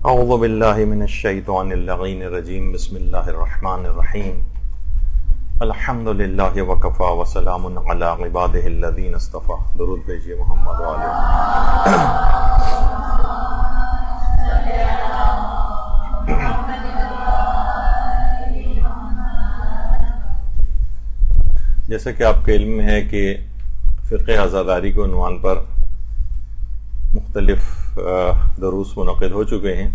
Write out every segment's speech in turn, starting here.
اعوذ باللہ من الشیطان اللعین الرجیم بسم اللہ الرحمن الرحیم الحمد للہ وکفا وسلام علی عبادہ الذین اصطفیٰ. درود بھیجیے محمد علیہ. جیسا کہ آپ کے علم میں ہے کہ فقہ عزاداری کے عنوان پر مختلف دروس منعقد ہو چکے ہیں.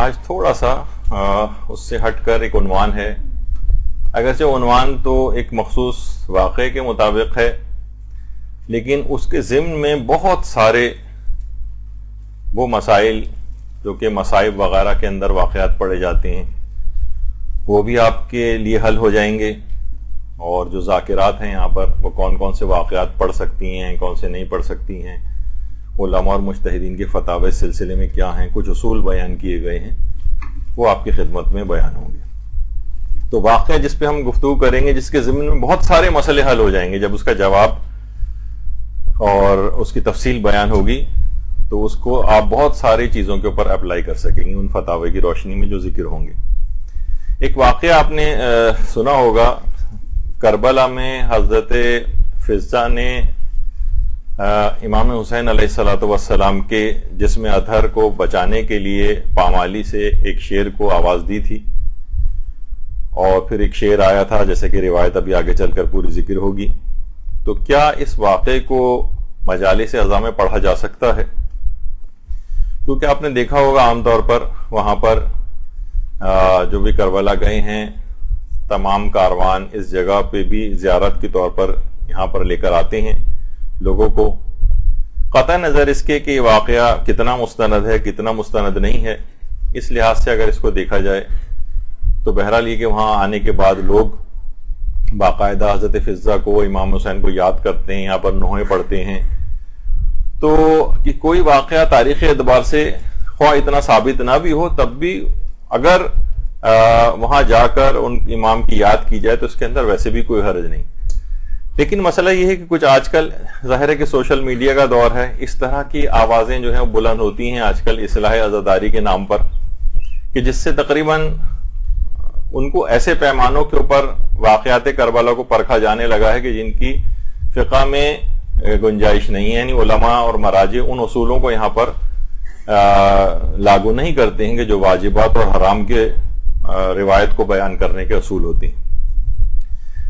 آج تھوڑا سا اس سے ہٹ کر ایک عنوان ہے. اگرچہ عنوان تو ایک مخصوص واقعے کے مطابق ہے، لیکن اس کے ضمن میں بہت سارے وہ مسائل جو کہ مصائب وغیرہ کے اندر واقعات پڑے جاتے ہیں وہ بھی آپ کے لیے حل ہو جائیں گے. اور جو ذاکرات ہیں یہاں پر وہ کون کون سے واقعات پڑھ سکتی ہیں، کون سے نہیں پڑھ سکتی ہیں، علماء اور مجتہدین کے فتاوی اس سلسلے میں کیا ہیں، کچھ اصول بیان کیے گئے ہیں، وہ آپ کی خدمت میں بیان ہوں گے. تو واقعہ جس پہ ہم گفتگو کریں گے، جس کے ضمن میں بہت سارے مسئلے حل ہو جائیں گے، جب اس کا جواب اور اس کی تفصیل بیان ہوگی تو اس کو آپ بہت ساری چیزوں کے اوپر اپلائی کر سکیں گے ان فتاوی کی روشنی میں جو ذکر ہوں گے. ایک واقعہ آپ نے سنا ہوگا، کربلا میں حضرت فضہ نے امام حسین علیہ السلام کے جسم اطہر کو بچانے کے لیے پامالی سے ایک شیر کو آواز دی تھی، اور پھر ایک شیر آیا تھا جیسے کہ روایت ابھی آگے چل کر پوری ذکر ہوگی. تو کیا اس واقعے کو مجالس اعضاء میں پڑھا جا سکتا ہے؟ کیونکہ آپ نے دیکھا ہوگا عام طور پر وہاں پر جو بھی کربلا گئے ہیں تمام کاروان اس جگہ پہ بھی زیارت کے طور پر یہاں پر لے کر آتے ہیں لوگوں کو. قطع نظر اس کے کہ یہ واقعہ کتنا مستند ہے کتنا مستند نہیں ہے، اس لحاظ سے اگر اس کو دیکھا جائے تو بہرحال یہ کہ وہاں آنے کے بعد لوگ باقاعدہ حضرت فضہ کو، امام حسین کو یاد کرتے ہیں، یہاں پر نوحے پڑھتے ہیں. تو کہ کوئی واقعہ تاریخ اعتبار سے خواہ اتنا ثابت نہ بھی ہو، تب بھی اگر وہاں جا کر ان امام کی یاد کی جائے تو اس کے اندر ویسے بھی کوئی حرج نہیں. لیکن مسئلہ یہ ہے کہ کچھ آج کل ظاہر ہے کہ سوشل میڈیا کا دور ہے، اس طرح کی آوازیں جو ہیں وہ بلند ہوتی ہیں آج کل اصلاح عزاداری کے نام پر، کہ جس سے تقریباً ان کو ایسے پیمانوں کے اوپر واقعات کربلا کو پرکھا جانے لگا ہے کہ جن کی فقہ میں گنجائش نہیں ہے. یعنی علماء اور مراجع ان اصولوں کو یہاں پر لاگو نہیں کرتے ہیں کہ جو واجبات اور حرام کے روایت کو بیان کرنے کے اصول ہوتے ہیں.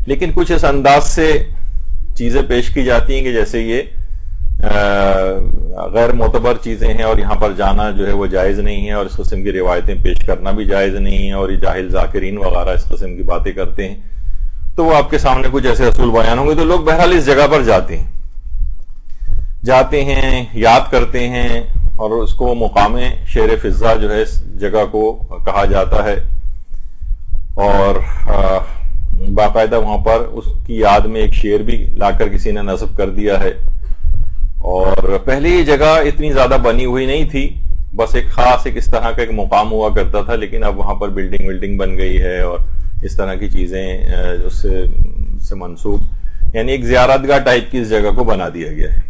لیکن کچھ اس انداز سے چیزیں پیش کی جاتی ہیں کہ جیسے یہ غیر معتبر چیزیں ہیں اور یہاں پر جانا جو ہے وہ جائز نہیں ہے، اور اس قسم کی روایتیں پیش کرنا بھی جائز نہیں ہے، اور یہ جاہل ذاکرین وغیرہ اس قسم کی باتیں کرتے ہیں. تو وہ آپ کے سامنے کچھ ایسے اصول بیان ہوں گے. تو لوگ بہرحال اس جگہ پر جاتے ہیں یاد کرتے ہیں، اور اس کو مقام شیر فضہ جو ہے اس جگہ کو کہا جاتا ہے. اور باقاعدہ وہاں پر اس کی یاد میں ایک شعر بھی لا کر کسی نے نصب کر دیا ہے. اور پہلے یہ جگہ اتنی زیادہ بنی ہوئی نہیں تھی، بس ایک خاص ایک اس طرح کا ایک مقام ہوا کرتا تھا، لیکن اب وہاں پر بلڈنگ بن گئی ہے اور اس طرح کی چیزیں اس سے منسوب، یعنی ایک زیارت گاہ ٹائپ کی اس جگہ کو بنا دیا گیا ہے.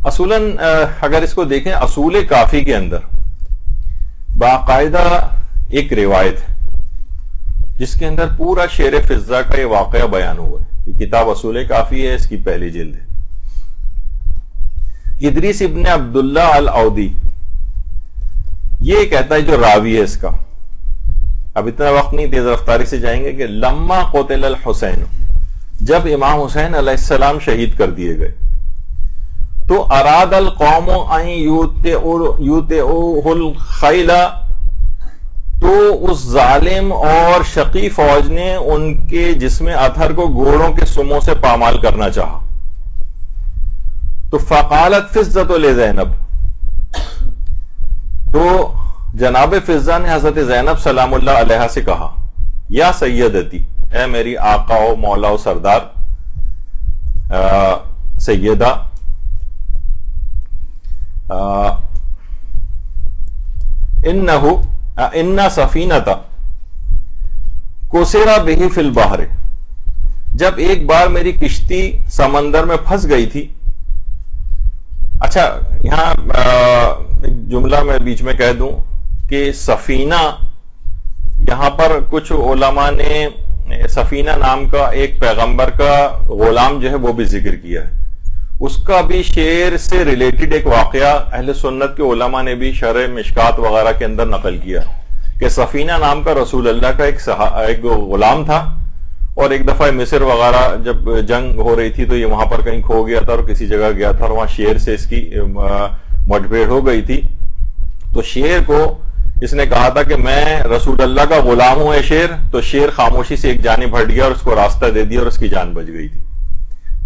اصولاً اگر اس کو دیکھیں، اصول کافی کے اندر باقاعدہ ایک روایت ہے جس کے اندر پورا شیر فضہ کا یہ واقعہ بیان ہوا ہے. یہ کتاب اصول کافی ہے، اس کی پہلی جلد ہے. ادریس ابن عبداللہ العودی یہ کہتا ہے، جو راوی ہے اس کا، اب اتنا وقت نہیں، تیز رفتاری سے جائیں گے، کہ لما قتل الحسین، جب امام حسین علیہ السلام شہید کر دیے گئے، تو اراد القوم ان یوتئوہ الخیل، تو اس ظالم اور شقی فوج نے ان کے جسم اطہر کو گھوڑوں کے سموں سے پامال کرنا چاہا. تو فقالت فضہ لزینب، تو جناب فضہ نے حضرت زینب سلام اللہ علیہ سے کہا، یا سیدتی، اے میری آقا و مولا و سردار، سیدہ، ان سفینۃ کوسیرا بہی فی البحر، جب ایک بار میری کشتی سمندر میں پھنس گئی تھی، اچھا یہاں ایک جملہ میں بیچ میں کہہ دوں کہ سفینہ، یہاں پر کچھ علماء نے سفینہ نام کا ایک پیغمبر کا غلام جو ہے وہ بھی ذکر کیا ہے. اس کا بھی شعر سے ریلیٹڈ ایک واقعہ اہل سنت کے علماء نے بھی شرح مشکات وغیرہ کے اندر نقل کیا کہ سفینہ نام کا رسول اللہ کا ایک غلام تھا، اور ایک دفعہ مصر وغیرہ جب جنگ ہو رہی تھی تو یہ وہاں پر کہیں کھو گیا تھا اور کسی جگہ گیا تھا اور وہاں شیر سے اس کی مٹ بھیڑ ہو گئی تھی. تو شیر کو اس نے کہا تھا کہ میں رسول اللہ کا غلام ہوں اے شیر. تو شیر خاموشی سے ایک جانب ہٹ گیا اور اس کو راستہ دے دیا اور اس کی جان بچ گئی تھی.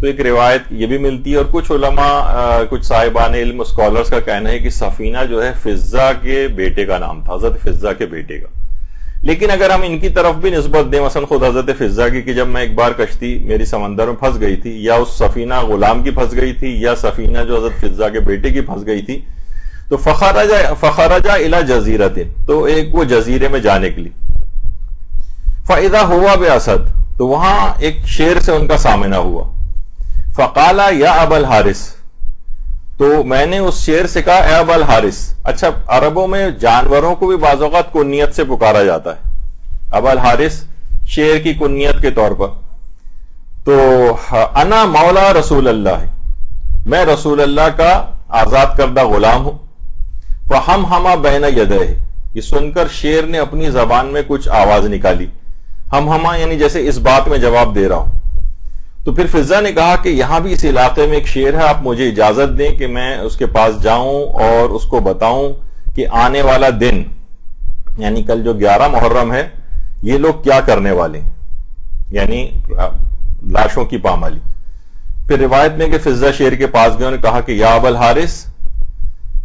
تو ایک روایت یہ بھی ملتی ہے، اور کچھ علماء کچھ صاحبان علم اسکالرز کا کہنا ہے کہ سفینہ جو ہے فضہ کے بیٹے کا نام تھا، حضرت فضہ کے بیٹے کا. لیکن اگر ہم ان کی طرف بھی نسبت دیں، مثلا خود حضرت فضہ کی، کہ جب میں ایک بار کشتی میری سمندر میں پھنس گئی تھی، یا اس سفینہ غلام کی پھنس گئی تھی، یا سفینہ جو حضرت فضہ کے بیٹے کی پھنس گئی تھی، تو فخرج الی جزیرۃ، تو ایک وہ جزیرے میں جا نکلی. فاذا ہوا باسد، تو وہاں ایک شیر سے ان کا سامنا ہوا. فقال یا ابا الحارث، تو میں نے اس شیر سے کہا اے ابا الحارث. اچھا عربوں میں جانوروں کو بھی بعض اوقات کنیت سے پکارا جاتا ہے، ابا الحارث شیر کی کنیت کے طور پر. تو انا مولا رسول اللہ، میں رسول اللہ کا آزاد کردہ غلام ہوں. فہمہما بین یدیہ، یہ سن کر شیر نے اپنی زبان میں کچھ آواز نکالی. ہمہما یعنی جیسے اس بات میں جواب دے رہا ہوں. تو پھر فضہ نے کہا کہ یہاں بھی اس علاقے میں ایک شیر ہے، آپ مجھے اجازت دیں کہ میں اس کے پاس جاؤں اور اس کو بتاؤں کہ آنے والا دن یعنی کل جو 11 محرم ہے یہ لوگ کیا کرنے والے ہیں، یعنی لاشوں کی پامالی. پھر روایت میں کہ فضہ شیر کے پاس گئے، انہوں نے کہا کہ یا ابا الحارث.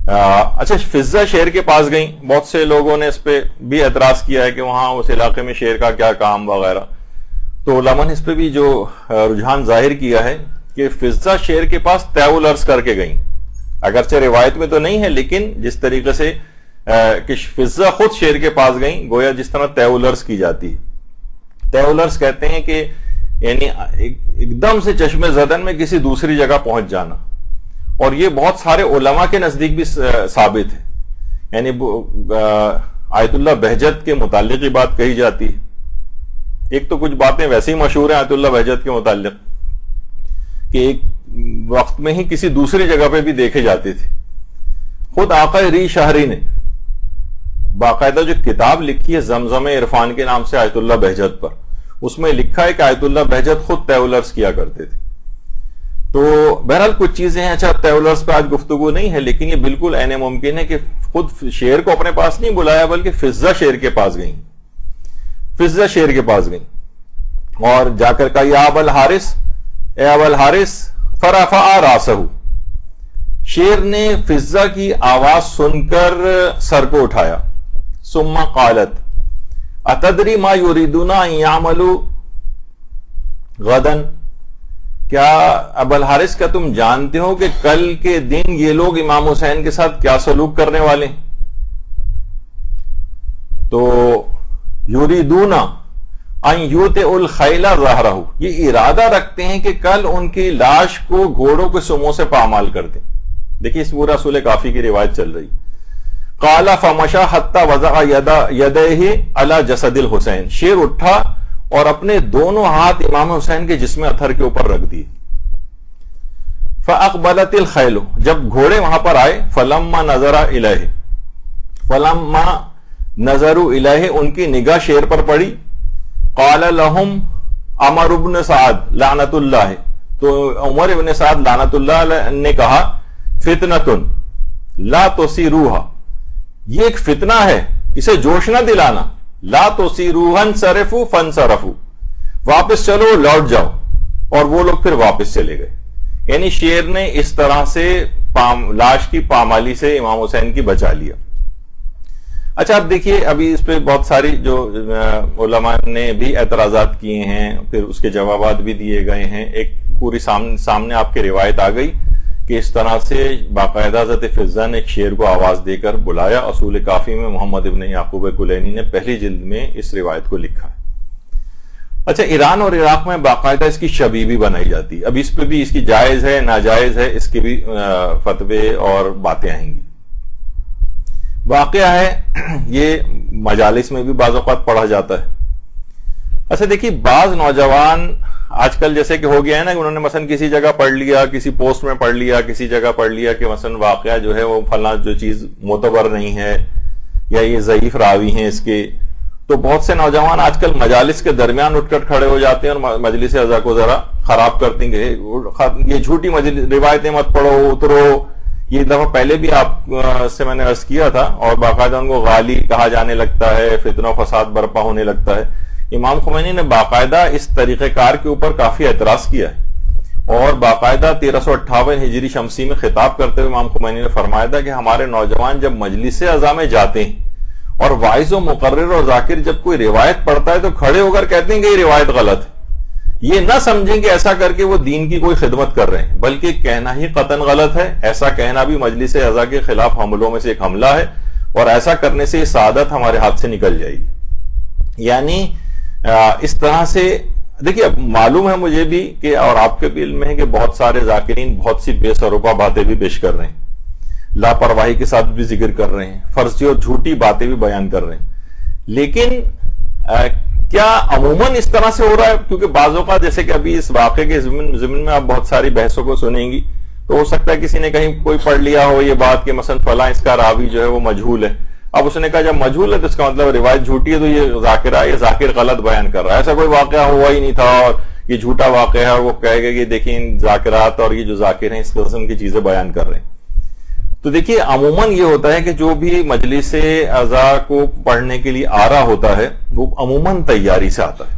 اچھا فضہ شیر کے پاس گئیں. بہت سے لوگوں نے اس پہ بھی اعتراض کیا ہے کہ وہاں اس علاقے میں شیر کا کیا کام وغیرہ. تو علماء نے اس پہ بھی جو رجحان ظاہر کیا ہے کہ فضہ شیر کے پاس تیول عرض کر کے گئیں. اگرچہ روایت میں تو نہیں ہے، لیکن جس طریقے سے کہ فضہ خود شیر کے پاس گئیں، گویا جس طرح تیول عرض کی جاتی ہے. تیول عرض کہتے ہیں کہ یعنی ایک دم سے چشم زدن میں کسی دوسری جگہ پہنچ جانا، اور یہ بہت سارے علماء کے نزدیک بھی ثابت ہے. یعنی آیت اللہ بہجت کے متعلق ہی بات کہی جاتی ہے. ایک تو کچھ باتیں ویسے ہی مشہور ہیں آیت اللہ بہجت کے متعلق کہ ایک وقت میں ہی کسی دوسری جگہ پہ بھی دیکھے جاتے تھے. خود آقا ری شہری نے باقاعدہ جو کتاب لکھی ہے زمزم عرفان کے نام سے آیت اللہ بہجت پر، اس میں لکھا ہے کہ آیت اللہ بہجت خود تیولرز کیا کرتے تھے. تو بہرحال کچھ چیزیں ہیں. اچھا تیولرز پہ آج گفتگو نہیں ہے، لیکن یہ بالکل عین ممکن ہے کہ خود شیر کو اپنے پاس نہیں بلایا بلکہ فضہ شیر کے پاس گئیں. فضہ شیر کے پاس گئیں اور جا کر کہا یا ابا الحارث، اے ابا الحارث. فرفع راسہ، شیر نے فضہ کی آواز سن کر سر کو اٹھایا. ثم قالت اتدری ما یریدون ان یعملوا غدا، کیا ابا الحارث کیا تم جانتے ہو کہ کل کے دن یہ لوگ امام حسین کے ساتھ کیا سلوک کرنے والے ہیں؟ تو یریدون ان یوطئوا الخیل ظہرہ، یہ ارادہ رکھتے ہیں کہ کل ان کی لاش کو گھوڑوں کے سموں سے پامال کر دیں. دیکھیے اس پورا رسول کافی کی روایت چل رہی. قال فمشى حتى وضع يديه على جسد الحسین، شیر اٹھا اور اپنے دونوں ہاتھ امام حسین کے جسم اطہر کے اوپر رکھ دیے. فاقبلت الخیل، جب گھوڑے وہاں پر آئے، فلما نظر الیہ، فلما نظروا الیہ، ان کی نگاہ شیر پر پڑی. قال لهم عمر بن سعد لعنت اللہ، تو عمر بن سعد لعنت اللہ علیہ نے کہا فتنۃ لا تثیروها، یہ ایک فتنہ ہے، اسے جوش نہ دلانا. لا تثیروها انصرفوا فانصرفوا، واپس چلو لوٹ جاؤ، اور وہ لوگ پھر واپس چلے گئے. یعنی شیر نے اس طرح سے لاش کی پامالی سے امام حسین کی بچا لیا. اچھا اب دیکھیے ابھی اس پہ بہت ساری جو علماء نے بھی اعتراضات کیے ہیں، پھر اس کے جوابات بھی دیے گئے ہیں. ایک پوری سامنے آپ کی روایت آ گئی کہ اس طرح سے باقاعدہ حضرت فضہ نے ایک شیر کو آواز دے کر بلایا. اصول کافی میں محمد ابن یعقوب کلینی نے پہلی جلد میں اس روایت کو لکھا ہے. اچھا، ایران اور عراق میں باقاعدہ اس کی شبیہ بھی بنائی جاتی ہے. اب اس پہ بھی اس کی جائز ہے ناجائز ہے اس کی بھی فتوے اور باتیں آئیں گی. واقعہ ہے یہ مجالس میں بھی بعض اوقات پڑھا جاتا ہے. اچھا دیکھیے، بعض نوجوان آج کل جیسے کہ ہو گیا ہے نا کہ انہوں نے مثلا کسی جگہ پڑھ لیا، کسی پوسٹ میں پڑھ لیا، کسی جگہ پڑھ لیا کہ مثلا واقعہ جو ہے وہ فلاں جو چیز معتبر نہیں ہے یا یہ ضعیف راوی ہیں اس کے. تو بہت سے نوجوان آج کل مجالس کے درمیان اٹھ کر کھڑے ہو جاتے ہیں اور مجلس اعضاء کو ذرا خراب کرتے ہیں کہ یہ جھوٹی روایتیں مت پڑھو، اترو. یہ دفعہ پہلے بھی آپ سے میں نے عرض کیا تھا، اور باقاعدہ ان کو غالی کہا جانے لگتا ہے، فتنہ و فساد برپا ہونے لگتا ہے. امام خمینی نے باقاعدہ اس طریقہ کار کے اوپر کافی اعتراض کیا ہے، اور باقاعدہ 1358 ہجری شمسی میں خطاب کرتے ہوئے امام خمینی نے فرمایا تھا کہ ہمارے نوجوان جب مجلس اعضاء میں جاتے ہیں اور واعظ و مقرر اور ذاکر جب کوئی روایت پڑھتا ہے تو کھڑے ہو کر کہتے ہیں کہ یہ روایت غلط ہے. یہ نہ سمجھیں کہ ایسا کر کے وہ دین کی کوئی خدمت کر رہے ہیں، بلکہ کہنا ہی قطعاً غلط ہے. ایسا کہنا بھی مجلس اعضاء کے خلاف حملوں میں سے ایک حملہ ہے، اور ایسا کرنے سے یہ سعادت ہمارے ہاتھ سے نکل جائے گی. یعنی اس طرح سے دیکھیے، اب معلوم ہے مجھے بھی کہ اور آپ کے بھی علم ہے کہ بہت سارے ذاکرین بہت سی بے سروپا باتیں بھی پیش کر رہے ہیں، لاپرواہی کے ساتھ بھی ذکر کر رہے ہیں، فرضی اور جھوٹی باتیں بھی بیان کر رہے ہیں. لیکن کیا عموماً اس طرح سے ہو رہا ہے؟ کیونکہ بعض اوقات جیسے کہ ابھی اس واقعے کے ضمن میں آپ بہت ساری بحثوں کو سنیں گی، تو ہو سکتا ہے کسی نے کہیں کوئی پڑھ لیا ہو یہ بات کہ مثلا فلاں اس کا راوی جو ہے وہ مجہول ہے. اب اس نے کہا جب مجہول ہے تو اس کا مطلب روایت جھوٹی ہے، تو یہ ذاکر غلط بیان کر رہا ہے. ایسا کوئی واقعہ ہوا ہی نہیں تھا اور یہ جھوٹا واقعہ ہے، اور وہ کہے گا کہ دیکھیں ذاکرات اور یہ جو ذاکر ہیں اس قسم کی چیزیں بیان کر رہے ہیں. تو دیکھیے، عموماً یہ ہوتا ہے کہ جو بھی مجلس اعضاء کو پڑھنے کے لیے آ رہا ہوتا ہے وہ عموماً تیاری سے آتا ہے،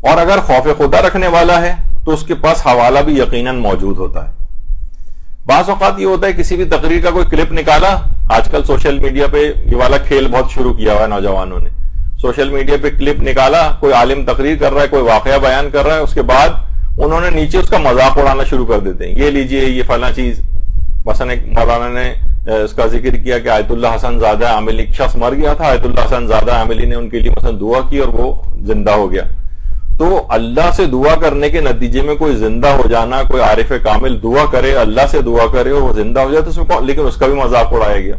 اور اگر خوف خدا رکھنے والا ہے تو اس کے پاس حوالہ بھی یقیناً موجود ہوتا ہے. بعض اوقات یہ ہوتا ہے کسی بھی تقریر کا کوئی کلپ نکالا. آج کل سوشل میڈیا پہ یہ والا کھیل بہت شروع کیا ہوا ہے نوجوانوں نے. سوشل میڈیا پہ کلپ نکالا، کوئی عالم تقریر کر رہا ہے، کوئی واقعہ بیان کر رہا ہے، اس کے بعد انہوں نے نیچے اس کا مذاق اڑانا شروع کر دیتے ہیں. یہ لیجئے یہ فلاں چیز، مثلا ایک مولانا نے اس کا ذکر کیا کہ آیت اللہ حسن زادہ عاملی، ایک شخص مر گیا تھا، آیت اللہ حسن زادہ عاملی نے ان کے لیے مثلا دعا کی اور وہ زندہ ہو گیا. تو اللہ سے دعا کرنے کے نتیجے میں کوئی زندہ ہو جانا، کوئی عارف کامل دعا کرے، اللہ سے دعا کرے اور وہ زندہ ہو جائے تو اس میں لیکن اس کا بھی مذاق اڑایا گیا.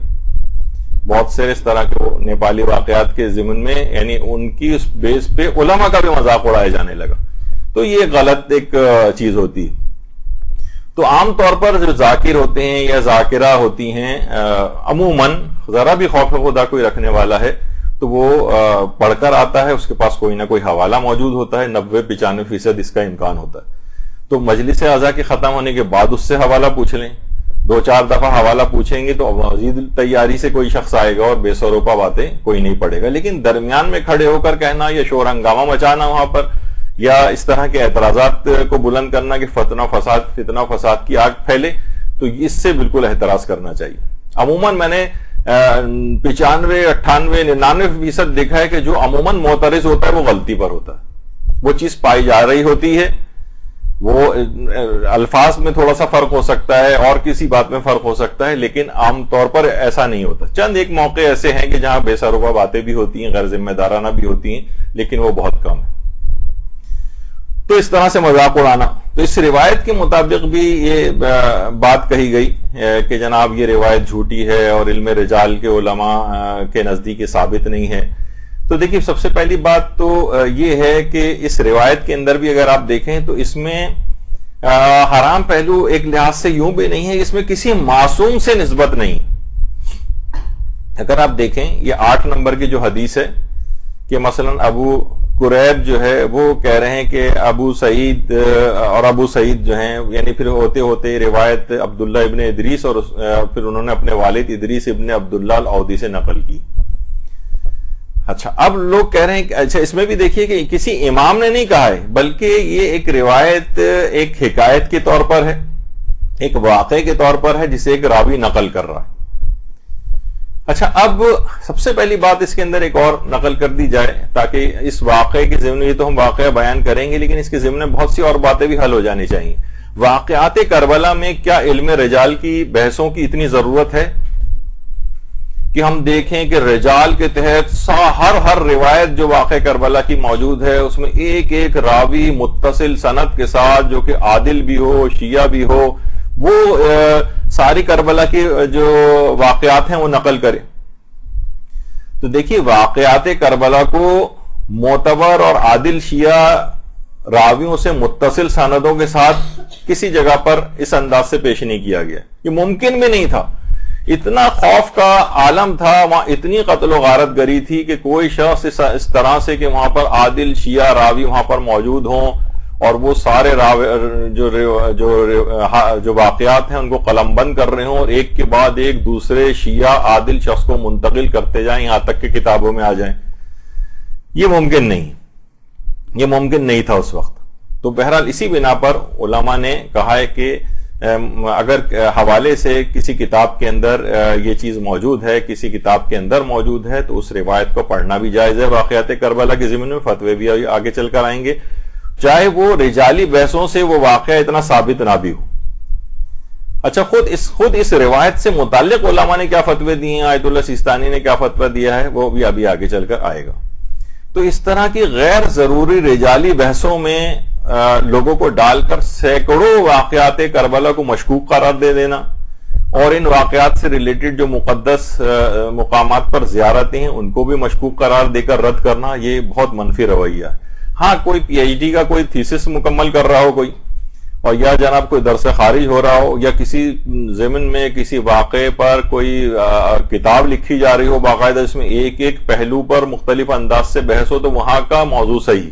بہت سے اس طرح کے نیپالی واقعات کے ضمن میں یعنی ان کی اس بیس پہ علماء کا بھی مذاق اڑایا جانے لگا. تو یہ غلط ایک چیز ہوتی ہے. تو عام طور پر جو ذاکر ہوتے ہیں یا ذاکرہ ہوتی ہیں، عموماً ذرا بھی خوف خدا کوئی رکھنے والا ہے تو وہ پڑھ کر آتا ہے، اس کے پاس کوئی نہ کوئی حوالہ موجود ہوتا ہے. 90-95% اس کا امکان ہوتا ہے. تو مجلس اعضاء کے ختم ہونے کے بعد اس سے حوالہ پوچھ لیں. 2-4 دفعہ حوالہ پوچھیں گے تو مزید تیاری سے کوئی شخص آئے گا اور بے سروپا باتیں کوئی نہیں پڑھے گا. لیکن درمیان میں کھڑے ہو کر کہنا یا شور ہنگامہ مچانا وہاں پر، یا اس طرح کے اعتراضات کو بلند کرنا کہ فتنہ و فساد کی آگ پھیلے، تو اس سے بالکل احتراز کرنا چاہیے. عموماً میں نے 95, 98, 99% دیکھا ہے کہ جو عموماً معترض ہوتا ہے وہ غلطی پر ہوتا ہے. وہ چیز پائی جا رہی ہوتی ہے، وہ الفاظ میں تھوڑا سا فرق ہو سکتا ہے اور کسی بات میں فرق ہو سکتا ہے، لیکن عام طور پر ایسا نہیں ہوتا. چند ایک موقع ایسے ہیں کہ جہاں بے سروپا باتیں بھی ہوتی ہیں، غیر ذمہ دارانہ بھی ہوتی ہیں، لیکن وہ بہت کم ہے. تو اس طرح سے مذاق اڑانا، تو اس روایت کے مطابق بھی یہ بات کہی گئی کہ جناب یہ روایت جھوٹی ہے اور علم رجال کے علماء کے نزدیک ثابت نہیں ہے. تو دیکھیے، سب سے پہلی بات تو یہ ہے کہ اس روایت کے اندر بھی اگر آپ دیکھیں تو اس میں حرام پہلو ایک لحاظ سے یوں بھی نہیں ہے، اس میں کسی معصوم سے نسبت نہیں. اگر آپ دیکھیں یہ 8 نمبر کی جو حدیث ہے کہ مثلا ابو قریب جو ہے وہ کہہ رہے ہیں کہ ابو سعید جو ہیں، یعنی پھر ہوتے ہوتے روایت عبداللہ ابن ادریس اور پھر انہوں نے اپنے والد ادریس ابن عبداللہ العودی سے نقل کی. اچھا، اب لوگ کہہ رہے ہیں کہ اچھا اس میں بھی دیکھیے کہ کسی امام نے نہیں کہا ہے، بلکہ یہ ایک روایت ایک حکایت کے طور پر ہے، ایک واقعے کے طور پر ہے جسے ایک راوی نقل کر رہا ہے. اچھا، اب سب سے پہلی بات اس کے اندر ایک اور نقل کر دی جائے تاکہ اس واقعے کے ضمن یہ تو ہم واقعہ بیان کریں گے، لیکن اس کے ضمن میں بہت سی اور باتیں بھی حل ہو جانی چاہیے. واقعات کربلا میں کیا علم رجال کی بحثوں کی اتنی ضرورت ہے؟ کہ ہم دیکھیں کہ رجال کے تحت ہر روایت جو واقع کربلا کی موجود ہے اس میں ایک ایک راوی متصل سند کے ساتھ جو کہ عادل بھی ہو شیعہ بھی ہو وہ ساری کربلا کی جو واقعات ہیں وہ نقل کرے. تو دیکھیے واقعات کربلا کو معتبر اور عادل شیعہ راویوں سے متصل سندوں کے ساتھ کسی جگہ پر اس انداز سے پیش نہیں کیا گیا. یہ ممکن بھی نہیں تھا. اتنا خوف کا عالم تھا وہاں, اتنی قتل و غارت گری تھی کہ کوئی شخص اس طرح سے کہ وہاں پر عادل شیعہ راوی وہاں پر موجود ہوں اور وہ سارے جو واقعات ہیں ان کو قلم بند کر رہے ہوں اور ایک کے بعد ایک دوسرے شیعہ عادل شخص کو منتقل کرتے جائیں یہاں تک کہ کتابوں میں آ جائیں. یہ ممکن نہیں تھا اس وقت. تو بہرحال اسی بنا پر علماء نے کہا ہے کہ اگر حوالے سے کسی کتاب کے اندر یہ چیز موجود ہے, کسی کتاب کے اندر موجود ہے, تو اس روایت کو پڑھنا بھی جائز ہے. واقعات کربلا کے ضمن میں فتوے بھی آگے چل کر آئیں گے, چاہے وہ رجالی بحثوں سے وہ واقعہ اتنا ثابت نہ بھی ہو. اچھا, خود اس روایت سے متعلق علماء نے کیا فتوے دیے ہیں, آیت اللہ سیستانی نے کیا فتویٰ دیا ہے, وہ بھی ابھی آگے چل کر آئے گا. تو اس طرح کی غیر ضروری رجالی بحثوں میں لوگوں کو ڈال کر سینکڑوں واقعات کربلا کو مشکوک قرار دے دینا اور ان واقعات سے ریلیٹڈ جو مقدس مقامات پر زیارتیں ہیں ان کو بھی مشکوک قرار دے کر رد کرنا, یہ بہت منفی رویہ ہے. ہاں, کوئی پی ایچ ڈی کا کوئی تھیسس مکمل کر رہا ہو کوئی, اور یا جناب کوئی درس خارج ہو رہا ہو, یا کسی ضمن میں کسی واقعے پر کوئی کتاب لکھی جا رہی ہو باقاعدہ اس میں ایک ایک پہلو پر مختلف انداز سے بحث ہو, تو وہاں کا موضوع صحیح.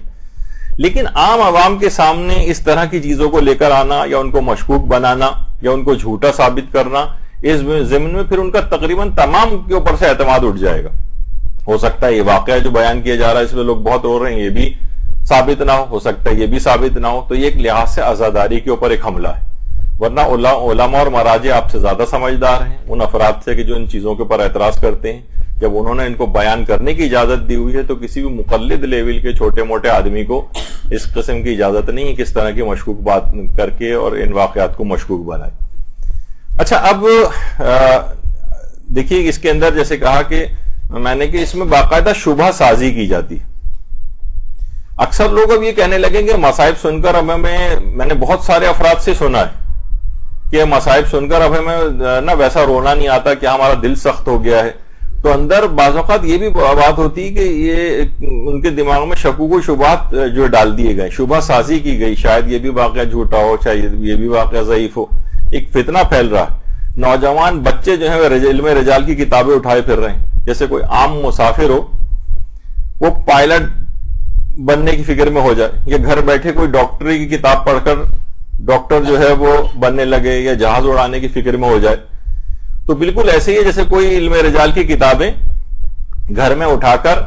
لیکن عام عوام کے سامنے اس طرح کی چیزوں کو لے کر آنا یا ان کو مشکوک بنانا یا ان کو جھوٹا ثابت کرنا, اس ضمن میں پھر ان کا تقریباً تمام کے اوپر سے اعتماد اٹھ جائے گا. ہو سکتا ہے یہ واقعہ جو بیان کیا جا رہا ہے اس میں لوگ بہت رو رہے ہیں یہ بھی ثابت نہ ہو سکتا ہے یہ بھی ثابت نہ ہو. تو یہ ایک لحاظ سے عزاداری کے اوپر ایک حملہ ہے. ورنہ علماء اور مراجع آپ سے زیادہ سمجھدار ہیں ان افراد سے کہ جو ان چیزوں کے اوپر اعتراض کرتے ہیں. جب انہوں نے ان کو بیان کرنے کی اجازت دی ہوئی ہے تو کسی بھی مقلد لیول کے چھوٹے موٹے آدمی کو اس قسم کی اجازت نہیں ہے کس طرح کی مشکوک بات کر کے اور ان واقعات کو مشکوک بنائے. اچھا, اب دیکھیے اس کے اندر جیسے کہا کہ میں نے کہ اس میں باقاعدہ شبہ سازی کی جاتی. اکثر لوگ اب یہ کہنے لگیں گے مصائب سن کر اب میں نے بہت سارے افراد سے سنا ہے کہ مصائب سن کر اب ہمیں نہ ویسا رونا نہیں آتا کہ ہمارا دل سخت ہو گیا ہے. تو اندر بعض اوقات یہ بھی بات ہوتی کہ یہ ان کے دماغ میں شکوک و شبہات جو ڈال دیے گئے, شبہ سازی کی گئی, شاید یہ بھی واقعہ جھوٹا ہو, شاید یہ بھی واقعہ ضعیف ہو. ایک فتنہ پھیل رہا ہے. نوجوان بچے جو ہیں علم رجال کی کتابیں اٹھائے پھر رہے ہیں. جیسے کوئی عام مسافر ہو وہ پائلٹ بننے کی فکر میں ہو جائے, یا گھر بیٹھے کوئی ڈاکٹری کی کتاب پڑھ کر ڈاکٹر جو ہے وہ بننے لگے, یا جہاز اڑانے کی فکر میں ہو جائے. تو بالکل ایسے ہی ہے جیسے کوئی علم رجال کی کتابیں گھر میں اٹھا کر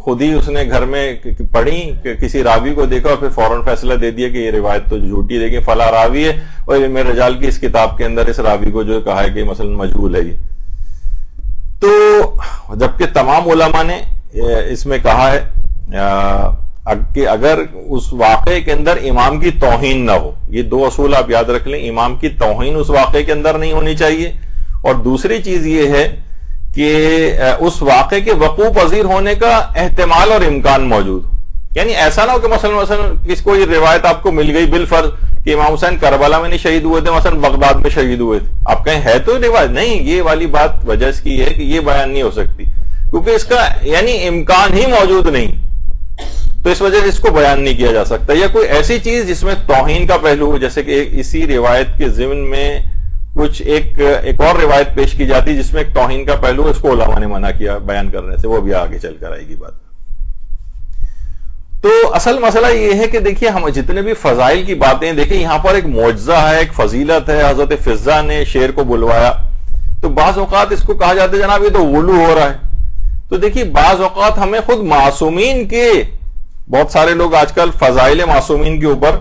خود ہی اس نے گھر میں پڑھی, کسی راوی کو دیکھا اور پھر فوراً فیصلہ دے دیا کہ یہ روایت تو جھوٹی, دیکھیں فلاں راوی ہے اور علم رجال کی اس کتاب کے اندر اس راوی کو جو کہا ہے کہ مثلا مجہول ہے یہ. تو جبکہ تمام علماء نے اس میں کہا ہے کہ اگر اس واقعے کے اندر امام کی توہین نہ ہو, یہ دو اصول آپ یاد رکھ لیں, امام کی توہین اس واقعے کے اندر نہیں ہونی چاہیے, اور دوسری چیز یہ ہے کہ اس واقعے کے وقوع پذیر ہونے کا احتمال اور امکان موجود. یعنی ایسا نہ ہو کہ مثلا کس کو یہ روایت آپ کو مل گئی بالفرض کہ امام حسین کربلا میں نہیں شہید ہوئے تھے, مثلا بغداد میں شہید ہوئے تھے, آپ کہیں ہے تو روایت نہیں, یہ والی بات وجہ اس کی ہے کہ یہ بیان نہیں ہو سکتی کیونکہ اس کا یعنی امکان ہی موجود نہیں, تو اس وجہ سے اس کو بیان نہیں کیا جا سکتا. یا کوئی ایسی چیز جس میں توہین کا پہلو ہو, جیسے کہ اسی روایت کے ضمن میں کچھ ایک اور روایت پیش کی جاتی جس میں ایک توہین کا پہلو, اس کو علماء نے منع کیا بیان کرنے سے, وہ بھی آگے چل کر آئے گی بات. تو اصل مسئلہ یہ ہے کہ دیکھیے ہم جتنے بھی فضائل کی باتیں دیکھیں, یہاں پر ایک معجزہ ہے, ایک فضیلت ہے. حضرت فضہ نے شیر کو بلوایا, تو بعض اوقات اس کو کہا جاتا ہے جناب یہ تو غلو ہو رہا ہے. تو دیکھیے بعض اوقات ہمیں خود معصومین کے, بہت سارے لوگ آج کل فضائل معصومین کے اوپر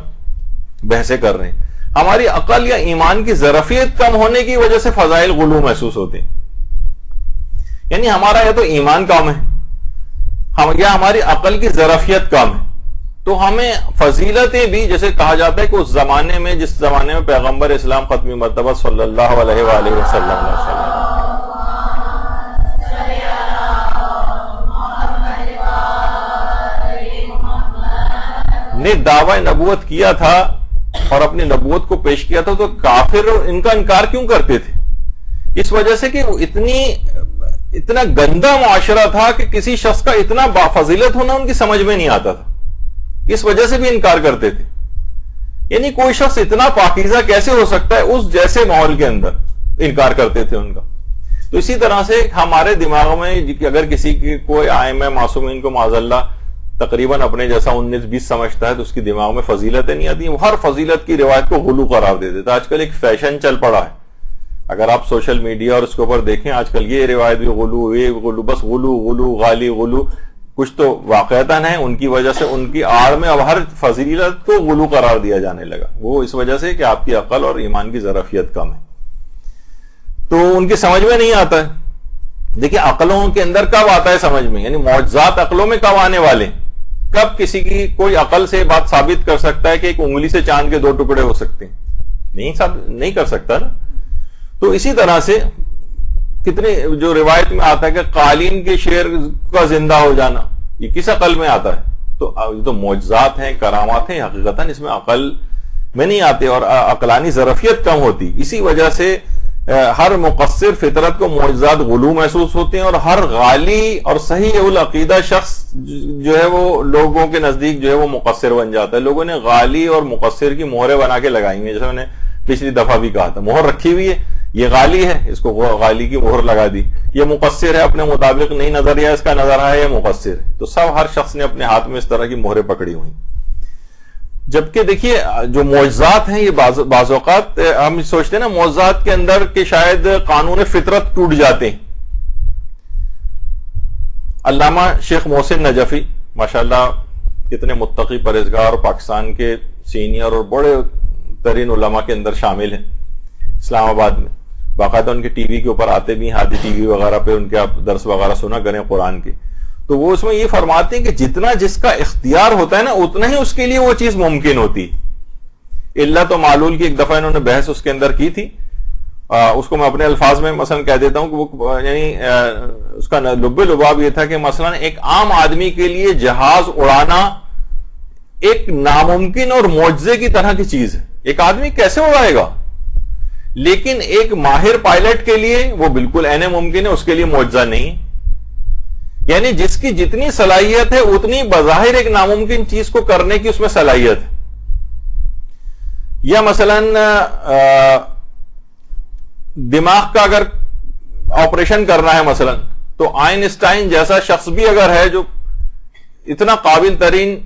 بحثیں کر رہے ہیں, ہماری عقل یا ایمان کی ظرفیت کم ہونے کی وجہ سے فضائل غلو محسوس ہوتے ہیں. یعنی ہمارا یا تو ایمان کم ہے یا ہماری عقل کی ظرفیت کم ہے, تو ہمیں فضیلتیں بھی, جیسے کہا جاتا ہے کہ اس زمانے میں جس زمانے میں پیغمبر اسلام ختمی مرتبہ صلی اللہ علیہ وآلہ وسلم نے دعوی نبوت کیا تھا اور اپنی نبوت کو پیش کیا تھا، تو کافر ان کا انکار کیوں کرتے تھے؟ اس وجہ سے کہ اتنا گندا معاشرہ تھا کہ کسی شخص کا اتنا بافضیلت ہونا ان کی سمجھ میں نہیں آتا تھا، اس وجہ سے بھی انکار کرتے تھے. یعنی کوئی شخص اتنا پاکیزہ کیسے ہو سکتا ہے، اس جیسے ماحول کے اندر انکار کرتے تھے ان کا. تو اسی طرح سے ہمارے دماغوں میں اگر کسی کی کوئی ائمہ معصومین کو معاذ اللہ تقریباً اپنے جیسا 19-20 سمجھتا ہے تو اس کی دماغ میں فضیلتیں نہیں آتی ہیں، وہ ہر فضیلت کی روایت کو غلو قرار دے دیتا ہے. آج کل ایک فیشن چل پڑا ہے، اگر آپ سوشل میڈیا اور اس کے اوپر دیکھیں، آج کل یہ روایت بھی غلو، یہ غلو، بس غلو غالی غلو. کچھ تو واقعتاً ہیں، ان کی وجہ سے ان کی آڑ میں اب ہر فضیلت کو غلو قرار دیا جانے لگا. وہ اس وجہ سے کہ آپ کی عقل اور ایمان کی ظرفیت کم ہے، تو ان کی سمجھ میں نہیں آتا ہے. دیکھیں عقلوں کے اندر کب آتا ہے سمجھ میں، یعنی معجزات عقلوں میں کب آنے والے ہیں؟ کب کسی کی کوئی عقل سے بات ثابت کر سکتا ہے کہ ایک انگلی سے چاند کے 2 ٹکڑے ہو سکتے ہیں؟ نہیں کر سکتا نا. تو اسی طرح سے کتنے جو روایت میں آتا ہے کہ قالین کے شیر کا زندہ ہو جانا، یہ کس عقل میں آتا ہے؟ تو یہ تو معجزات ہیں، کرامات ہیں، حقیقتاً اس میں عقل میں نہیں آتے اور عقلانی ظرفیت کم ہوتی. اسی وجہ سے ہر مقصر فطرت کو معجزات غلو محسوس ہوتے ہیں، اور ہر غالی اور صحیح العقیدہ شخص جو ہے وہ لوگوں کے نزدیک جو ہے وہ مقصر بن جاتا ہے. لوگوں نے غالی اور مقصر کی مہریں بنا کے لگائی ہیں، جیسے میں نے پچھلی دفعہ بھی کہا تھا، مہر رکھی ہوئی ہے، یہ غالی ہے، اس کو غالی کی مہر لگا دی. یہ مقصر ہے، اپنے مطابق نہیں نظریہ اس کا نظر ہے، یہ مقصر ہے. تو سب ہر شخص نے اپنے ہاتھ میں اس طرح کی مہریں پکڑی ہوئی. جبکہ دیکھیے جو معجزات ہیں یہ بعض اوقات ہم سوچتے ہیں نا معجزات کے اندر کہ شاید قانون فطرت ٹوٹ جاتے ہیں. علامہ شیخ محسن نجفی ماشاءاللہ کتنے متقی پرہیزگار پاکستان کے سینئر اور بڑے ترین علماء کے اندر شامل ہیں اسلام آباد میں. باقاعدہ ان کے ٹی وی کے اوپر آتے بھی ہیں، ہادی ٹی وی وغیرہ پہ ان کے آپ درس وغیرہ سنا کریں قرآن کے. تو وہ اس میں یہ فرماتے ہیں کہ جتنا جس کا اختیار ہوتا ہے نا اتنا ہی اس کے لیے وہ چیز ممکن ہوتی. علت و معلول کی ایک دفعہ انہوں نے بحث اس کے اندر کی تھی، اس کو میں اپنے الفاظ میں مثلا کہہ دیتا ہوں کہ وہ یعنی اس کا لب لباب یہ تھا کہ مثلا ایک عام آدمی کے لیے جہاز اڑانا ایک ناممکن اور معجزے کی طرح کی چیز ہے. ایک آدمی کیسے اڑائے گا؟ لیکن ایک ماہر پائلٹ کے لیے وہ بالکل عین ممکن ہے، اس کے لیے معجزہ نہیں. یعنی جس کی جتنی صلاحیت ہے اتنی بظاہر ایک ناممکن چیز کو کرنے کی اس میں صلاحیت ہے. یا مثلا دماغ کا اگر آپریشن کرنا ہے مثلا، تو آئنسٹائن جیسا شخص بھی اگر ہے جو اتنا قابل ترین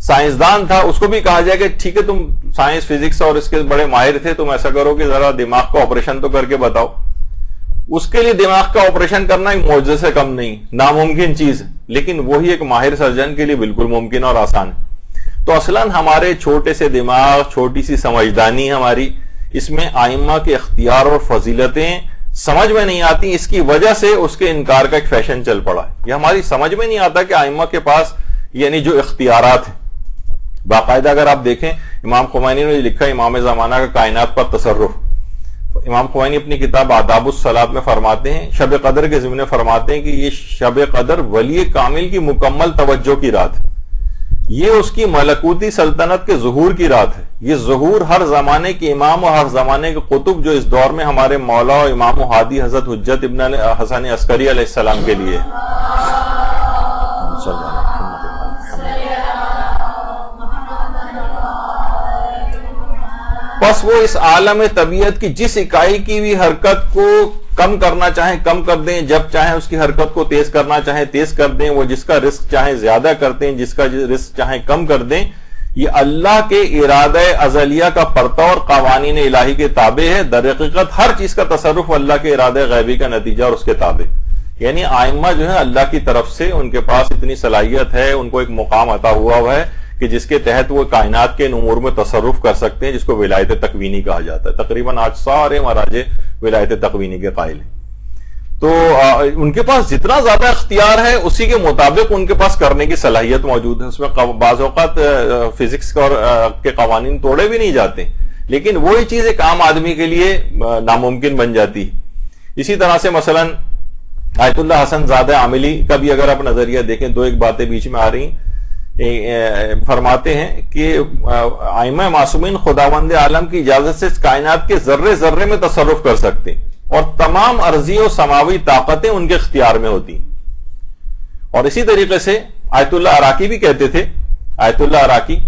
سائنسدان تھا، اس کو بھی کہا جائے کہ ٹھیک ہے تم سائنس فزکس اور اس کے بڑے ماہر تھے، تم ایسا کرو کہ ذرا دماغ کا آپریشن تو کر کے بتاؤ. اس کے لیے دماغ کا آپریشن کرنا ایک معجزے سے کم نہیں، ناممکن چیز ہے، لیکن وہی ایک ماہر سرجن کے لیے بالکل ممکن اور آسان ہے. تو اصلاً ہمارے چھوٹے سے دماغ، چھوٹی سی سمجھدانی ہماری، اس میں ائمہ کے اختیار اور فضیلتیں سمجھ میں نہیں آتی. اس کی وجہ سے اس کے انکار کا ایک فیشن چل پڑا ہے. یہ ہماری سمجھ میں نہیں آتا کہ ائمہ کے پاس یعنی جو اختیارات ہیں باقاعدہ اگر آپ دیکھیں امام خمینی نے لکھا امام زمانہ کا کائنات پر تصرف. امام خمینی اپنی کتاب آداب الصلاۃ میں فرماتے ہیں، شب قدر کے ضمن فرماتے ہیں کہ یہ شب قدر ولی کامل کی مکمل توجہ کی رات ہے، یہ اس کی ملکوتی سلطنت کے ظہور کی رات ہے. یہ ظہور ہر زمانے کے امام اور ہر زمانے کے قطب جو اس دور میں ہمارے مولا و امام و ہادی حضرت حجت ابن حسن عسکری علیہ السلام کے لیے. بس وہ اس عالم طبیعت کی جس اکائی کی بھی حرکت کو کم کرنا چاہیں کم کر دیں، جب چاہیں اس کی حرکت کو تیز کرنا چاہیں تیز کر دیں، وہ جس کا رزق چاہیں زیادہ کر دیں، جس کا رزق چاہیں کم کر دیں. یہ اللہ کے ارادہ ازلیہ کا پرتو اور قوانین الہی کے تابع ہے. در حقیقت ہر چیز کا تصرف اللہ کے ارادہ غیبی کا نتیجہ اور اس کے تابع. یعنی ائمہ جو ہے اللہ کی طرف سے ان کے پاس اتنی صلاحیت ہے، ان کو ایک مقام عطا ہوا ہے کہ جس کے تحت وہ کائنات کے امور میں تصرف کر سکتے ہیں، جس کو ولایت تکوینی کہا جاتا ہے. تقریباً آج سارے مراجع ولایت تکوینی کے قائل ہیں. تو ان کے پاس جتنا زیادہ اختیار ہے اسی کے مطابق ان کے پاس کرنے کی صلاحیت موجود ہے. اس میں بعض اوقات فزکس کے قوانین توڑے بھی نہیں جاتے، لیکن وہی چیز ایک عام آدمی کے لیے ناممکن بن جاتی. اسی طرح سے مثلا آیت اللہ حسن زادہ عاملی کا بھی اگر آپ نظریہ دیکھیں، دو ایک باتیں بیچ میں آ رہی ہیں فرماتے ہیں کہ ائمہ معصومین خداوند عالم کی اجازت سے اس کائنات کے ذرے ذرے میں تصرف کر سکتے ہیں اور تمام ارضی و سماوی طاقتیں ان کے اختیار میں ہوتی ہیں. اور اسی طریقے سے آیت اللہ عراقی بھی کہتے تھے، آیت اللہ عراقی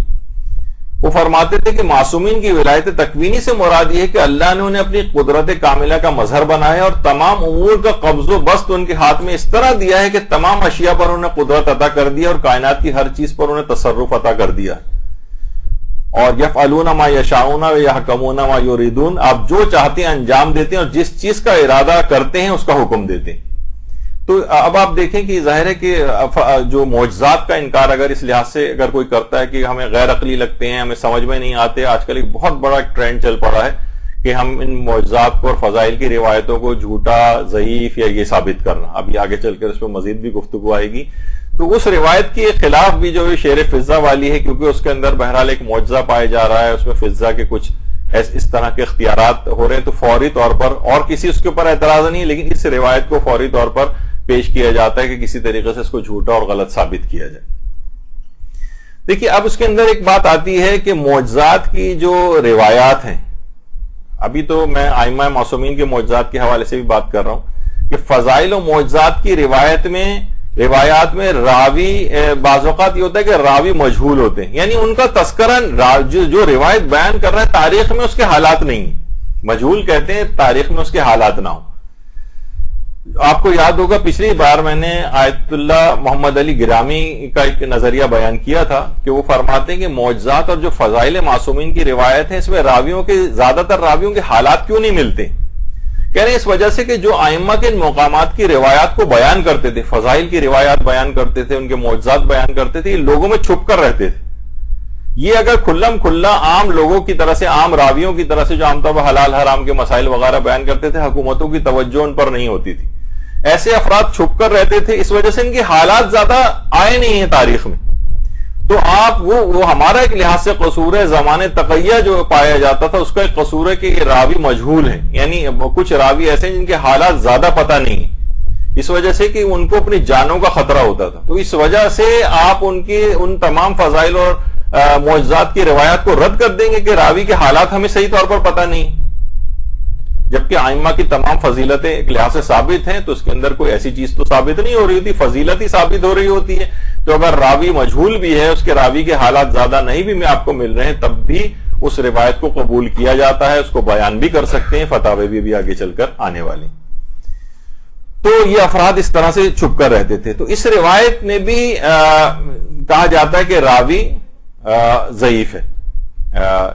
وہ فرماتے تھے کہ معصومین کی ولایت تکوینی سے مراد یہ ہے کہ اللہ نے انہیں اپنی قدرت کاملہ کا مظہر بنایا اور تمام امور کا قبض و بسط ان کے ہاتھ میں اس طرح دیا ہے کہ تمام اشیاء پر انہیں قدرت عطا کر دیا اور کائنات کی ہر چیز پر انہیں تصرف عطا کر دیا. اور یفعلون ما یشاؤون ویحکمون ما یریدون، آپ جو چاہتے ہیں انجام دیتے ہیں اور جس چیز کا ارادہ کرتے ہیں اس کا حکم دیتے ہیں. تو اب آپ دیکھیں کہ ظاہر ہے کہ جو معجزات کا انکار اگر اس لحاظ سے اگر کوئی کرتا ہے کہ ہمیں غیر عقلی لگتے ہیں، ہمیں سمجھ میں نہیں آتے، آج کل ایک بہت بڑا ٹرینڈ چل پڑا ہے کہ ہم ان معجزات کو اور فضائل کی روایتوں کو جھوٹا، ضعیف یا یہ ثابت کرنا. ابھی آگے چل کر اس پہ مزید بھی گفتگو آئے گی. تو اس روایت کے خلاف بھی جو شعر فضہ والی ہے، کیونکہ اس کے اندر بہرحال ایک معجزہ پایا جا رہا ہے، اس میں فضہ کے کچھ اس طرح کے اختیارات ہو رہے ہیں، تو فوری طور پر اور کسی اس کے اوپر اعتراض نہیں، لیکن اس روایت کو فوری طور پر پیش کیا جاتا ہے کہ کسی طریقے سے اس کو جھوٹا اور غلط ثابت کیا جائے. دیکھیے اب اس کے اندر ایک بات آتی ہے کہ معجزات کی جو روایات ہیں، ابھی تو میں ائمہ معصومین کے معجزات کے حوالے سے بھی بات کر رہا ہوں کہ فضائل و معجزات کی روایات میں راوی بعض اوقات یہ ہوتا ہے کہ راوی مجہول ہوتے ہیں، یعنی ان کا تذکرہ جو روایت بیان کر رہا ہے تاریخ میں اس کے حالات نہیں ہیں. مجہول کہتے ہیں تاریخ میں اس کے حالات نہ ہوں. آپ کو یاد ہوگا پچھلی بار میں نے آیت اللہ محمد علی گرامی کا ایک نظریہ بیان کیا تھا کہ وہ فرماتے ہیں کہ معجزات اور جو فضائل معصومین کی روایت ہیں اس میں زیادہ تر راویوں کے حالات کیوں نہیں ملتے. کہہ رہے ہیں اس وجہ سے کہ جو ائمہ کے مقامات کی روایات کو بیان کرتے تھے، فضائل کی روایات بیان کرتے تھے، ان کے معجزات بیان کرتے تھے، یہ لوگوں میں چھپ کر رہتے تھے. یہ اگر کھلم کھلا عام لوگوں کی طرح سے، عام راویوں کی طرح سے جو عام طور پر حلال حرام کے مسائل وغیرہ بیان کرتے تھے، حکومتوں کی توجہ ان پر نہیں ہوتی تھی. ایسے افراد چھپ کر رہتے تھے، اس وجہ سے ان کے حالات زیادہ آئے نہیں ہیں تاریخ میں. تو آپ وہ ہمارا ایک لحاظ سے قصور ہے، زمانے تقیہ جو پایا جاتا تھا اس کا ایک قصور ہے کہ یہ راوی مجہول ہیں، یعنی کچھ راوی ایسے ہیں جن کے حالات زیادہ پتہ نہیں ہیں، اس وجہ سے کہ ان کو اپنی جانوں کا خطرہ ہوتا تھا. تو اس وجہ سے آپ ان تمام فضائل اور معجزات کی روایات کو رد کر دیں گے کہ راوی کے حالات ہمیں صحیح طور پر پتہ نہیں، جبکہ ائمہ کی تمام فضیلتیں ایک لحاظ سے ثابت ہیں. تو اس کے اندر کوئی ایسی چیز تو ثابت نہیں ہو رہی ہوتی، فضیلت ہی ثابت ہو رہی ہوتی ہے. تو اگر راوی مجہول بھی ہے، اس کے راوی کے حالات زیادہ نہیں بھی آپ کو مل رہے ہیں، تب بھی اس روایت کو قبول کیا جاتا ہے، اس کو بیان بھی کر سکتے ہیں. فتاوی بھی آگے چل کر آنے والی. تو یہ افراد اس طرح سے چھپ کر رہتے تھے. تو اس روایت میں بھی کہا جاتا ہے کہ راوی ضعیف ہے،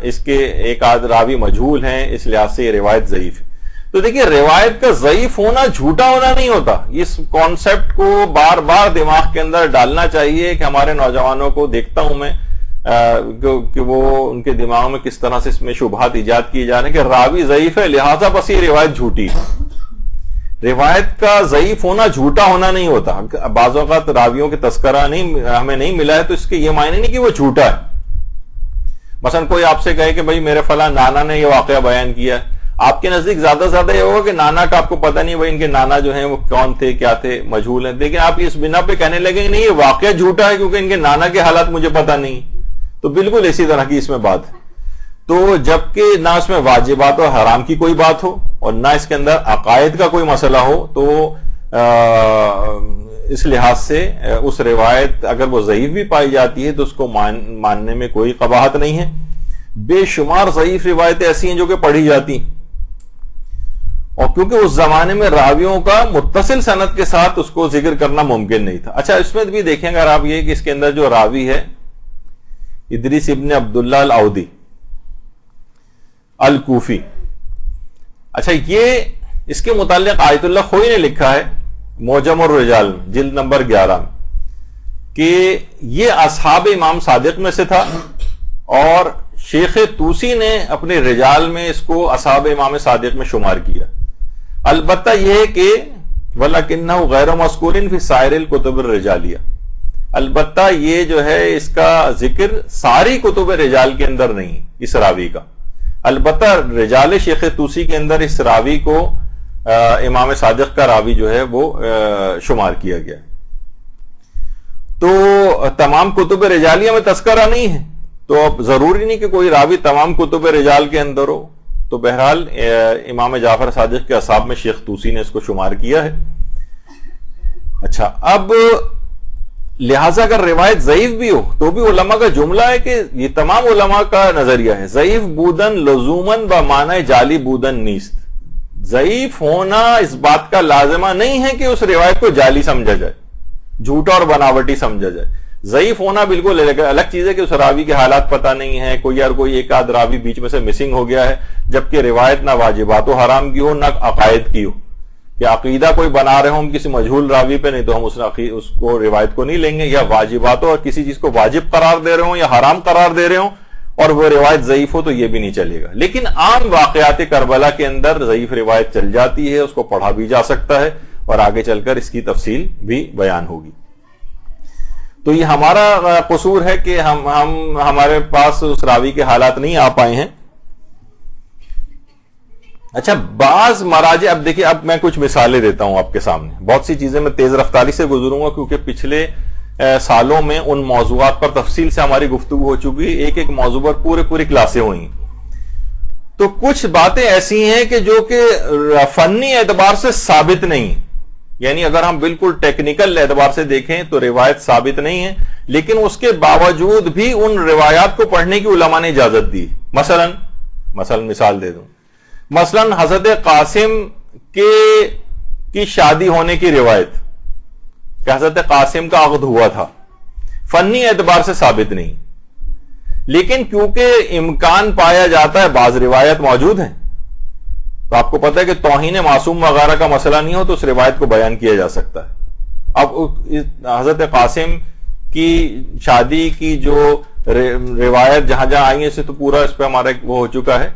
اس کے ایک آدھ راوی مجہول ہیں، اس لحاظ سے یہ روایت ضعیف ہے. تو دیکھیے روایت کا ضعیف ہونا جھوٹا ہونا نہیں ہوتا. اس کانسیپٹ کو بار بار دماغ کے اندر ڈالنا چاہیے کہ ہمارے نوجوانوں کو دیکھتا ہوں میں کہ وہ ان کے دماغ میں کس طرح سے اس میں شبہات ایجاد کیے جا رہے ہیں کہ راوی ضعیف ہے لہذا بس یہ روایت جھوٹی ہے. روایت کا ضعیف ہونا جھوٹا ہونا نہیں ہوتا. بعض اوقات راویوں کے تذکرہ ہمیں نہیں ملا ہے تو اس کے یہ معنی نہیں کہ وہ جھوٹا ہے. مثلا کوئی آپ سے کہے کہ بھائی میرے فلاں نانا نے یہ واقعہ بیان کیا ہے، آپ کے نزدیک زیادہ سے زیادہ یہ ہوگا کہ نانا کا آپ کو پتہ نہیں بھائی ان کے نانا جو ہیں وہ کون تھے، کیا تھے، مجہول ہیں. دیکھیں آپ اس بنا پہ کہنے لگیں کہ نہیں یہ واقعہ جھوٹا ہے کیونکہ ان کے نانا کے حالات مجھے پتہ نہیں. تو بالکل اسی طرح کی اس میں بات ہے. تو جبکہ نہ اس میں واجبات اور حرام کی کوئی بات ہو اور نہ اس کے اندر عقائد کا کوئی مسئلہ ہو، تو اس لحاظ سے اس روایت اگر وہ ضعیف بھی پائی جاتی ہے تو اس کو ماننے میں کوئی قباحت نہیں ہے. بے شمار ضعیف روایتیں ایسی ہیں جو کہ پڑھی جاتی ہیں، اور کیونکہ اس زمانے میں راویوں کا متصل سند کے ساتھ اس کو ذکر کرنا ممکن نہیں تھا. اچھا اس میں بھی دیکھیں اگر آپ یہ کہ اس کے اندر جو راوی ہے ادریس ابن عبداللہ العودی الکوفی، اچھا یہ اس کے متعلق آیت اللہ خوئی نے لکھا ہے معجم الرجال میں جلد نمبر 11 میں کہ یہ اصحاب امام صادق میں سے تھا، اور شیخ توسی نے اپنے رجال میں اس کو اصحاب امام صادق میں شمار کیا. البتہ یہ ہے کہ وَلَكِنَّهُ غَيْرُ مَذْكُورٍ فِي سَائِرِ الْكُتُبِ الرِّجَالِيَّةِ، البتہ یہ جو ہے اس کا ذکر ساری کتب رجال کے اندر نہیں اس راوی کا. البتہ رجال شیخ توسی کے اندر اس راوی کو امام صادق کا راوی جو ہے وہ شمار کیا گیا. تو تمام کتب رجالیہ میں تذکرہ نہیں ہے، تو اب ضروری نہیں کہ کوئی راوی تمام کتب رجال کے اندر ہو. تو بہرحال امام جعفر صادق کے اصحاب میں شیخ طوسی نے اس کو شمار کیا ہے. اچھا، اب لہذا اگر روایت ضعیف بھی ہو تو بھی علماء کا جملہ ہے کہ یہ تمام علماء کا نظریہ ہے، ضعیف بودن لزومن بمعنی جعلی بودن نیست. ضعیف ہونا اس بات کا لازمہ نہیں ہے کہ اس روایت کو جعلی سمجھا جائے، جھوٹا اور بناوٹی سمجھا جائے. ضعیف ہونا بالکل الگ چیز ہے کہ اس راوی کے حالات پتہ نہیں ہے، کوئی ایک آدھ راوی بیچ میں سے مسنگ ہو گیا ہے، جبکہ روایت نہ واجبات و حرام کی ہو نہ عقائد کی ہو، کہ عقیدہ کوئی بنا رہے ہوں کسی مجہول راوی پہ، نہیں تو ہم اس کو روایت کو نہیں لیں گے، یا واجبات اور کسی چیز کو واجب قرار دے رہے ہوں یا حرام قرار دے رہے ہوں اور وہ روایت ضعیف ہو تو یہ بھی نہیں چلے گا. لیکن عام واقعات کربلا کے اندر ضعیف روایت چل جاتی ہے، اس کو پڑھا بھی جا سکتا ہے اور آگے چل کر اس کی تفصیل بھی بیان ہوگی. تو یہ ہمارا قصور ہے کہ ہمارے پاس اس راوی کے حالات نہیں آ پائے ہیں. اچھا، بعض مراجع، اب دیکھیں، اب میں کچھ مثالیں دیتا ہوں آپ کے سامنے. بہت سی چیزیں میں تیز رفتاری سے گزروں گا کیونکہ پچھلے سالوں میں ان موضوعات پر تفصیل سے ہماری گفتگو ہو چکی، ایک موضوع پر پوری کلاسیں ہوئی. تو کچھ باتیں ایسی ہیں کہ جو کہ فنی اعتبار سے ثابت نہیں، یعنی اگر ہم بالکل ٹیکنیکل اعتبار سے دیکھیں تو روایت ثابت نہیں ہے، لیکن اس کے باوجود بھی ان روایات کو پڑھنے کی علماء نے اجازت دی. مثلا مثال دے دوں، مثلا حضرت قاسم کی شادی ہونے کی روایت کہ حضرت قاسم کا عقد ہوا تھا، فنی اعتبار سے ثابت نہیں، لیکن کیونکہ امکان پایا جاتا ہے بعض روایت موجود ہیں، تو آپ کو پتہ ہے کہ توہین معصوم وغیرہ کا مسئلہ نہیں ہو تو اس روایت کو بیان کیا جا سکتا ہے. اب حضرت قاسم کی شادی کی جو روایت جہاں آئی ہے، اسے تو پورا اس پہ ہمارا وہ ہو چکا ہے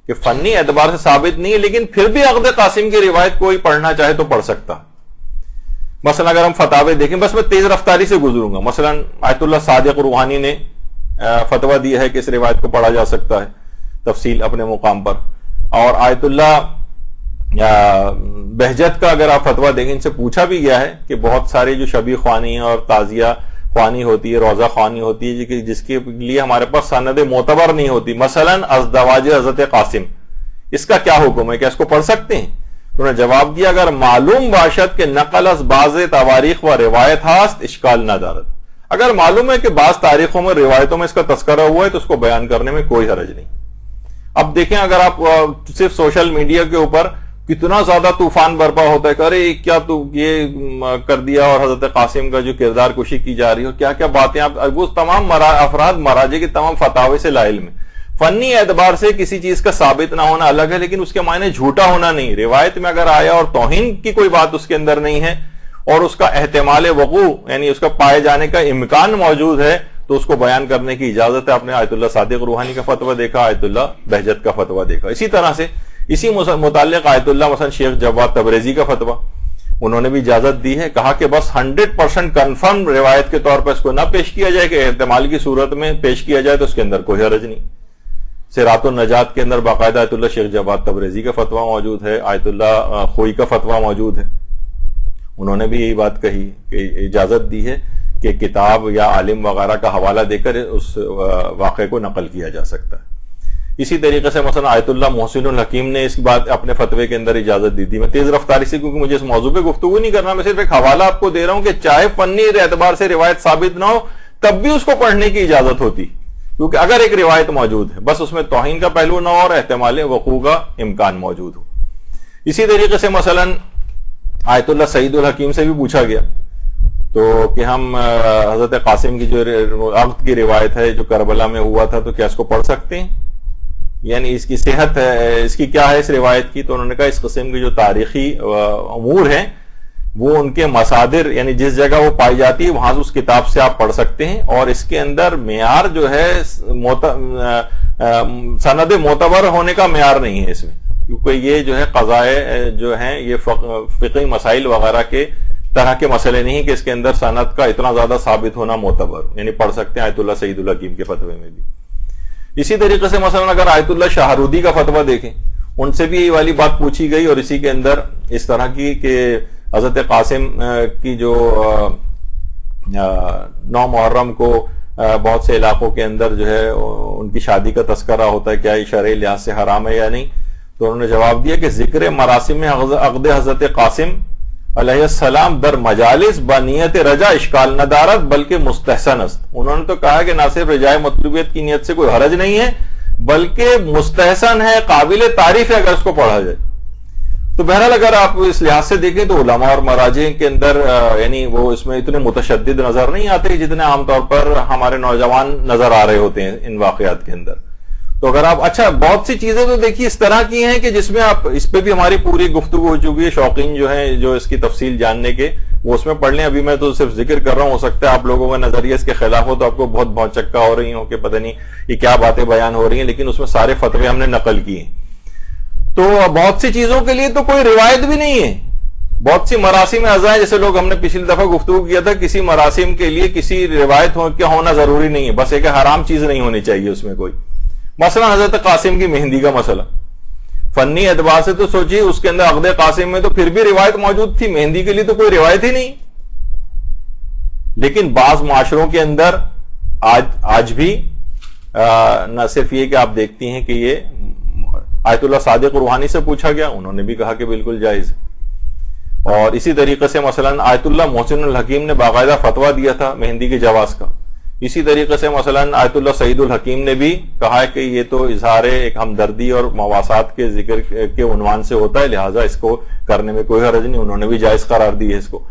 کہ فنی اعتبار سے ثابت نہیں ہے، لیکن پھر بھی عقد قاسم کی روایت کوئی پڑھنا چاہے تو پڑھ سکتا. مثلا اگر ہم فتاوے دیکھیں، بس میں تیز رفتاری سے گزروں گا. مثلا آیت اللہ صادق روحانی نے فتویٰ دیا ہے کہ اس روایت کو پڑھا جا سکتا ہے، تفصیل اپنے مقام پر. اور آیت اللہ بہجت کا اگر آپ فتویٰ دیکھیں، ان سے پوچھا بھی گیا ہے کہ بہت سارے جو شبیہ خوانی ہیں اور تعزیہ خوانی ہوتی ہے، روزہ خوانی ہوتی ہے، جس کے لیے ہمارے پاس سند معتبر نہیں ہوتی. مثلا ازدواج حضرت قاسم، اس کا کیا حکم ہے، کیا اس کو پڑھ سکتے ہیں؟ انہوں نے جواب دیا، اگر معلوم باشد کہ نقل از بعض تواریخ و روایت ہاست اشکال نہ دارد. اگر معلوم ہے کہ بعض تاریخوں میں روایتوں میں اس کا تذکرہ ہوا ہے تو اس کو بیان کرنے میں کوئی حرج نہیں. اب دیکھیں، اگر آپ صرف سوشل میڈیا کے اوپر کتنا زیادہ طوفان برپا ہوتا ہے کہ ارے کیا تو یہ کر دیا، اور حضرت قاسم کا جو کردار کشی کی جا رہی ہو، کیا کیا باتیں، وہ تمام افراد مراجع کے تمام فتاوے سے لا علم ہے. فنی اعتبار سے کسی چیز کا ثابت نہ ہونا الگ ہے، لیکن اس کے معنی جھوٹا ہونا نہیں. روایت میں اگر آیا اور توہین کی کوئی بات اس کے اندر نہیں ہے اور اس کا احتمال وقوع یعنی اس کا پائے جانے کا امکان موجود ہے تو اس کو بیان کرنے کی اجازت ہے. آپ نے آیت اللہ صادق روحانی کا فتویٰ دیکھا، آیت اللہ بہجت کا فتویٰ دیکھا. اسی طرح سے اسی متعلق آیت اللہ مثلا شیخ جواد تبریزی کا فتویٰ، انہوں نے بھی اجازت دی ہے. کہا کہ بس 100% کنفرم روایت کے طور پر اس کو نہ پیش کیا جائے، کہ احتمال کی صورت میں پیش کیا جائے تو اس کے اندر کوئی حرج نہیں. صراط النجات کے اندر باقاعدہ آیت اللہ شیخ جواد تبریزی کا فتویٰ موجود ہے، آیت اللہ خوئی کا فتویٰ موجود ہے. انہوں نے بھی یہی بات کہی کہ اجازت دی ہے کہ کتاب یا عالم وغیرہ کا حوالہ دے کر اس واقعے کو نقل کیا جا سکتا ہے. اسی طریقے سے مثلا آیت اللہ محسن الحکیم نے اس بات اپنے فتوے کے اندر اجازت دی تھی. میں تیز رفتاری سے، کیونکہ مجھے اس موضوع پہ گفتگو نہیں کرنا، میں صرف ایک حوالہ آپ کو دے رہا ہوں کہ چاہے فنی اعتبار سے روایت ثابت نہ ہو تب بھی اس کو پڑھنے کی اجازت ہوتی، کیونکہ اگر ایک روایت موجود ہے بس اس میں توہین کا پہلو نہ ہو اور احتمال وقوع کا امکان موجود ہو. اسی طریقے سے مثلا آیت اللہ سعید الحکیم سے بھی پوچھا گیا تو کہ ہم حضرت قاسم کی جو عقد کی روایت ہے جو کربلا میں ہوا تھا تو کیا اس کو پڑھ سکتے ہیں، یعنی اس کی صحت ہے، اس کی کیا ہے اس روایت کی. تو انہوں نے کہا اس قسم کی جو تاریخی امور ہیں وہ ان کے مصادر یعنی جس جگہ وہ پائی جاتی ہے وہاں اس کتاب سے آپ پڑھ سکتے ہیں، اور اس کے اندر معیار جو ہے سند معتبر ہونے کا معیار نہیں ہے اس میں، کیونکہ یہ جو ہے قضائے جو ہیں یہ فقہی مسائل وغیرہ کے طرح کے مسئلے نہیں کہ اس کے اندر سند کا اتنا زیادہ ثابت ہونا معتبر، یعنی پڑھ سکتے ہیں آیت اللہ سعید الحکیم کے فتوے میں بھی. اسی طریقے سے مثلا اگر آیت اللہ شاہرودی کا فتویٰ دیکھیں، ان سے بھی یہ والی بات پوچھی گئی اور اسی کے اندر اس طرح کی کہ حضرت قاسم کی جو 9 محرم کو بہت سے علاقوں کے اندر جو ہے ان کی شادی کا تذکرہ ہوتا ہے، کیا یہ شرعی لحاظ سے حرام ہے یا نہیں؟ تو انہوں نے جواب دیا کہ ذکر مراسم عقد حضرت قاسم علیہ السلام در مجالس بنیت رجا اشکال نہ دارت بلکہ مستحسن است. انہوں نے تو کہا کہ نہ صرف رجائے مطلوبیت کی نیت سے کوئی حرج نہیں ہے بلکہ مستحسن ہے، قابل تعریف ہے اگر اس کو پڑھا جائے. تو بہرحال اگر آپ اس لحاظ سے دیکھیں تو علماء اور مراجع کے اندر یعنی وہ اس میں اتنے متشدد نظر نہیں آتے جتنے عام طور پر ہمارے نوجوان نظر آ رہے ہوتے ہیں ان واقعات کے اندر. تو اگر آپ اچھا بہت سی چیزیں تو دیکھیے اس طرح کی ہیں کہ جس میں آپ اس پہ بھی ہماری پوری گفتگو ہو چکی ہے، شوقین جو ہیں جو اس کی تفصیل جاننے کے وہ اس میں پڑھ لیں. ابھی میں تو صرف ذکر کر رہا ہوں، ہو سکتا ہے آپ لوگوں کا نظریہ اس کے خلاف ہو تو آپ کو بہت چکا ہو رہی ہوں کہ پتہ نہیں یہ کیا باتیں بیان ہو رہی ہیں، لیکن اس میں سارے فتوے ہم نے نقل کیے ہیں. تو بہت سی چیزوں کے لیے تو کوئی روایت بھی نہیں ہے. بہت سی مراسم اعضاء ہیں، جیسے لوگ ہم نے پچھلی دفعہ گفتگو کیا تھا، کسی مراسم کے لیے کسی روایت ہونا ضروری نہیں ہے، بس ایک حرام چیز نہیں ہونی چاہیے اس میں کوئی. مثلا حضرت قاسم کی مہندی کا مسئلہ فنی اعتبار سے تو سوچیے اس کے اندر عقد قاسم میں تو پھر بھی روایت موجود تھی، مہندی کے لیے تو کوئی روایت ہی نہیں. لیکن بعض معاشروں کے اندر آج بھی نہ صرف یہ کہ آپ دیکھتی ہیں کہ یہ آیت اللہ صادق روحانی سے پوچھا گیا، انہوں نے بھی کہا کہ بالکل جائز. اور اسی طریقے سے مثلا آیت اللہ محسن الحکیم نے باقاعدہ فتویٰ دیا تھا مہندی کے جواز کا. اسی طریقے سے مثلا آیت اللہ سعید الحکیم نے بھی کہا ہے کہ یہ تو اظہار ایک ہمدردی اور مواسات کے ذکر کے عنوان سے ہوتا ہے، لہٰذا اس کو کرنے میں کوئی حرج نہیں، انہوں نے بھی جائز قرار دی ہے اس کو.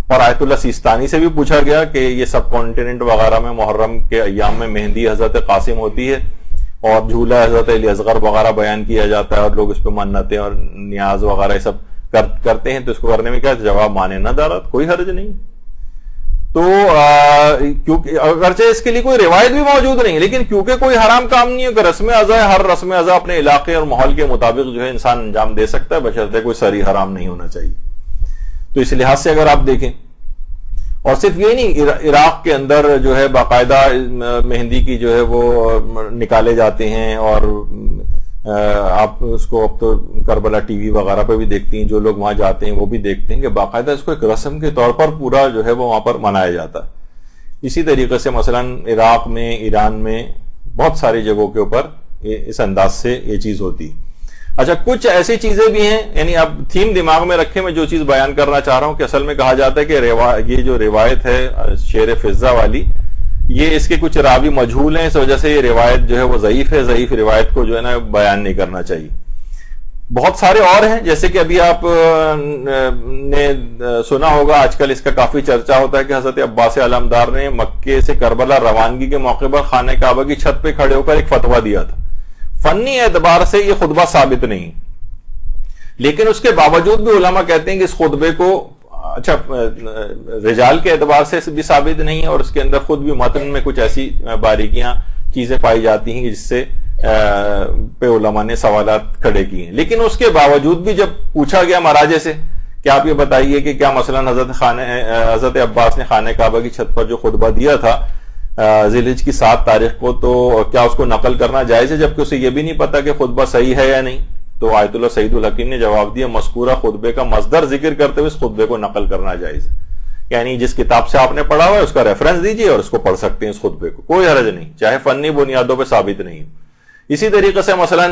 اور آیت اللہ سیستانی سے بھی پوچھا گیا کہ یہ سب کانٹیننٹ وغیرہ میں محرم کے ایام میں مہندی حضرت قاسم ہوتی ہے اور جھولا حضرت علی اصغر وغیرہ بیان کیا جاتا ہے اور لوگ اس پہ منتیں اور نیاز وغیرہ یہ سب کرتے ہیں، تو اس کو کرنے میں کیا جواب مانے نہ دارت، کوئی حرج نہیں. تو کیونکہ اگرچہ اس کے لیے کوئی روایت بھی موجود نہیں، لیکن کیونکہ کوئی حرام کام نہیں ہے کہ رسم ازا ہے، ہر رسم ازا اپنے علاقے اور ماحول کے مطابق جو ہے انسان انجام دے سکتا ہے، بشرطے کوئی صریح حرام نہیں ہونا چاہیے. تو اس لحاظ سے اگر آپ دیکھیں، اور صرف یہ نہیں، عراق کے اندر جو ہے باقاعدہ مہندی کی جو ہے وہ نکالے جاتے ہیں، اور آپ اس کو اب تو کربلا ٹی وی وغیرہ پہ بھی دیکھتی ہیں، جو لوگ وہاں جاتے ہیں وہ بھی دیکھتے ہیں کہ باقاعدہ اس کو ایک رسم کے طور پر پورا جو ہے وہ وہاں پر منایا جاتا ہے. اسی طریقے سے مثلا عراق میں، ایران میں بہت ساری جگہوں کے اوپر اس انداز سے یہ چیز ہوتی ہے. اچھا کچھ ایسی چیزیں بھی ہیں، یعنی اب تھیم دماغ میں رکھے، میں جو چیز بیان کرنا چاہ رہا ہوں کہ اصل میں کہا جاتا ہے کہ یہ جو روایت ہے شعر فضہ والی، یہ اس کے کچھ راوی مجہول ہیں، اس وجہ سے یہ روایت جو ہے وہ ضعیف ہے، ضعیف روایت کو جو ہے نا بیان نہیں کرنا چاہیے. بہت سارے اور ہیں، جیسے کہ ابھی آپ نے سنا ہوگا آج کل اس کا کافی چرچا ہوتا ہے کہ حضرت عباس علمدار نے مکے سے کربلا روانگی کے موقع پر خانہ کعبہ کی چھت پہ کھڑے ہو کر ایک فتویٰ دیا تھا. فنی اعتبار سے یہ خطبہ ثابت نہیں، لیکن اس کے باوجود بھی علماء کہتے ہیں کہ اس خطبے کو اچھا رجال کے اعتبار سے بھی ثابت نہیں ہے، اور اس کے اندر خود بھی متن میں کچھ ایسی باریکیاں چیزیں پائی جاتی ہیں جس سے پہ علماء نے سوالات کھڑے کیے ہیں. لیکن اس کے باوجود بھی جب پوچھا گیا مراجع سے کہ آپ یہ بتائیے کہ کیا مثلا حضرت عباس نے خانہ کعبہ کی چھت پر جو خطبہ دیا تھا ذی الحج کی 7 تاریخ کو، تو کیا اس کو نقل کرنا جائز ہے، جبکہ اسے یہ بھی نہیں پتا کہ خطبہ صحیح ہے یا نہیں. تو آیت اللہ سعید الحکیم نے جواب دیا مذکورہ خطبے کا مصدر ذکر کرتے ہوئے اس خطبے کو نقل کرنا جائز ہے. یعنی جس کتاب سے آپ نے پڑھا ہوا ہے اس کا ریفرنس دیجیے اور اس کو پڑھ سکتے ہیں اس خطبے کو، کوئی حرج نہیں، چاہے فنی بنیادوں پہ ثابت نہیں ہو. اسی طریقے سے مثلا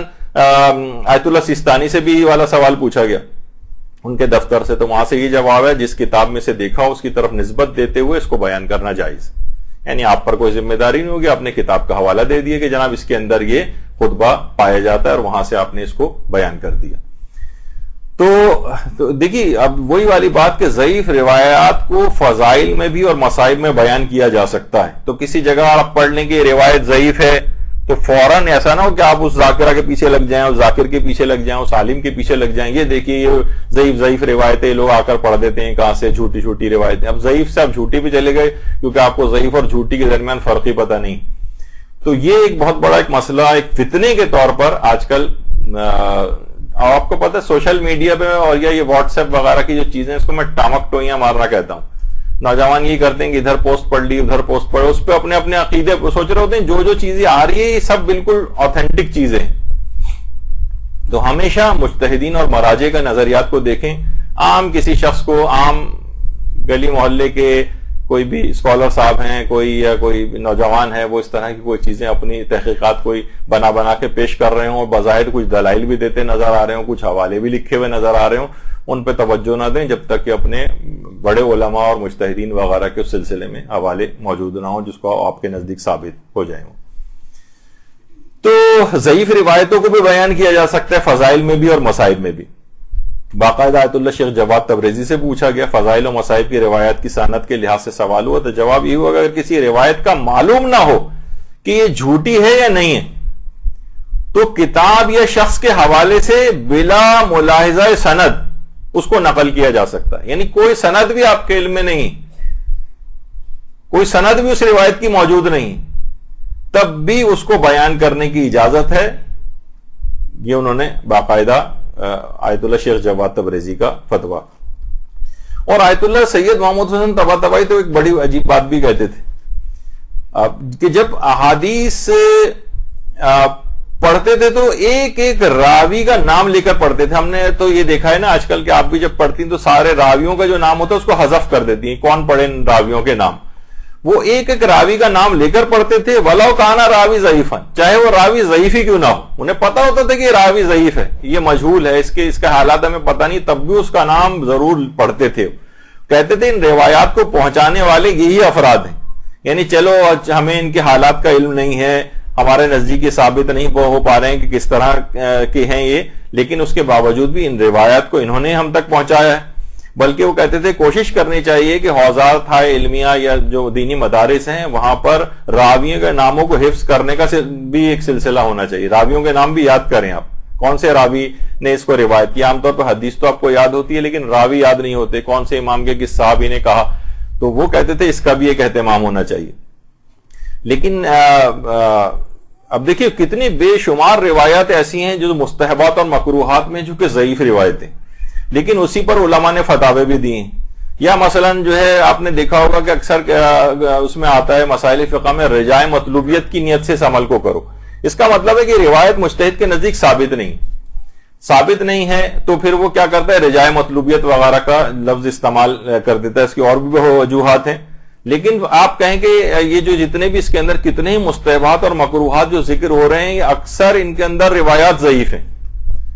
آیت اللہ سیستانی سے بھی یہ والا سوال پوچھا گیا ان کے دفتر سے، تو وہاں سے یہ جواب ہے جس کتاب میں سے دیکھا اس کی طرف نسبت دیتے ہوئے اس کو بیان کرنا جائز. یعنی آپ پر کوئی ذمہ داری نہیں ہوگی، آپ نے کتاب کا حوالہ دے دیا کہ جناب اس کے اندر یہ خطبہ پایا جاتا ہے اور وہاں سے آپ نے اس کو بیان کر دیا. تو دیکھیے اب وہی والی بات کہ ضعیف روایات کو فضائل میں بھی اور مصائب میں بیان کیا جا سکتا ہے. تو کسی جگہ آپ پڑھ لیں کہ روایت ضعیف ہے تو فوراً ایسا نہ ہو کہ آپ اس ذاکرہ کے پیچھے لگ جائیں، اس ذاکر کے پیچھے لگ جائیں، اس عالم کے پیچھے لگ جائیں، یہ دیکھیے یہ ضعیف روایتیں لوگ آ کر پڑھ دیتے ہیں، کہاں سے چھوٹی روایتیں. اب ضعیف سے آپ جھوٹی پہ چلے گئے کیونکہ آپ کو ضعیف اور جھوٹی کے درمیان فرق ہی پتہ نہیں. تو یہ ایک بہت بڑا ایک مسئلہ، ایک فتنے کے طور پر آج کل آپ کو پتہ ہے سوشل میڈیا پہ اور یہ واٹس ایپ وغیرہ کی جو چیزیں اس کو میں ٹامک ٹوئیاں مارنا کہتا ہوں. نوجوان یہ کرتے ہیں کہ ادھر پوسٹ پڑھ لی ادھر پوسٹ پڑھ، اس پہ اپنے اپنے عقیدے سوچ رہے ہوتے ہیں، جو چیزیں آ رہی ہے یہ سب بالکل آتھینٹک چیزیں. تو ہمیشہ مجتہدین اور مراجع کا نظریات کو دیکھیں. عام کسی شخص کو، عام گلی محلے کے کوئی بھی اسکالر صاحب ہیں کوئی یا کوئی نوجوان ہے وہ اس طرح کی کوئی چیزیں اپنی تحقیقات کوئی بنا کے پیش کر رہے ہوں اور بظاہر کچھ دلائل بھی دیتے نظر آ رہے ہوں, کچھ حوالے بھی لکھے ہوئے نظر آ رہے ہوں, ان پہ توجہ نہ دیں جب تک کہ اپنے بڑے علماء اور مجتہدین وغیرہ کے اس سلسلے میں حوالے موجود نہ ہوں جس کو آپ کے نزدیک ثابت ہو جائیں. تو ضعیف روایتوں کو بھی بیان کیا جا سکتا ہے فضائل میں بھی اور مصائب میں بھی. باقاعدہ آیت اللہ شیخ جواد تبریزی سے پوچھا گیا فضائل و مصائب کی روایت کی سند کے لحاظ سے سوال ہوا, تو جواب یہ ہوا کہ اگر کسی روایت کا معلوم نہ ہو کہ یہ جھوٹی ہے یا نہیں ہے تو کتاب یا شخص کے حوالے سے بلا ملاحظہ سند اس کو نقل کیا جا سکتا ہے. یعنی کوئی سند بھی آپ کے علم میں نہیں, کوئی سند بھی اس روایت کی موجود نہیں, تب بھی اس کو بیان کرنے کی اجازت ہے. یہ انہوں نے باقاعدہ آیت اللہ شیخ جواد تبریزی کا فتویٰ. اور آیت اللہ سید محمود حسن طباطبائی تو ایک بڑی عجیب بات بھی کہتے تھے کہ جب احادیث پڑھتے تھے تو ایک ایک راوی کا نام لے کر پڑھتے تھے. ہم نے تو یہ دیکھا ہے نا آج کل کہ آپ بھی جب پڑھتی ہیں تو سارے راویوں کا جو نام ہوتا ہے اس کو حذف کر دیتی ہیں, کون پڑھے ان راویوں کے نام. وہ ایک ایک راوی کا نام لے کر پڑھتے تھے وَلَوْ كَانَ راوی ضعیفاً, چاہے وہ راوی ضعیف ہی کیوں نہ ہو. انہیں پتا ہوتا تھا کہ یہ راوی ضعیف ہے, یہ مجہول ہے, اس کے حالات ہمیں پتہ نہیں, تب بھی اس کا نام ضرور پڑھتے تھے. کہتے تھے ان روایات کو پہنچانے والے یہی افراد ہیں. یعنی چلو ہمیں ان کے حالات کا علم نہیں ہے, ہمارے نزدیک یہ ثابت نہیں ہو پا رہے ہیں کہ کس طرح کے ہیں یہ, لیکن اس کے باوجود بھی ان روایات کو انہوں نے ہم تک پہنچایا ہے. بلکہ وہ کہتے تھے کوشش کرنی چاہیے کہ حوزات ہائے علمیہ یا جو دینی مدارس ہیں وہاں پر راویوں کے ناموں کو حفظ کرنے کا بھی ایک سلسلہ ہونا چاہیے. راویوں کے نام بھی یاد کریں آپ, کون سے راوی نے اس کو روایت کیا. عام طور پر حدیث تو آپ کو یاد ہوتی ہے لیکن راوی یاد نہیں ہوتے, کون سے امام کے کس صحابی نے کہا. تو وہ کہتے تھے اس کا بھی ایک اہتمام ہونا چاہیے. لیکن اب دیکھیے کتنی بے شمار روایات ایسی ہیں جو مستحبات اور مکروہات میں جو کہ ضعیف روایتیں, لیکن اسی پر علماء نے فتاوے بھی دی ہیں. یا مثلا جو ہے آپ نے دیکھا ہوگا کہ اکثر اس میں آتا ہے مسائل فقہ میں رجاء مطلوبیت کی نیت سے اس عمل کو کرو. اس کا مطلب ہے کہ روایت مجتہد کے نزدیک ثابت نہیں ہے تو پھر وہ کیا کرتا ہے رجاء مطلوبیت وغیرہ کا لفظ استعمال کر دیتا ہے. اس کی اور بھی وجوہات ہیں, لیکن آپ کہیں کہ یہ جو جتنے بھی اس کے اندر کتنے ہی مستحبات اور مکروہات جو ذکر ہو رہے ہیں یہ اکثر ان کے اندر روایات ضعیف ہیں.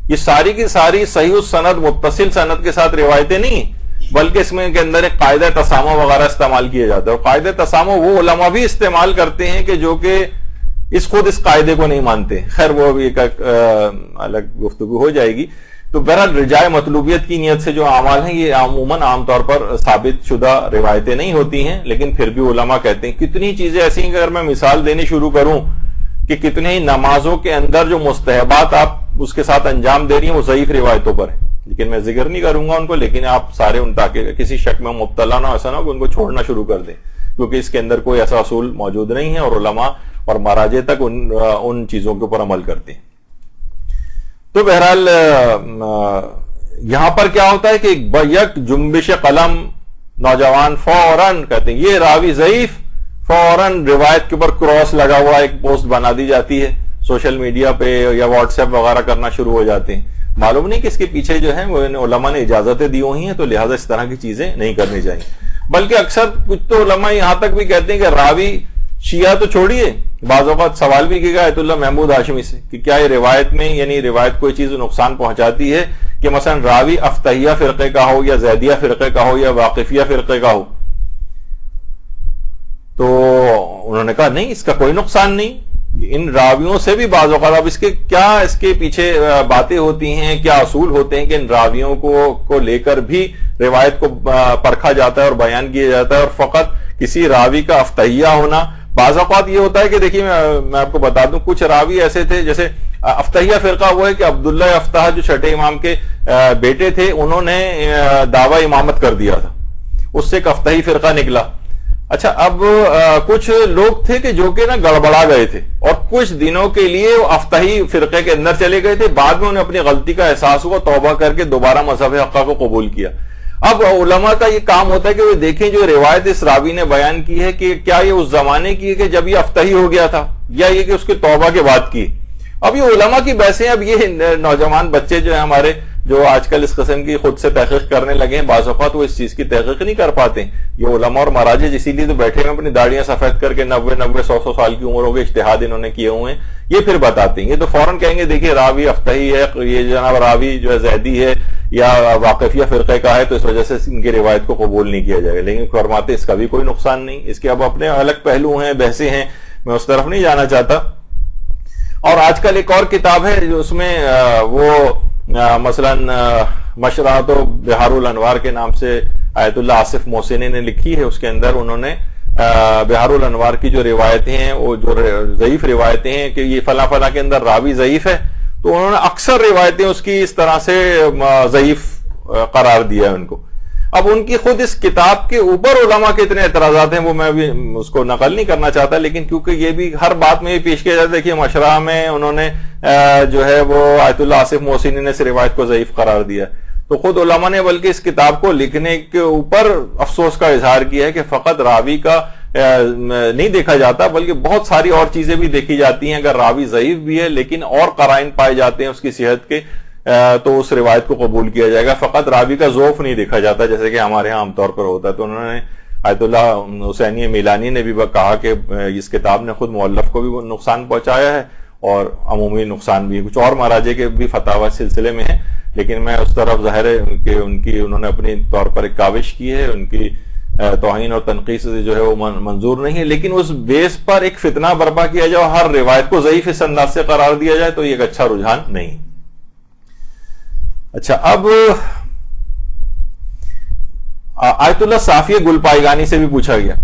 یہ ساری کی ساری صحیح السند متصل سند کے ساتھ روایتیں نہیں ہیں, بلکہ اس میں کے اندر ایک قاعدہ تسامح وغیرہ استعمال کیا جاتا ہے. اور قاعدہ تسامح وہ علماء بھی استعمال کرتے ہیں کہ جو کہ خود اس قاعدے کو نہیں مانتے. خیر وہ بھی ایک الگ گفتگو ہو جائے گی. تو بہرحال رجاء مطلوبیت کی نیت سے جو اعمال ہیں یہ عموماً عام طور پر ثابت شدہ روایتیں نہیں ہوتی ہیں, لیکن پھر بھی علماء کہتے ہیں کتنی چیزیں ایسی ہیں کہ اگر میں مثال دینی شروع کروں کہ کتنے ہی نمازوں کے اندر جو مستحبات آپ اس کے ساتھ انجام دے رہی ہیں وہ ضعیف روایتوں پر ہیں, لیکن میں ذکر نہیں کروں گا ان کو. لیکن آپ سارے ان تاکہ کسی شک میں مبتلا نہ ایسا نہ ہو کہ ان کو چھوڑنا شروع کر دیں, کیونکہ اس کے اندر کوئی ایسا اصول موجود نہیں ہے اور علماء اور مراجع تک ان چیزوں کے اوپر عمل کرتے ہیں. تو بہرحال یہاں پر کیا ہوتا ہے کہ یک جنبش قلم نوجوان فوراً کہتے ہیں یہ راوی ضعیف, فوراً روایت کے اوپر کراس لگا ہوا ایک پوسٹ بنا دی جاتی ہے, سوشل میڈیا پہ یا واٹس ایپ وغیرہ کرنا شروع ہو جاتے ہیں. معلوم نہیں کہ اس کے پیچھے جو ہے وہ علماء نے اجازتیں دی ہوئی ہیں, تو لہٰذا اس طرح کی چیزیں نہیں کرنی چاہیے. بلکہ اکثر کچھ تو علماء یہاں تک بھی کہتے ہیں کہ راوی شیعہ تو چھوڑیے, بعض اوقات سوال بھی کیا گیا آیت اللہ محمود ہاشمی سے کہ کیا یہ روایت میں یعنی روایت کوئی چیز نقصان پہنچاتی ہے کہ مثلا راوی افتحیہ فرقے کا ہو یا زیدیہ فرقے کا ہو یا واقفیہ فرقے کا ہو. تو انہوں نے کہا نہیں, اس کا کوئی نقصان نہیں. ان راویوں سے بھی بعض اوقات اب اس کے پیچھے باتیں ہوتی ہیں, کیا اصول ہوتے ہیں کہ ان راویوں کو لے کر بھی روایت کو پرکھا جاتا ہے اور بیان کیا جاتا ہے. اور فقط کسی راوی کا افتحیہ ہونا, بعض اوقات یہ ہوتا ہے کہ دیکھیے میں آپ کو بتا دوں کچھ راوی ایسے تھے, جیسے افتحیہ فرقہ وہ ہے کہ عبداللہ افتح جو چھٹے امام کے بیٹے تھے انہوں نے دعوی امامت کر دیا تھا, اس سے ایک افتحی فرقہ نکلا. اچھا اب کچھ لوگ تھے کہ جو کہ نا گڑبڑا گئے تھے اور کچھ دنوں کے لیے وہ افتحی فرقے کے اندر چلے گئے تھے, بعد میں انہیں اپنی غلطی کا احساس ہوا, توبہ کر کے دوبارہ مذہب حقہ کو قبول کیا. اب علماء کا یہ کام ہوتا ہے کہ وہ دیکھیں جو روایت اس راوی نے بیان کی ہے کہ کیا یہ اس زمانے کی ہے کہ جب یہ افتحی ہو گیا تھا یا یہ کہ اس کے توبہ کے بعد کی. اب یہ علماء کی بحثیں, اب یہ نوجوان بچے جو ہیں ہمارے جو آج کل اس قسم کی خود سے تحقیق کرنے لگے ہیں، بعض اوقات وہ اس چیز کی تحقیق نہیں کر پاتے ہیں. یہ علماء اور مراجع اسی لیے تو بیٹھے ہوئے اپنی داڑیاں سفید کر کے 90-100 سال کی عمروں کے اجتہاد انہوں نے کیے ہوئے ہیں. یہ پھر بتاتے ہیں. یہ تو فوراً کہیں گے دیکھیے راوی افتحی ہے، یہ جناب راوی جو ہے زیدی ہے یا واقفیہ فرقے کا ہے، تو اس وجہ سے ان کی روایت کو قبول نہیں کیا جائے گا. لیکن فرماتے اس کا بھی کوئی نقصان نہیں. اس کے اب اپنے الگ پہلو ہیں، بحثیں ہیں، میں اس طرف نہیں جانا چاہتا. اور آج کل ایک اور کتاب ہے جو اس میں وہ مثلا مشرحۃ بحار الانوار کے نام سے آیت اللہ آصف محسنی نے لکھی ہے. اس کے اندر انہوں نے بحار الانوار کی جو روایتیں ہیں، وہ جو ضعیف روایتیں ہیں کہ یہ فلاں فلاں کے اندر راوی ضعیف ہے، تو انہوں نے اکثر روایتیں اس کی اس طرح سے ضعیف قرار دیا ہے ان کو. اب ان کی خود اس کتاب کے اوپر علماء کے اتنے اعتراضات ہیں، وہ میں ابھی اس کو نقل نہیں کرنا چاہتا، لیکن کیونکہ یہ بھی ہر بات میں پیش کیا جاتا ہے. دیکھیے مشرح میں انہوں نے جو ہے وہ آیت اللہ آصف محسنی نے اس روایت کو ضعیف قرار دیا، تو خود علماء نے بلکہ اس کتاب کو لکھنے کے اوپر افسوس کا اظہار کیا ہے کہ فقط راوی کا نہیں دیکھا جاتا، بلکہ بہت ساری اور چیزیں بھی دیکھی جاتی ہیں. اگر راوی ضعیف بھی ہے لیکن اور قرائن پائے جاتے ہیں اس کی صحت کے، تو اس روایت کو قبول کیا جائے گا. فقط راوی کا ضعف نہیں دیکھا جاتا جیسے کہ ہمارے ہاں عام طور پر ہوتا ہے. تو انہوں نے آیت اللہ حسینی میلانی نے بھی کہا کہ اس کتاب نے خود مؤلف کو بھی نقصان پہنچایا ہے اور عمومی نقصان بھی. کچھ اور مراجع کے بھی فتاوی سلسلے میں ہیں، لیکن میں اس طرف ظاہر ہے کہ انہوں نے اپنی طور پر ایک کاوش کی ہے، ان کی توہین اور تنقید سے جو ہے وہ منظور نہیں ہے. لیکن اس بیس پر ایک فتنہ برپا کیا جائے اور ہر روایت کو ضعیف اس انداز سے قرار دیا جائے تو یہ ایک اچھا رجحان نہیں. اچھا، اب آیت اللہ صافی گل پائیگانی سے بھی پوچھا گیا.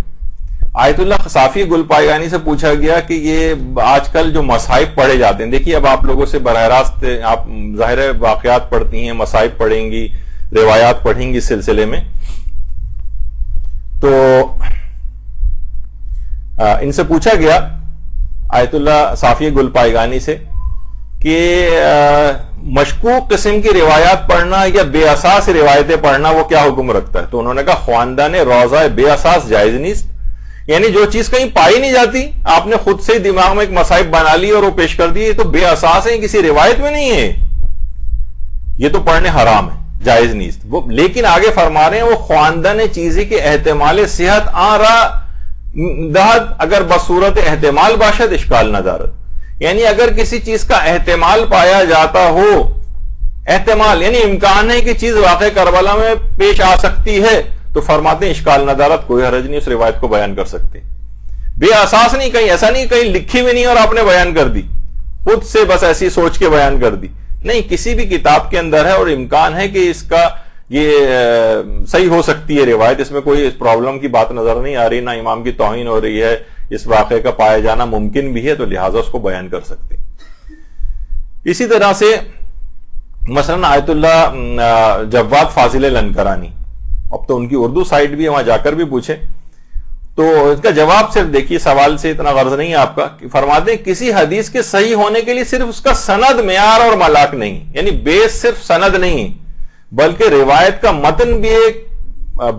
آیت اللہ صافی گل پائیگانی سے پوچھا گیا کہ یہ آج کل جو مصائب پڑھے جاتے ہیں، دیکھیے اب آپ لوگوں سے براہ راست آپ ظاہر واقعات پڑھتی ہیں، مصائب پڑھیں گی، روایات پڑھیں گی اس سلسلے میں، تو ان سے پوچھا گیا آیت اللہ صافی گل پائیگانی سے کہ مشکوک قسم کی روایات پڑھنا یا بے اساس روایتیں پڑھنا وہ کیا حکم رکھتا ہے. تو انہوں نے کہا خواندان روضہ بے اساس جائز نیست، یعنی جو چیز کہیں پائی نہیں جاتی، آپ نے خود سے دماغ میں ایک مصائب بنا لی اور وہ پیش کر دی، یہ تو بے اساس ہے، کسی روایت میں نہیں ہے، یہ تو پڑھنے حرام ہے، جائز نیست. وہ لیکن آگے فرما رہے ہیں وہ خواندان چیزی کے احتمال صحت آ رہا دہد اگر بصورت احتمال باشد اشکال ندارت، یعنی اگر کسی چیز کا احتمال پایا جاتا ہو، احتمال یعنی امکان ہے کہ چیز واقع کربلا میں پیش آ سکتی ہے، تو فرماتے ہیں اشکال ندارت، کوئی حرج نہیں، اس روایت کو بیان کر سکتے. بے اساس نہیں، کہیں ایسا نہیں کہیں لکھی بھی نہیں اور آپ نے بیان کر دی، خود سے بس ایسی سوچ کے بیان کر دی، نہیں، کسی بھی کتاب کے اندر ہے اور امکان ہے کہ اس کا یہ صحیح ہو سکتی ہے روایت، اس میں کوئی پرابلم کی بات نظر نہیں آ رہی، نہ امام کی توہین ہو رہی ہے، اس واقعے کا پایا جانا ممکن بھی ہے، تو لہٰذا اس کو بیان کر سکتے. اسی طرح سے مثلا آیت اللہ جواد فاضل لنکرانی، اب تو ان کی اردو سائٹ بھی ہے، وہاں جا کر بھی پوچھیں، تو اس کا جواب صرف دیکھیے، سوال سے اتنا غرض نہیں ہے آپ کا، فرماتے ہیں کسی حدیث کے صحیح ہونے کے لیے صرف اس کا سند معیار اور ملاک نہیں، یعنی بیس صرف سند نہیں بلکہ روایت کا متن بھی ایک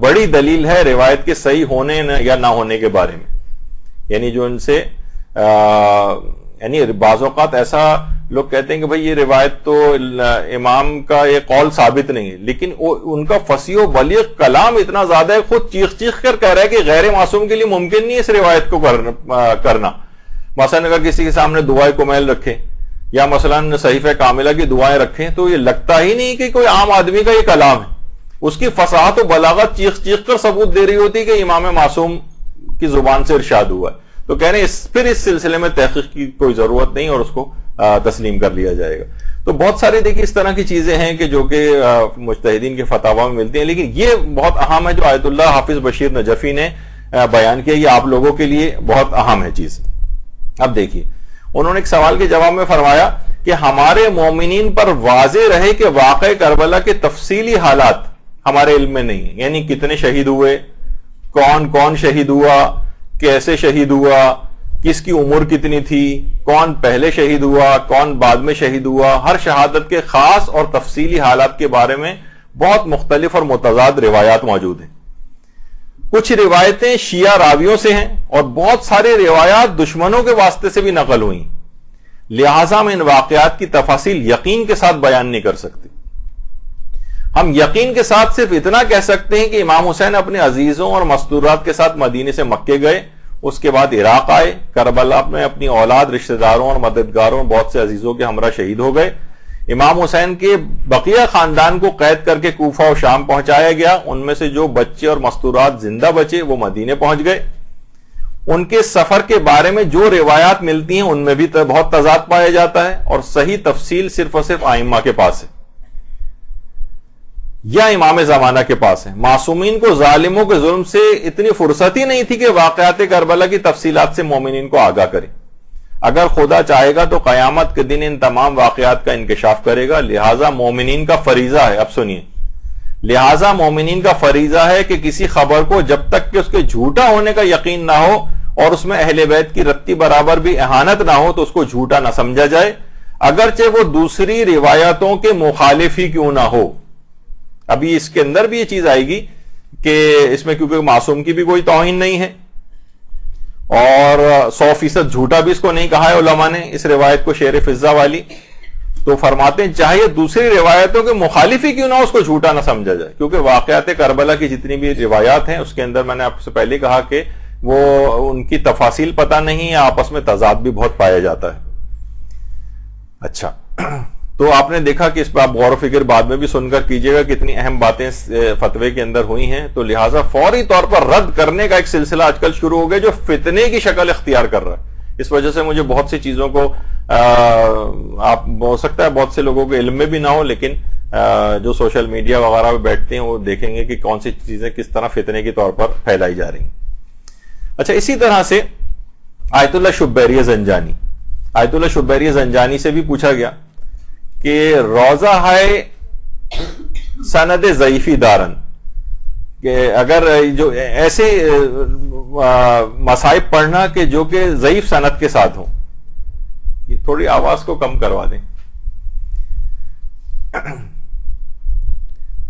بڑی دلیل ہے روایت کے صحیح ہونے یا نہ ہونے کے بارے میں. یعنی جو ان سے یعنی بعض اوقات ایسا لوگ کہتے ہیں کہ بھئی یہ روایت تو امام کا یہ قول ثابت نہیں ہے، لیکن ان کا فصیح و بلیغ کلام اتنا زیادہ ہے، خود چیخ چیخ کر کہہ رہا ہے کہ غیر معصوم کے لیے ممکن نہیں ہے اس روایت کو کرنا. مثلا اگر کسی کے سامنے دعائے کمیل رکھیں یا مثلا صحیفہ کاملہ کی دعائیں رکھیں تو یہ لگتا ہی نہیں کہ کوئی عام آدمی کا یہ کلام ہے، اس کی فصاحت و بلاغت چیخ چیخ کر ثبوت دے رہی ہوتی کہ امام معصوم کی زبان سے ارشاد ہوا ہے. تو کہہ رہے ہیں پھر اس سلسلے میں تحقیق کی کوئی ضرورت نہیں اور اس کو تسلیم کر لیا جائے گا. تو بہت سارے دیکھیے اس طرح کی چیزیں ہیں کہ جو کہ مجتہدین کے فتاوی میں ملتی ہیں، لیکن یہ بہت اہم ہے جو آیت اللہ حافظ بشیر نجفی نے بیان کیا، یہ آپ لوگوں کے لیے بہت اہم ہے چیز. اب دیکھیے انہوں نے ایک سوال کے جواب میں فرمایا کہ ہمارے مومنین پر واضح رہے کہ واقع کربلا کے تفصیلی حالات ہمارے علم میں نہیں ہیں، یعنی کتنے شہید ہوئے، کون کون شہید ہوا، کیسے شہید ہوا، کس کی عمر کتنی تھی، کون پہلے شہید ہوا، کون بعد میں شہید ہوا، ہر شہادت کے خاص اور تفصیلی حالات کے بارے میں بہت مختلف اور متضاد روایات موجود ہیں. کچھ روایتیں شیعہ راویوں سے ہیں اور بہت ساری روایات دشمنوں کے واسطے سے بھی نقل ہوئی، لہٰذا ہم ان واقعات کی تفاصیل یقین کے ساتھ بیان نہیں کر سکتے. ہم یقین کے ساتھ صرف اتنا کہہ سکتے ہیں کہ امام حسین اپنے عزیزوں اور مستورات کے ساتھ مدینے سے مکے گئے، اس کے بعد عراق آئے، کربلا میں اپنی اولاد، رشتہ داروں اور مددگاروں بہت سے عزیزوں کے ہمراہ شہید ہو گئے۔ امام حسین کے بقیہ خاندان کو قید کر کے کوفہ و شام پہنچایا گیا، ان میں سے جو بچے اور مستورات زندہ بچے وہ مدینے پہنچ گئے۔ ان کے سفر کے بارے میں جو روایات ملتی ہیں ان میں بھی بہت تضاد پایا جاتا ہے، اور صحیح تفصیل صرف اور صرف ائمہ کے پاس ہے یا امام زمانہ کے پاس ہے۔ معصومین کو ظالموں کے ظلم سے اتنی فرصت ہی نہیں تھی کہ واقعات کربلا کی تفصیلات سے مومنین کو آگاہ کرے۔ اگر خدا چاہے گا تو قیامت کے دن ان تمام واقعات کا انکشاف کرے گا، لہذا مومنین کا فریضہ ہے، اب سنیے، لہذا مومنین کا فریضہ ہے کہ کسی خبر کو جب تک کہ اس کے جھوٹا ہونے کا یقین نہ ہو اور اس میں اہل بیت کی رتی برابر بھی اہانت نہ ہو تو اس کو جھوٹا نہ سمجھا جائے، اگرچہ وہ دوسری روایتوں کے مخالف ہی کیوں نہ ہو۔ ابھی اس کے اندر بھی یہ چیز آئے گی کہ اس میں کیونکہ معصوم کی بھی کوئی توہین نہیں ہے اور 100% جھوٹا بھی اس کو نہیں کہا ہے علماء نے اس روایت کو شعر فضہ والی، تو فرماتے ہیں چاہے دوسری روایتوں کے مخالف ہی کیوں نہ اس کو جھوٹا نہ سمجھا جائے، کیونکہ واقعات کربلا کی جتنی بھی روایات ہیں اس کے اندر میں نے آپ سے پہلے کہا کہ وہ ان کی تفاصیل پتہ نہیں ہے، آپس میں تضاد بھی بہت پایا جاتا ہے۔ اچھا، تو آپ نے دیکھا کہ اس پہ آپ غور و فکر بعد میں بھی سن کر کیجئے گا، کتنی اہم باتیں فتوے کے اندر ہوئی ہیں، تو لہٰذا فوری طور پر رد کرنے کا ایک سلسلہ آج کل شروع ہو گیا جو فتنے کی شکل اختیار کر رہا ہے۔ اس وجہ سے مجھے بہت سی چیزوں کو آپ ہو سکتا ہے بہت سے لوگوں کے علم میں بھی نہ ہو، لیکن جو سوشل میڈیا وغیرہ پہ بیٹھتے ہیں وہ دیکھیں گے کہ کون سی چیزیں کس طرح فتنے کے طور پر پھیلائی جا رہی ہیں۔ اچھا، اسی طرح سے آیت اللہ شبیری زنجانی، آیت اللہ شبیری زنجانی سے بھی پوچھا گیا کہ روزہ ہے سند ضعیفی دارن، کہ اگر جو ایسے مصائب پڑھنا کہ جو کہ ضعیف سند کے ساتھ ہوں، یہ تھوڑی آواز کو کم کروا دیں،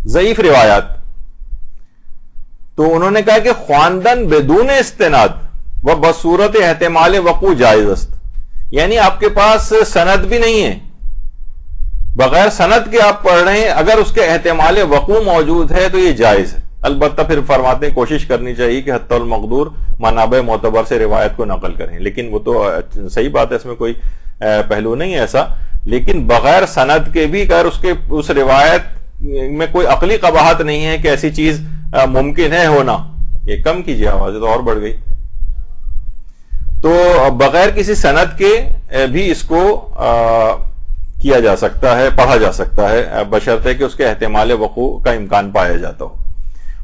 ضعیف روایات، تو انہوں نے کہا کہ خواندن بدون استناد و بصورت احتمال وقوع جائز است، یعنی آپ کے پاس سند بھی نہیں ہے، بغیر سند کے آپ پڑھ رہے ہیں، اگر اس کے احتمال وقوع موجود ہے تو یہ جائز ہے۔ البتہ پھر فرماتے ہیں کوشش کرنی چاہیے کہ حتی المقدور منابع معتبر سے روایت کو نقل کریں، لیکن وہ تو صحیح بات ہے، اس میں کوئی پہلو نہیں ہے ایسا، لیکن بغیر سند کے بھی اگر اس روایت میں کوئی عقلی قباحت نہیں ہے کہ ایسی چیز ممکن ہے ہونا، یہ کم کیجیے آواز تو اور بڑھ گئی، تو بغیر کسی سند کے بھی اس کو کیا جا سکتا ہے، پڑھا جا سکتا ہے، بشرطے کہ اس کے احتمال وقوع کا امکان پایا جاتا ہو۔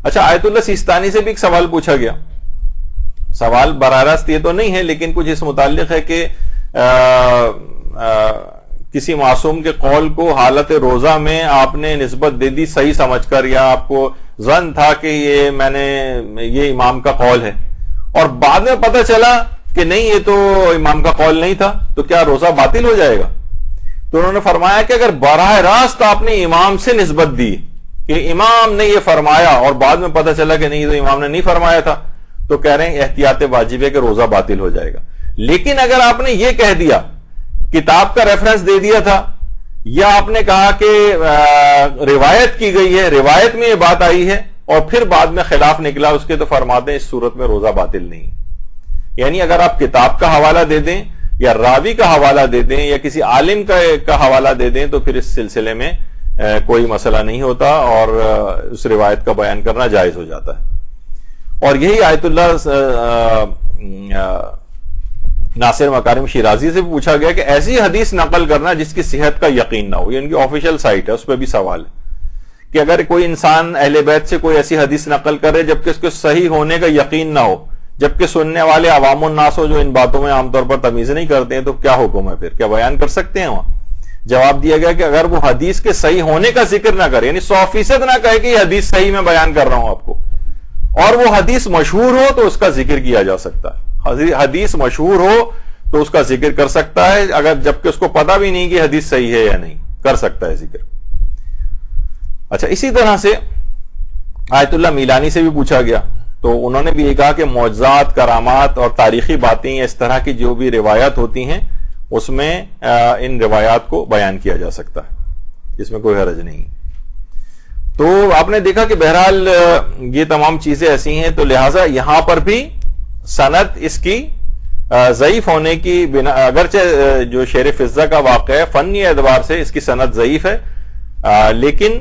اچھا، آیت اللہ سیستانی سے بھی ایک سوال پوچھا گیا، سوال براہ راست یہ تو نہیں ہے لیکن کچھ اس متعلق ہے کہ کسی معصوم کے قول کو حالت روزہ میں آپ نے نسبت دے دی صحیح سمجھ کر، یا آپ کو ظن تھا کہ یہ امام کا قول ہے، اور بعد میں پتہ چلا کہ نہیں یہ تو امام کا قول نہیں تھا، تو کیا روزہ باطل ہو جائے گا؟ تو انہوں نے فرمایا کہ اگر براہ راست آپ نے امام سے نسبت دی کہ امام نے یہ فرمایا اور بعد میں پتہ چلا کہ نہیں تو امام نے نہیں فرمایا تھا، تو کہہ رہے ہیں احتیاط واجب ہے کہ روزہ باطل ہو جائے گا۔ لیکن اگر آپ نے یہ کہہ دیا، کتاب کا ریفرنس دے دیا تھا، یا آپ نے کہا کہ روایت کی گئی ہے، روایت میں یہ بات آئی ہے، اور پھر بعد میں خلاف نکلا اس کے، تو فرماتے ہیں اس صورت میں روزہ باطل نہیں۔ یعنی اگر آپ کتاب کا حوالہ دے دیں یا راوی کا حوالہ دے دیں یا کسی عالم کا حوالہ دے دیں تو پھر اس سلسلے میں کوئی مسئلہ نہیں ہوتا اور اس روایت کا بیان کرنا جائز ہو جاتا ہے۔ اور یہی آیت اللہ ناصر مکارم شیرازی سے پوچھا گیا کہ ایسی حدیث نقل کرنا جس کی صحت کا یقین نہ ہو، یہ ان کی آفیشیل سائٹ ہے، اس پہ بھی سوال ہے کہ اگر کوئی انسان اہل بیت سے کوئی ایسی حدیث نقل کرے جبکہ اس کے صحیح ہونے کا یقین نہ ہو، جبکہ سننے والے عوام الناس ہو جو ان باتوں میں عام طور پر تمیز نہیں کرتے ہیں، تو کیا حکم ہے؟ پھر کیا بیان کر سکتے ہیں وہاں؟ جواب دیا گیا کہ اگر وہ حدیث کے صحیح ہونے کا ذکر نہ کرے، یعنی 100% نہ کہے کہ یہ حدیث صحیح میں بیان کر رہا ہوں آپ کو، اور وہ حدیث مشہور ہو تو اس کا ذکر کیا جا سکتا ہے، حدیث مشہور ہو تو اس کا ذکر کر سکتا ہے، اگر جبکہ اس کو پتہ بھی نہیں کہ حدیث صحیح ہے یا نہیں، کر سکتا ہے ذکر۔ اچھا، اسی طرح سے آیت اللہ میلانی سے بھی پوچھا گیا، تو انہوں نے بھی یہ کہا کہ معجزات، کرامات اور تاریخی باتیں اس طرح کی جو بھی روایات ہوتی ہیں اس میں ان روایات کو بیان کیا جا سکتا ہے، اس میں کوئی حرج نہیں۔ تو آپ نے دیکھا کہ بہرحال یہ تمام چیزیں ایسی ہیں، تو لہٰذا یہاں پر بھی سند اس کی ضعیف ہونے کی بنا، اگرچہ جو شعر فضہ کا واقعہ ہے فنی اعتبار سے اس کی سند ضعیف ہے، لیکن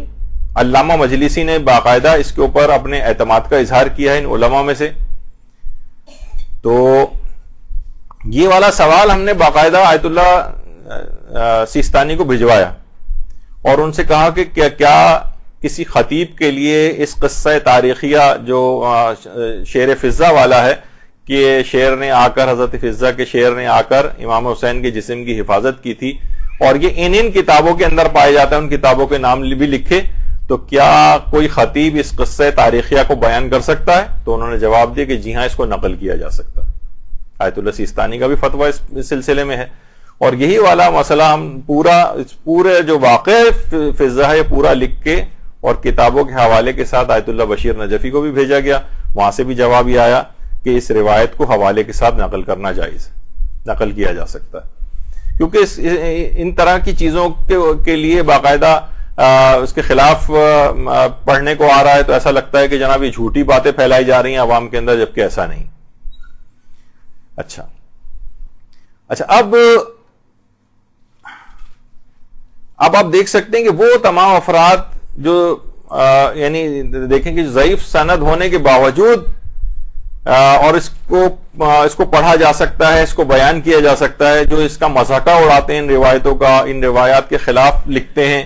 علامہ مجلسی نے باقاعدہ اس کے اوپر اپنے اعتماد کا اظہار کیا ہے ان علماء میں سے. تو یہ والا سوال ہم نے باقاعدہ آیت اللہ سیستانی کو بھجوایا اور ان سے کہا کہ کیا کسی خطیب کے لیے اس قصہ تاریخیہ جو شعر فضہ والا ہے کہ شعر نے آ کر، حضرت فضہ کے شعر نے آ کر امام حسین کے جسم کی حفاظت کی تھی اور یہ ان کتابوں کے اندر پائے جاتا ہے، ان کتابوں کے نام بھی لکھے، تو کیا کوئی خطیب اس قصہ تاریخیہ کو بیان کر سکتا ہے؟ تو انہوں نے جواب دیا کہ جی ہاں، اس کو نقل کیا جا سکتا ہے. آیت اللہ سیستانی کا بھی فتویٰ اس سلسلے میں ہے، اور یہی والا مسئلہ ہم پورے جو واقع فضہ ہے پورا لکھ کے اور کتابوں کے حوالے کے ساتھ آیت اللہ بشیر نجفی کو بھی بھیجا گیا. وہاں سے بھی جواب یہ آیا کہ اس روایت کو حوالے کے ساتھ نقل کرنا جائز ہے، نقل کیا جا سکتا ہے، کیونکہ ان طرح کی چیزوں کے لیے باقاعدہ اس کے خلاف پڑھنے کو آ رہا ہے تو ایسا لگتا ہے کہ جناب یہ جھوٹی باتیں پھیلائی جا رہی ہیں عوام کے اندر، جبکہ ایسا نہیں. اچھا اب آپ دیکھ سکتے ہیں کہ وہ تمام افراد جو یعنی دیکھیں کہ ضعیف سند ہونے کے باوجود اور اس کو پڑھا جا سکتا ہے، اس کو بیان کیا جا سکتا ہے، جو اس کا مذاقہ اڑاتے ہیں ان روایتوں کا، ان روایات کے خلاف لکھتے ہیں،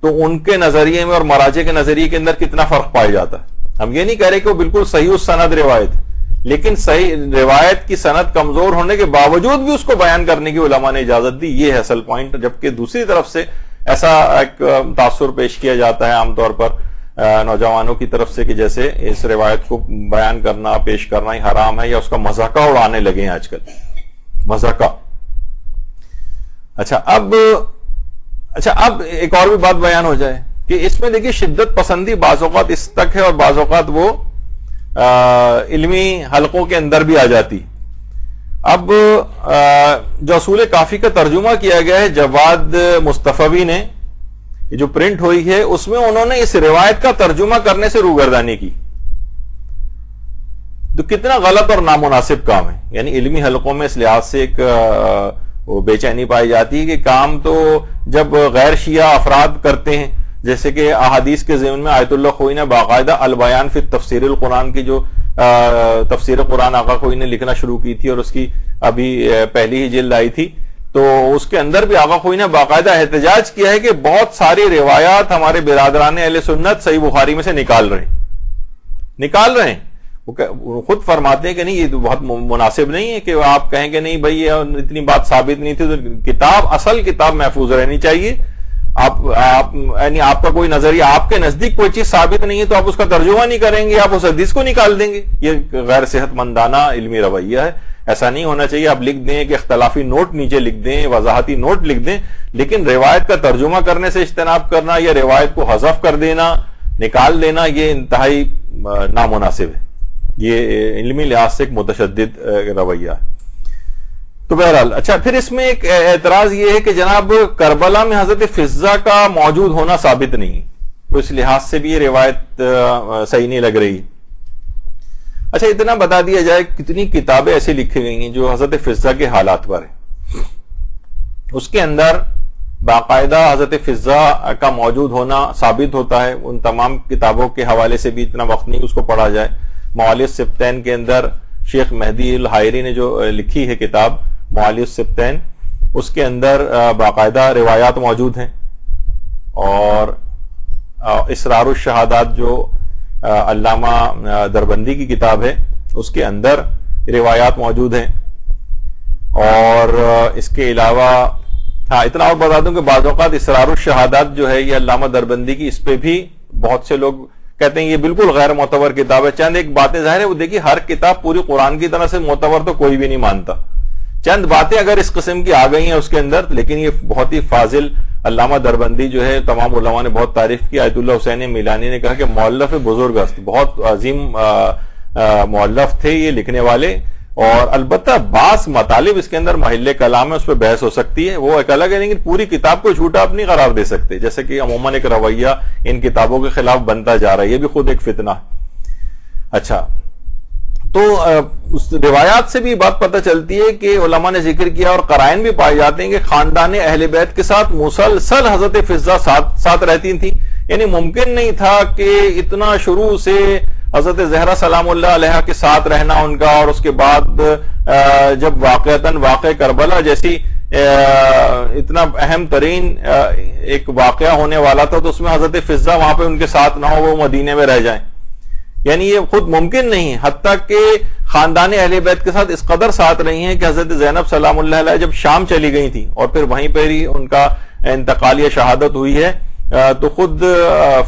تو ان کے نظریے میں اور مراجع کے نظریے کے اندر کتنا فرق پایا جاتا ہے. ہم یہ نہیں کہہ رہے کہ وہ بالکل صحیح السند روایت، لیکن صحیح روایت کی سند کمزور ہونے کے باوجود بھی اس کو بیان کرنے کی علماء نے اجازت دی. یہ ہے اصل پوائنٹ. جبکہ دوسری طرف سے ایسا ایک تاثر پیش کیا جاتا ہے عام طور پر نوجوانوں کی طرف سے کہ جیسے اس روایت کو بیان کرنا، پیش کرنا ہی حرام ہے، یا اس کا مذاقہ اڑانے لگے ہیں آج کل. مذاقہ. اچھا اب ایک اور بھی بات بیان ہو جائے کہ اس میں دیکھیے شدت پسندی بعض اوقات اس تک ہے اور بعض اوقات وہ علمی حلقوں کے اندر بھی آ جاتی. اب جو اصول کافی کا ترجمہ کیا گیا ہے جواد مصطفی نے، جو پرنٹ ہوئی ہے، اس میں انہوں نے اس روایت کا ترجمہ کرنے سے روگردانی کی. تو کتنا غلط اور نامناسب کام ہے. یعنی علمی حلقوں میں اس لحاظ سے ایک بے چینی پائی جاتی ہے کہ کام تو جب غیر شیعہ افراد کرتے ہیں، جیسے کہ احادیث کے ضمن میں آیت اللہ خوئی نے باقاعدہ البیان فی تفسیر القرآن کی جو تفسیر قرآن آقا خوئی نے لکھنا شروع کی تھی اور اس کی ابھی پہلی ہی جلد آئی تھی، تو اس کے اندر بھی آقا خوئی نے باقاعدہ احتجاج کیا ہے کہ بہت ساری روایات ہمارے برادران اہل سنت صحیح بخاری میں سے نکال رہے ہیں. وہ خود فرماتے ہیں کہ نہیں، یہ تو بہت مناسب نہیں ہے کہ آپ کہیں کہ نہیں بھائی اتنی بات ثابت نہیں تھی، تو اصل کتاب محفوظ رہنی چاہیے. یعنی آپ کا کوئی نظریہ، آپ کے نزدیک کوئی چیز ثابت نہیں ہے تو آپ اس کا ترجمہ نہیں کریں گے، آپ اس حدیث کو نکال دیں گے. یہ غیر صحت مندانہ علمی رویہ ہے. ایسا نہیں ہونا چاہیے. آپ لکھ دیں کہ اختلافی نوٹ نیچے لکھ دیں، وضاحتی نوٹ لکھ دیں، لیکن روایت کا ترجمہ کرنے سے اجتناب کرنا یا روایت کو حذف کر دینا، نکال دینا، یہ انتہائی نامناسب ہے. یہ علمی لحاظ سے ایک متشدد رویہ ہے. تو بہرحال اچھا، پھر اس میں ایک اعتراض یہ ہے کہ جناب کربلا میں حضرت فضہ کا موجود ہونا ثابت نہیں، تو اس لحاظ سے بھی یہ روایت صحیح نہیں لگ رہی. اچھا اتنا بتا دیا جائے کتنی کتابیں ایسی لکھی گئی ہیں جو حضرت فضہ کے حالات پر ہیں. اس کے اندر باقاعدہ حضرت فضہ کا موجود ہونا ثابت ہوتا ہے. ان تمام کتابوں کے حوالے سے بھی اتنا وقت نہیں اس کو پڑھا جائے. معالی السبتین کے اندر شیخ مہدی الحائری نے جو لکھی ہے کتاب معالی السبتین، اس کے اندر باقاعدہ روایات موجود ہیں. اور اسرار الشہادات جو علامہ دربندی کی کتاب ہے، اس کے اندر روایات موجود ہیں. اور اس کے علاوہ اتنا اور بتا دوں کہ بعض اوقات اسرار الشہادات جو ہے یہ علامہ دربندی کی، اس پہ بھی بہت سے لوگ کہتے ہیں یہ بالکل غیر معتبر کتاب ہے. چند ایک باتیں ظاہر ہے وہ دیکھیے، ہر کتاب پوری قرآن کی طرح سے معتبر تو کوئی بھی نہیں مانتا. چند باتیں اگر اس قسم کی آ گئی ہیں اس کے اندر، لیکن یہ بہت ہی فاضل علامہ دربندی جو ہے، تمام علماء نے بہت تعریف کی. آیت اللہ حسین میلانی نے کہا کہ مؤلف بزرگ است، بہت عظیم مؤلف تھے یہ لکھنے والے. اور البتہ بعض مطالب اس کے اندر محل کلام ہے، اس پہ بحث ہو سکتی ہے، وہ ایک الگ ہے، لیکن پوری کتاب کو جھوٹا آپ نہیں قرار دے سکتے، جیسے کہ عموماً ایک رویہ ان کتابوں کے خلاف بنتا جا رہا ہے، یہ بھی خود ایک فتنہ ہے۔ اچھا، تو اس روایات سے بھی بات پتہ چلتی ہے کہ علماء نے ذکر کیا اور قرائن بھی پائے جاتے ہیں کہ خاندان اہل بیت کے ساتھ مسلسل حضرت فضہ ساتھ رہتی تھی، یعنی ممکن نہیں تھا کہ اتنا شروع سے حضرت زہرا سلام اللہ علیہ کے ساتھ رہنا ان کا، اور اس کے بعد جب واقع کربلا جیسی اتنا اہم ترین ایک واقعہ ہونے والا تھا تو اس میں حضرت فضہ وہاں پہ ان کے ساتھ نہ ہو، وہ مدینے میں رہ جائیں، یعنی یہ خود ممکن نہیں، حتیٰ کہ خاندان اہل بیت کے ساتھ اس قدر ساتھ رہی ہیں کہ حضرت زینب سلام اللہ علیہ جب شام چلی گئی تھی اور پھر وہیں پر ہی ان کا انتقال یا شہادت ہوئی ہے، تو خود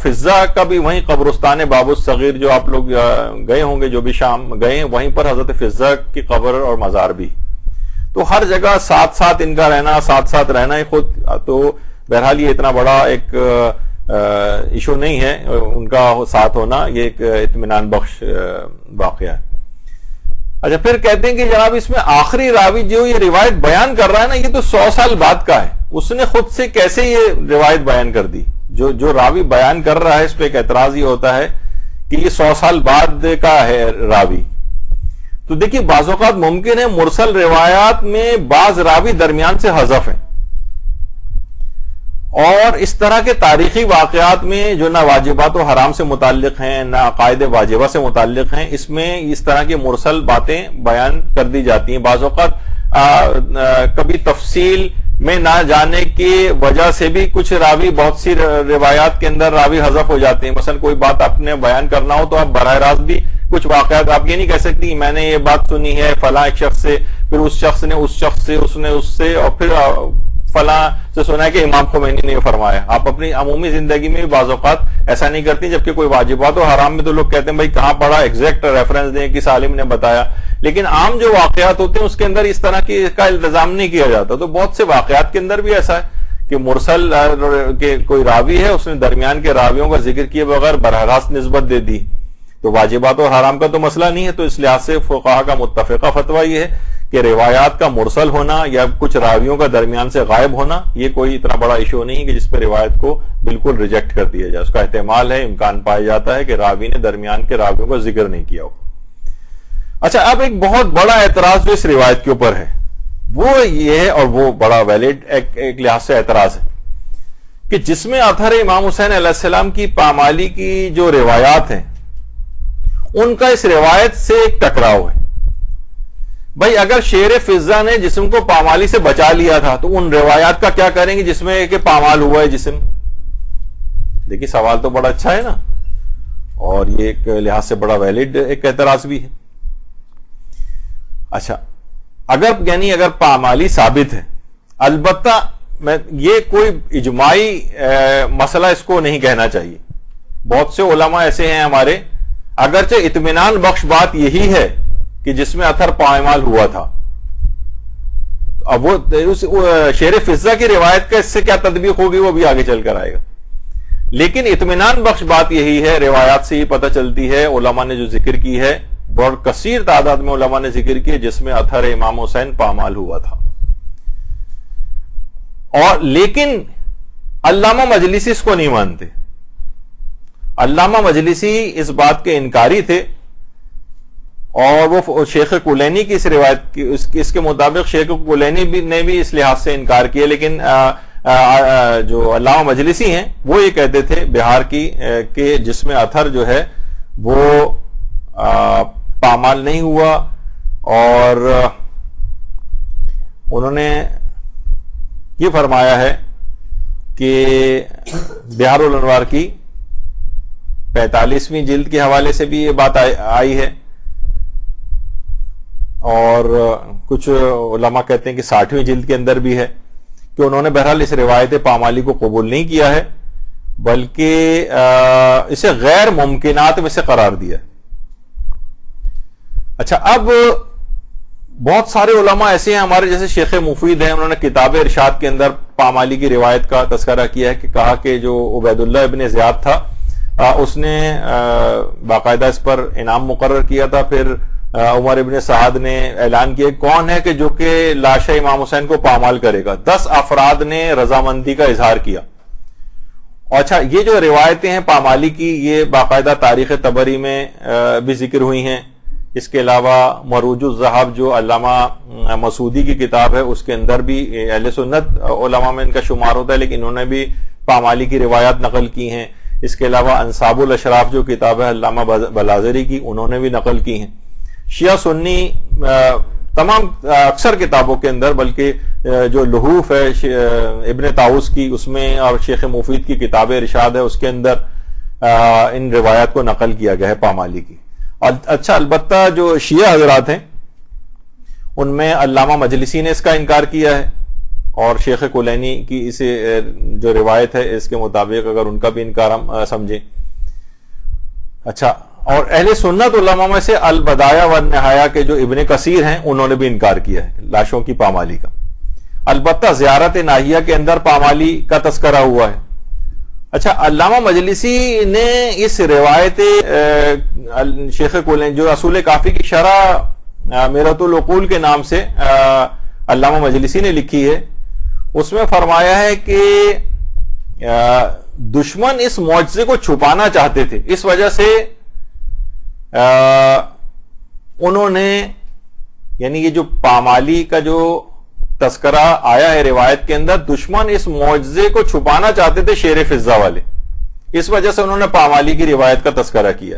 فضہ کا بھی وہیں قبرستان باب الصغیر جو آپ لوگ گئے ہوں گے، جو بھی شام گئے ہیں، وہیں پر حضرت فضہ کی قبر اور مزار بھی، تو ہر جگہ ساتھ ان کا رہنا، ساتھ رہنا ہی خود تو بہرحال یہ اتنا بڑا ایک ایشو نہیں ہے ان کا ساتھ ہونا، یہ ایک اطمینان بخش واقعہ ہے۔ اچھا، پھر کہتے ہیں کہ جناب اس میں آخری راوی جو یہ روایت بیان کر رہا ہے نا، یہ تو 100 سال بعد کا ہے، اس نے خود سے کیسے یہ روایت بیان کر دی؟ جو راوی بیان کر رہا ہے اس پہ ایک اعتراض یہ ہوتا ہے کہ یہ 100 سال بعد کا ہے راوی۔ تو دیکھیے بعض اوقات ممکن ہے مرسل روایات میں بعض راوی درمیان سے حذف ہیں، اور اس طرح کے تاریخی واقعات میں جو نہ واجبات و حرام سے متعلق ہیں نہ عقائد واجبہ سے متعلق ہیں، اس میں اس طرح کی مرسل باتیں بیان کر دی جاتی ہیں۔ بعض اوقات کبھی تفصیل میں نہ جانے کی وجہ سے بھی کچھ راوی، بہت سی روایات کے اندر راوی حذف ہو جاتے ہیں، مثلا کوئی بات آپ نے بیان کرنا ہو تو آپ براہ راست بھی کچھ واقعات آپ یہ نہیں کہہ سکتی میں نے یہ بات سنی ہے فلاں ایک شخص سے، پھر اس شخص نے اس شخص سے، اس نے اس سے، اور پھر فلاں سے سنا ہے کہ امام خمینی نے فرمایا۔ آپ اپنی عمومی زندگی میں بھی بعض اوقات ایسا نہیں کرتی، جبکہ کوئی واجبات و حرام میں تو لوگ کہتے ہیں بھائی کہاں پڑھا، ایگزیکٹ ریفرنس دیں، کس عالم نے بتایا، لیکن عام جو واقعات ہوتے ہیں اس کے اندر اس طرح کی کا التزام نہیں کیا جاتا۔ تو بہت سے واقعات کے اندر بھی ایسا ہے کہ مرسل کے کوئی راوی ہے، اس نے درمیان کے راویوں کا ذکر کیے بغیر براہ راست نسبت دے دی، تو واجبات اور حرام کا تو مسئلہ نہیں ہے۔ تو اس لحاظ سے فقہا کا متفقہ فتویٰ یہ ہے کہ روایات کا مرسل ہونا یا کچھ راویوں کا درمیان سے غائب ہونا یہ کوئی اتنا بڑا ایشو نہیں کہ جس پہ روایت کو بالکل ریجیکٹ کر دیا جائے، اس کا احتمال ہے، امکان پایا جاتا ہے کہ راوی نے درمیان کے راویوں کا ذکر نہیں کیا ہو۔ اچھا، اب ایک بہت بڑا اعتراض جو اس روایت کے اوپر ہے وہ یہ ہے، اور وہ بڑا ویلڈ ایک لحاظ سے اعتراض ہے، کہ جس میں اثر امام حسین علیہ السلام کی پامالی کی جو روایات ہیں ان کا اس روایت سے ایک ٹکراؤ ہے۔ بھائی اگر شیر فضہ نے جسم کو پامالی سے بچا لیا تھا تو ان روایات کا کیا کریں گے جس میں کہ پامال ہوا ہے جسم؟ دیکھیے سوال تو بڑا اچھا ہے نا، اور یہ ایک لحاظ سے بڑا ویلڈ ایک اعتراض بھی ہے۔ اچھا، اگر پامالی ثابت ہے، البتہ یہ کوئی اجماعی مسئلہ اس کو نہیں کہنا چاہیے، بہت سے علماء ایسے ہیں ہمارے، اگرچہ اطمینان بخش بات یہی ہے کہ جس میں اثر پامال ہوا تھا، اب وہ شیر فضہ کی روایت کا اس سے کیا تطبیق ہوگی وہ بھی آگے چل کر آئے گا، لیکن اطمینان بخش بات یہی ہے، روایات سے یہ پتہ چلتی ہے، علماء نے جو ذکر کی ہے، بہت کثیر تعداد میں علماء نے ذکر کی ہے جس میں اثر امام حسین پامال ہوا تھا۔ اور لیکن علامہ مجلسی اس کو نہیں مانتے، علامہ مجلسی اس بات کے انکاری تھے، اور وہ شیخ کلینی کی اس روایت کی اس کے مطابق شیخ کلینی نے بھی اس لحاظ سے انکار کیا، لیکن جو علامہ مجلسی ہیں وہ یہ کہتے تھے بہار کی کہ جس میں اثر جو ہے وہ پامال نہیں ہوا، اور انہوں نے یہ فرمایا ہے کہ بہار الانوار کی 45ویں جلد کے حوالے سے بھی یہ بات آئی ہے، اور کچھ علماء کہتے ہیں کہ 60ویں جلد کے اندر بھی ہے کہ انہوں نے بہرحال اس روایت پامالی کو قبول نہیں کیا ہے، بلکہ اسے غیر ممکنات میں سے قرار دیا۔ اچھا، اب بہت سارے علماء ایسے ہیں ہمارے جیسے شیخ مفید ہیں، انہوں نے کتاب ارشاد کے اندر پامالی کی روایت کا تذکرہ کیا ہے، کہ کہا کہ جو عبید اللہ ابن زیاد تھا اس نے باقاعدہ اس پر انعام مقرر کیا تھا، پھر عمر ابن سعد نے اعلان کیا کون ہے کہ جو کہ لاش امام حسین کو پامال کرے گا. 10 افراد نے رضامندی کا اظہار کیا. اچھا یہ جو روایتیں ہیں پامالی کی یہ باقاعدہ تاریخ طبری میں بھی ذکر ہوئی ہیں. اس کے علاوہ مروج الذہب جو علامہ مسعودی کی کتاب ہے اس کے اندر بھی اہل سنت علماء میں ان کا شمار ہوتا ہے لیکن انہوں نے بھی پامالی کی روایات نقل کی ہیں. اس کے علاوہ انصاب الاشراف جو کتاب ہے علامہ بلازری کی انہوں نے بھی نقل کی ہیں. شیعہ سنی تمام اکثر کتابوں کے اندر بلکہ جو لحوف ہے ابن طاؤس کی اس میں اور شیخ مفید کی کتاب ارشاد ہے اس کے اندر ان روایات کو نقل کیا گیا ہے پامالی کی. اچھا البتہ جو شیعہ حضرات ہیں ان میں علامہ مجلسی نے اس کا انکار کیا ہے اور شیخ کلینی کی اس جو روایت ہے اس کے مطابق اگر ان کا بھی انکار ہم سمجھیں. اچھا اور اہل سنت علماء میں سے البدایہ والنہایہ کے جو ابن کثیر ہیں انہوں نے بھی انکار کیا ہے لاشوں کی پامالی کا. البتہ زیارت ناہیہ کے اندر پامالی کا تذکرہ ہوا ہے. اچھا علامہ مجلسی نے اس روایت شیخ کلینی جو اصول کافی کی شرح میرۃ العقول کے نام سے علامہ مجلسی نے لکھی ہے اس میں فرمایا ہے کہ دشمن اس معجزے کو چھپانا چاہتے تھے اس وجہ سے انہوں نے یعنی یہ جو پامالی کا جو تذکرہ آیا ہے روایت کے اندر دشمن اس معجزے کو چھپانا چاہتے تھے شیر فضہ والے اس وجہ سے انہوں نے پامالی کی روایت کا تذکرہ کیا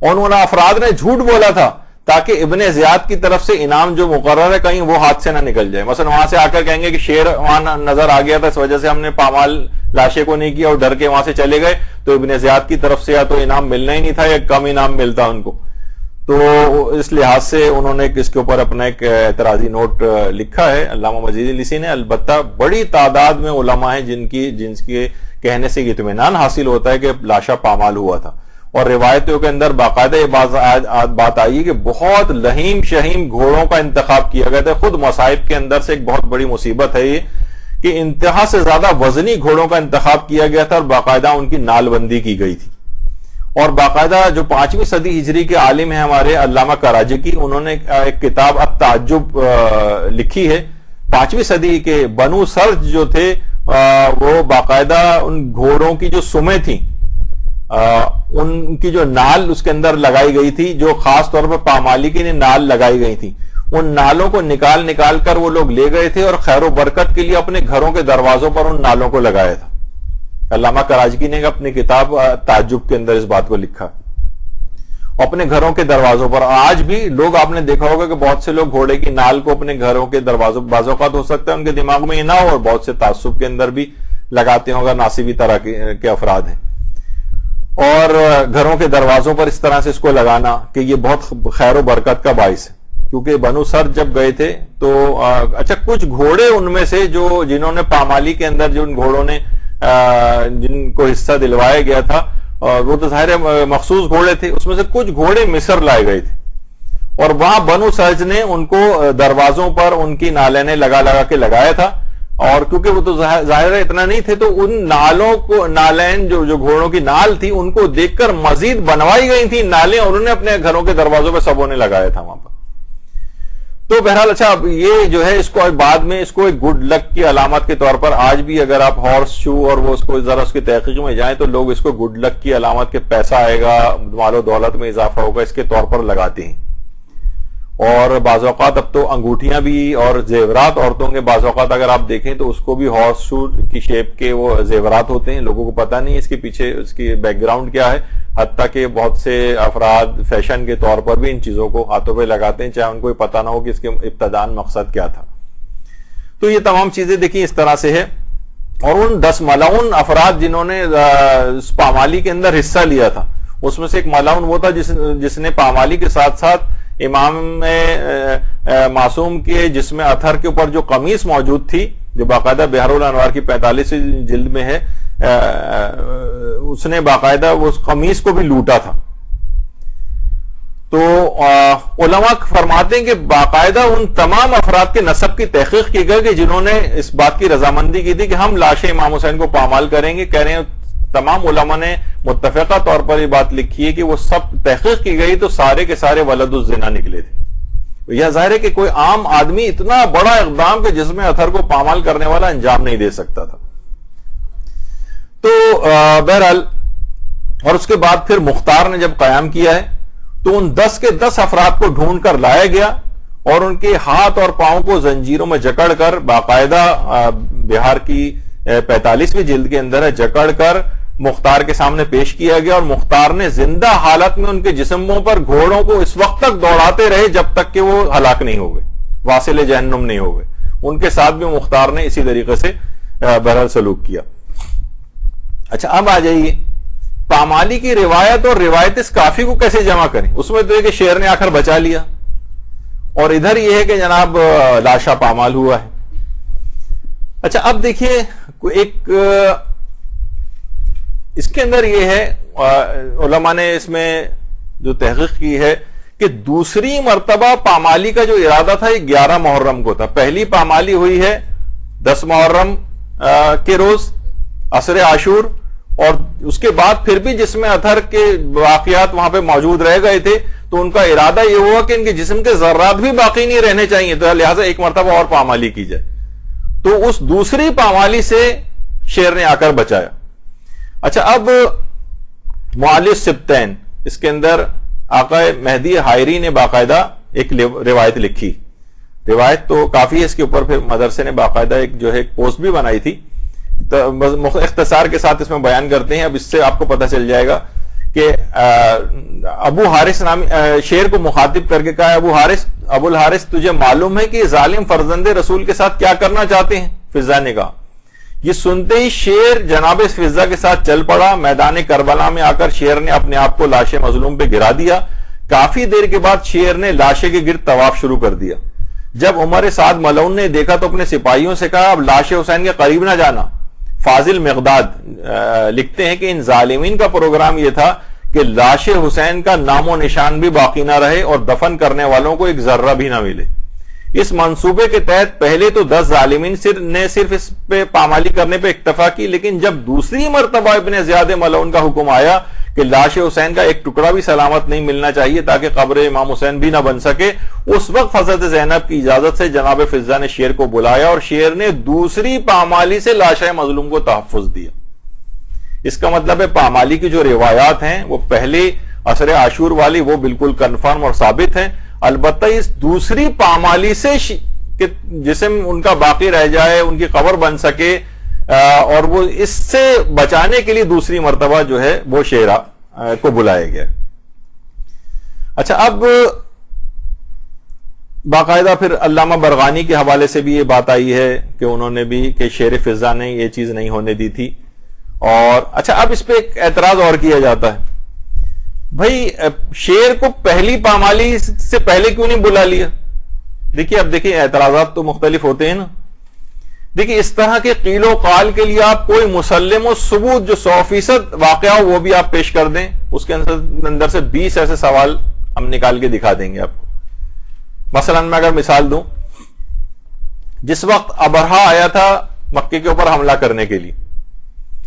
اور انہوں نے افراد نے جھوٹ بولا تھا تاکہ ابن زیاد کی طرف سے انعام جو مقرر ہے کہیں وہ ہاتھ سے نہ نکل جائے. مثلا وہاں سے آ کر کہیں گے کہ شیر وہاں نظر آ گیا تھا اس وجہ سے ہم نے پامال لاشے کو نہیں کیا اور ڈر کے وہاں سے چلے گئے تو ابن زیاد کی طرف سے یا تو انعام ملنا ہی نہیں تھا یا کم انعام ملتا ان کو. تو اس لحاظ سے انہوں نے اس کے اوپر اپنا ایک اعتراضی نوٹ لکھا ہے علامہ مجلسی نے. البتہ بڑی تعداد میں علماء ہیں جن کے کہنے سے اطمینان حاصل ہوتا ہے کہ لاشا پامال ہوا تھا اور روایتوں کے اندر باقاعدہ یہ بات آئی کہ بہت لہیم شہیم گھوڑوں کا انتخاب کیا گیا تھا. خود مصائب کے اندر سے ایک بہت بڑی مصیبت ہے یہ کہ انتہا سے زیادہ وزنی گھوڑوں کا انتخاب کیا گیا تھا اور باقاعدہ ان کی نال بندی کی گئی تھی. اور باقاعدہ جو 5ویں صدی ہجری کے عالم ہیں ہمارے علامہ کراجی کی انہوں نے ایک کتاب التعجب لکھی ہے 5ویں صدی کے. بنو سرج جو تھے وہ باقاعدہ ان گھوڑوں کی جو سمیں تھیں ان کی جو نال اس کے اندر لگائی گئی تھی جو خاص طور پر پامالی کی نال لگائی گئی تھی ان نالوں کو نکال کر وہ لوگ لے گئے تھے اور خیر و برکت کے لیے اپنے گھروں کے دروازوں پر ان نالوں کو لگایا تھا. علامہ کراجی نے اپنی کتاب تعجب کے اندر اس بات کو لکھا اپنے گھروں کے دروازوں پر. آج بھی لوگ آپ نے دیکھا ہوگا کہ بہت سے لوگ گھوڑے کی نال کو اپنے گھروں کے دروازوں بعض اوقات ہو سکتا ہے ان کے دماغ میں یہ نہ ہو اور بہت سے تعصب کے اندر بھی لگاتے ہوں گا ناصبی طرح کے افراد ہیں اور گھروں کے دروازوں پر اس طرح سے اس کو لگانا کہ یہ بہت خیر و برکت کا باعث ہے. کیونکہ بنو سر جب گئے تھے تو اچھا کچھ گھوڑے ان میں سے جنہوں نے پامالی کے اندر جن گھوڑوں نے جن کو حصہ دلوایا گیا تھا وہ تو ظاہر مخصوص گھوڑے تھے اس میں سے کچھ گھوڑے مصر لائے گئے تھے اور وہاں بنو سرج نے ان کو دروازوں پر ان کی نالیں لگا کے لگایا تھا اور کیونکہ وہ تو ظاہر اتنا نہیں تھے تو ان نالوں کو نالین جو گھوڑوں کی نال تھی ان کو دیکھ کر مزید بنوائی گئی تھی نالیں اور انہوں نے اپنے گھروں کے دروازوں پہ سبوں نے لگایا تھا وہاں پر. تو بہرحال اچھا اب یہ جو ہے اس کو بعد میں اس کو ایک گڈ لک کی علامت کے طور پر آج بھی اگر آپ ہارس شو اور وہ اس کو ذرا اس کی تحقیق میں جائیں تو لوگ اس کو گڈ لک کی علامت کے پیسہ آئے گا مال و دولت میں اضافہ ہوگا اس کے طور پر لگاتے ہیں. اور بعض اوقات اب تو انگوٹھیاں بھی اور زیورات عورتوں کے بعض اوقات اگر آپ دیکھیں تو اس کو بھی ہارس شو کی شیپ کے وہ زیورات ہوتے ہیں. لوگوں کو پتہ نہیں اس کے پیچھے اس کی بیک گراؤنڈ کیا ہے حتیٰ کہ بہت سے افراد فیشن کے طور پر بھی ان چیزوں کو ہاتھوں پہ لگاتے ہیں چاہے ان کو پتہ نہ ہو کہ اس کے ابتدان مقصد کیا تھا. تو یہ تمام چیزیں دیکھیں اس طرح سے ہے. اور ان 10 ملعون افراد جنہوں نے پامالی کے اندر حصہ لیا تھا اس میں سے ایک ملعون وہ تھا جس نے پامالی کے ساتھ ساتھ امام معصوم کے جسم اطہر کے اوپر جو قمیص موجود تھی جو باقاعدہ بحر الانوار کی 45 جلد میں ہے اس نے باقاعدہ اس قمیص کو بھی لوٹا تھا. تو علماء فرماتے ہیں کہ باقاعدہ ان تمام افراد کے نسب کی تحقیق کی گئی کہ جنہوں نے اس بات کی رضامندی کی تھی کہ ہم لاش امام حسین کو پامال کریں گے. کہہ رہے ہیں تمام علماء نے متفقہ طور پر یہ بات لکھی ہے کہ وہ سب تحقیق کی گئی تو سارے کے سارے ولد الزنا نکلے تھے. یہ ظاہر ہے کہ کوئی عام آدمی اتنا بڑا اقدام کہ جسم اطہر کو پامال کرنے والا انجام نہیں دے سکتا تھا. تو بہرحال اور اس کے بعد پھر مختار نے جب قیام کیا ہے تو ان 10 کے 10 افراد کو ڈھونڈ کر لایا گیا اور ان کے ہاتھ اور پاؤں کو زنجیروں میں جکڑ کر باقاعدہ بہار کی 45ویں جلد کے اندر ہے جکڑ کر مختار کے سامنے پیش کیا گیا. اور مختار نے زندہ حالت میں ان کے جسموں پر گھوڑوں کو اس وقت تک دوڑاتے رہے جب تک کہ وہ ہلاک نہیں ہو گئے, واصل جہنم نہیں ہو گئے. ان کے ساتھ بھی مختار نے اسی طریقے سے بہرحال سلوک کیا. اچھا اب آ جائیے پامالی کی روایت اور روایت اس کافی کو کیسے جمع کریں. اس میں تو ہے کہ شیر نے آ کر بچا لیا اور ادھر یہ ہے کہ جناب لاشا پامال ہوا ہے. اچھا اب دیکھیے ایک اس کے اندر یہ ہے علماء نے اس میں جو تحقیق کی ہے کہ دوسری مرتبہ پامالی کا جو ارادہ تھا یہ 11 محرم کو تھا. پہلی پامالی ہوئی ہے 10 محرم کے روز عصر عاشور, اور اس کے بعد پھر بھی جسم اطہر کے واقعات وہاں پہ موجود رہ گئے تھے تو ان کا ارادہ یہ ہوا کہ ان کے جسم کے ذرات بھی باقی نہیں رہنے چاہیے, تو لہٰذا ایک مرتبہ اور پامالی کی جائے. تو اس دوسری پامالی سے شیر نے آ کر بچایا. اچھا اب معلی سبتین اس کے اندر آقا مہدی حائری نے باقاعدہ ایک روایت لکھی. روایت تو کافی ہے, اس کے اوپر پھر مدرسے نے باقاعدہ ایک جو ہے ایک پوسٹ بھی بنائی تھی. اختصار کے ساتھ اس میں بیان کرتے ہیں. اب اس سے آپ کو پتہ چل جائے گا کہ ابو حارث نامی شیر کو مخاطب کر کے کہا, ابو الحارث تجھے معلوم ہے کہ ظالم فرزند رسول کے ساتھ کیا کرنا چاہتے ہیں؟ فضا نے کہا. یہ سنتے ہی شیر جناب فضا کے ساتھ چل پڑا. میدان کربلا میں آ کر شیر نے اپنے آپ کو لاش مظلوم پہ گرا دیا. کافی دیر کے بعد شیر نے لاشے کے گرد طواف شروع کر دیا. جب عمر سعد ملعون نے دیکھا تو اپنے سپاہیوں سے کہا اب لاش حسین کے قریب نہ جانا. فاضل مقداد لکھتے ہیں کہ ان ظالمین کا پروگرام یہ تھا کہ لاش حسین کا نام و نشان بھی باقی نہ رہے اور دفن کرنے والوں کو ایک ذرہ بھی نہ ملے. اس منصوبے کے تحت پہلے تو 10 ظالمین نے صرف اس پہ پامالی کرنے پہ اکتفا کی, لیکن جب دوسری مرتبہ ابن زیاد ملعون کا حکم آیا کہ لاش حسین کا ایک ٹکڑا بھی سلامت نہیں ملنا چاہیے تاکہ قبر امام حسین بھی نہ بن سکے, اس وقت حضرت زینب کی اجازت سے جناب فضا نے شیر کو بلایا اور شیر نے دوسری پامالی سے لاش مظلوم کو تحفظ دیا. اس کا مطلب ہے پامالی کی جو روایات ہیں وہ پہلے عصر عاشور والی وہ بالکل کنفرم اور ثابت ہیں. البتہ اس دوسری پامالی سے کہ جسم ان کا باقی رہ جائے, ان کی قبر بن سکے, اور وہ اس سے بچانے کے لیے دوسری مرتبہ جو ہے وہ شیرا کو بلایا گیا. اچھا اب باقاعدہ پھر علامہ برغانی کے حوالے سے بھی یہ بات آئی ہے کہ انہوں نے بھی کہ شیر فضا نے یہ چیز نہیں ہونے دی تھی. اور اچھا اب اس پہ ایک اعتراض اور کیا جاتا ہے, بھائی شیر کو پہلی پامالی سے پہلے کیوں نہیں بلا لیا؟ دیکھیے اب دیکھیے اعتراضات تو مختلف ہوتے ہیں نا. دیکھیے اس طرح کے قیل و قال کے لیے آپ کوئی مسلم و ثبوت جو 100% واقعہ ہو وہ بھی آپ پیش کر دیں. اس کے اندر سے 20 ایسے سوال ہم نکال کے دکھا دیں گے آپ کو. مثلا میں اگر مثال دوں, جس وقت ابرہا آیا تھا مکے کے اوپر حملہ کرنے کے لیے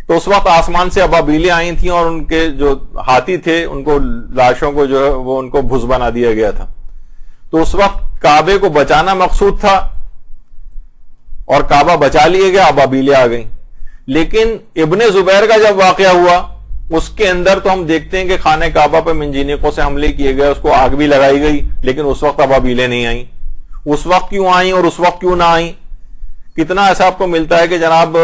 تو اس وقت آسمان سے ابابیلیں آئی تھیں اور ان کے جو ہاتھی تھے ان کو لاشوں کو جو ہے وہ ان کو بھس بنا دیا گیا تھا. تو اس وقت کعبے کو بچانا مقصود تھا اور کعبہ بچا لیا گیا, ابابیلیں آ گئیں. لیکن ابن زبیر کا جب واقعہ ہوا اس کے اندر تو ہم دیکھتے ہیں کہ خانہ کعبہ پہ منجینقوں سے حملے کیے گئے, اس کو آگ بھی لگائی گئی, لیکن اس وقت ابابیلیں نہیں آئیں. اس وقت کیوں آئیں اور اس وقت کیوں نہ آئیں؟ کتنا ایسا آپ کو ملتا ہے کہ جناب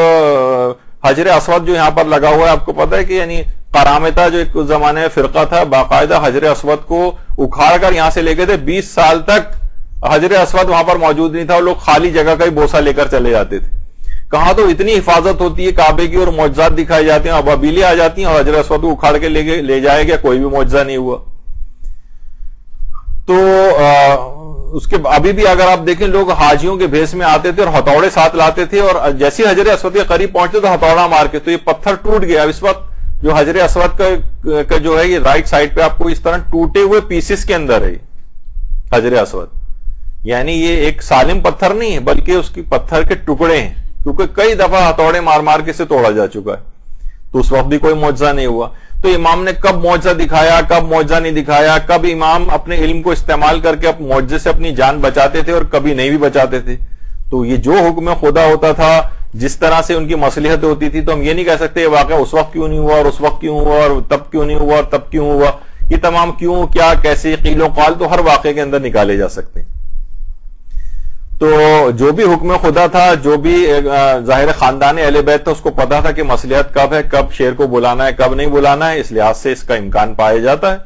حجر اسود جو یہاں پر لگا ہوا ہے, آپ کو پتا ہے کہ یعنی قرامطہ جو ایک زمانے میں فرقہ تھا باقاعدہ حجر اسود کو اکھاڑ کر یہاں سے لے گئے تھے. 20 سال تک حجر اسود وہاں پر موجود نہیں تھا اور لوگ خالی جگہ کا ہی بوسہ لے کر چلے جاتے تھے. کہاں تو اتنی حفاظت ہوتی ہے کعبے کی اور معجزات دکھائے جاتے ہیں, ابابیلیں آ جاتی ہیں اور حجر اسود کو اکھاڑ کے لے جائے گیا, کوئی بھی معجزہ نہیں ہوا. تو اس کے ابھی بھی اگر آپ دیکھیں لوگ حاجیوں کے بھیس میں آتے تھے اور ہتھوڑے ساتھ لاتے تھے اور جیسے حجر اسود کے قریب پہنچتے تو ہتھوڑا مار کے, تو یہ پتھر ٹوٹ گیا. اب اس وقت جو حجر اسود کا جو ہے یہ رائٹ سائڈ پہ آپ کو اس طرح ٹوٹے ہوئے پیسز کے اندر ہے حجر اسود, یعنی یہ ایک سالم پتھر نہیں ہے بلکہ اس کی پتھر کے ٹکڑے ہیں, کیونکہ کئی دفعہ ہتھوڑے مار مار کے سے توڑا جا چکا ہے. تو اس وقت بھی کوئی معجزہ نہیں ہوا. تو امام نے کب معجزہ دکھایا, کب معجزہ نہیں دکھایا, کب امام اپنے علم کو استعمال کر کے معجزے سے اپنی جان بچاتے تھے اور کبھی نہیں بھی بچاتے تھے. تو یہ جو حکم خدا ہوتا تھا, جس طرح سے ان کی مصلحت ہوتی تھی, تو ہم یہ نہیں کہہ سکتے یہ واقعہ اس وقت کیوں نہیں ہوا اور اس وقت کیوں ہوا اور تب کیوں نہیں ہوا اور تب کیوں ہوا. یہ تمام کیوں, کیا, کیسے, قیل و قال تو ہر واقعے کے اندر نکالے جا سکتے ہیں. تو جو بھی حکم خدا تھا, جو بھی ظاہر خاندان اہل بیت تھا, اس کو پتا تھا کہ مصلحت کب ہے, کب شیر کو بلانا ہے, کب نہیں بلانا ہے, اس لحاظ سے اس کا امکان پایا جاتا ہے.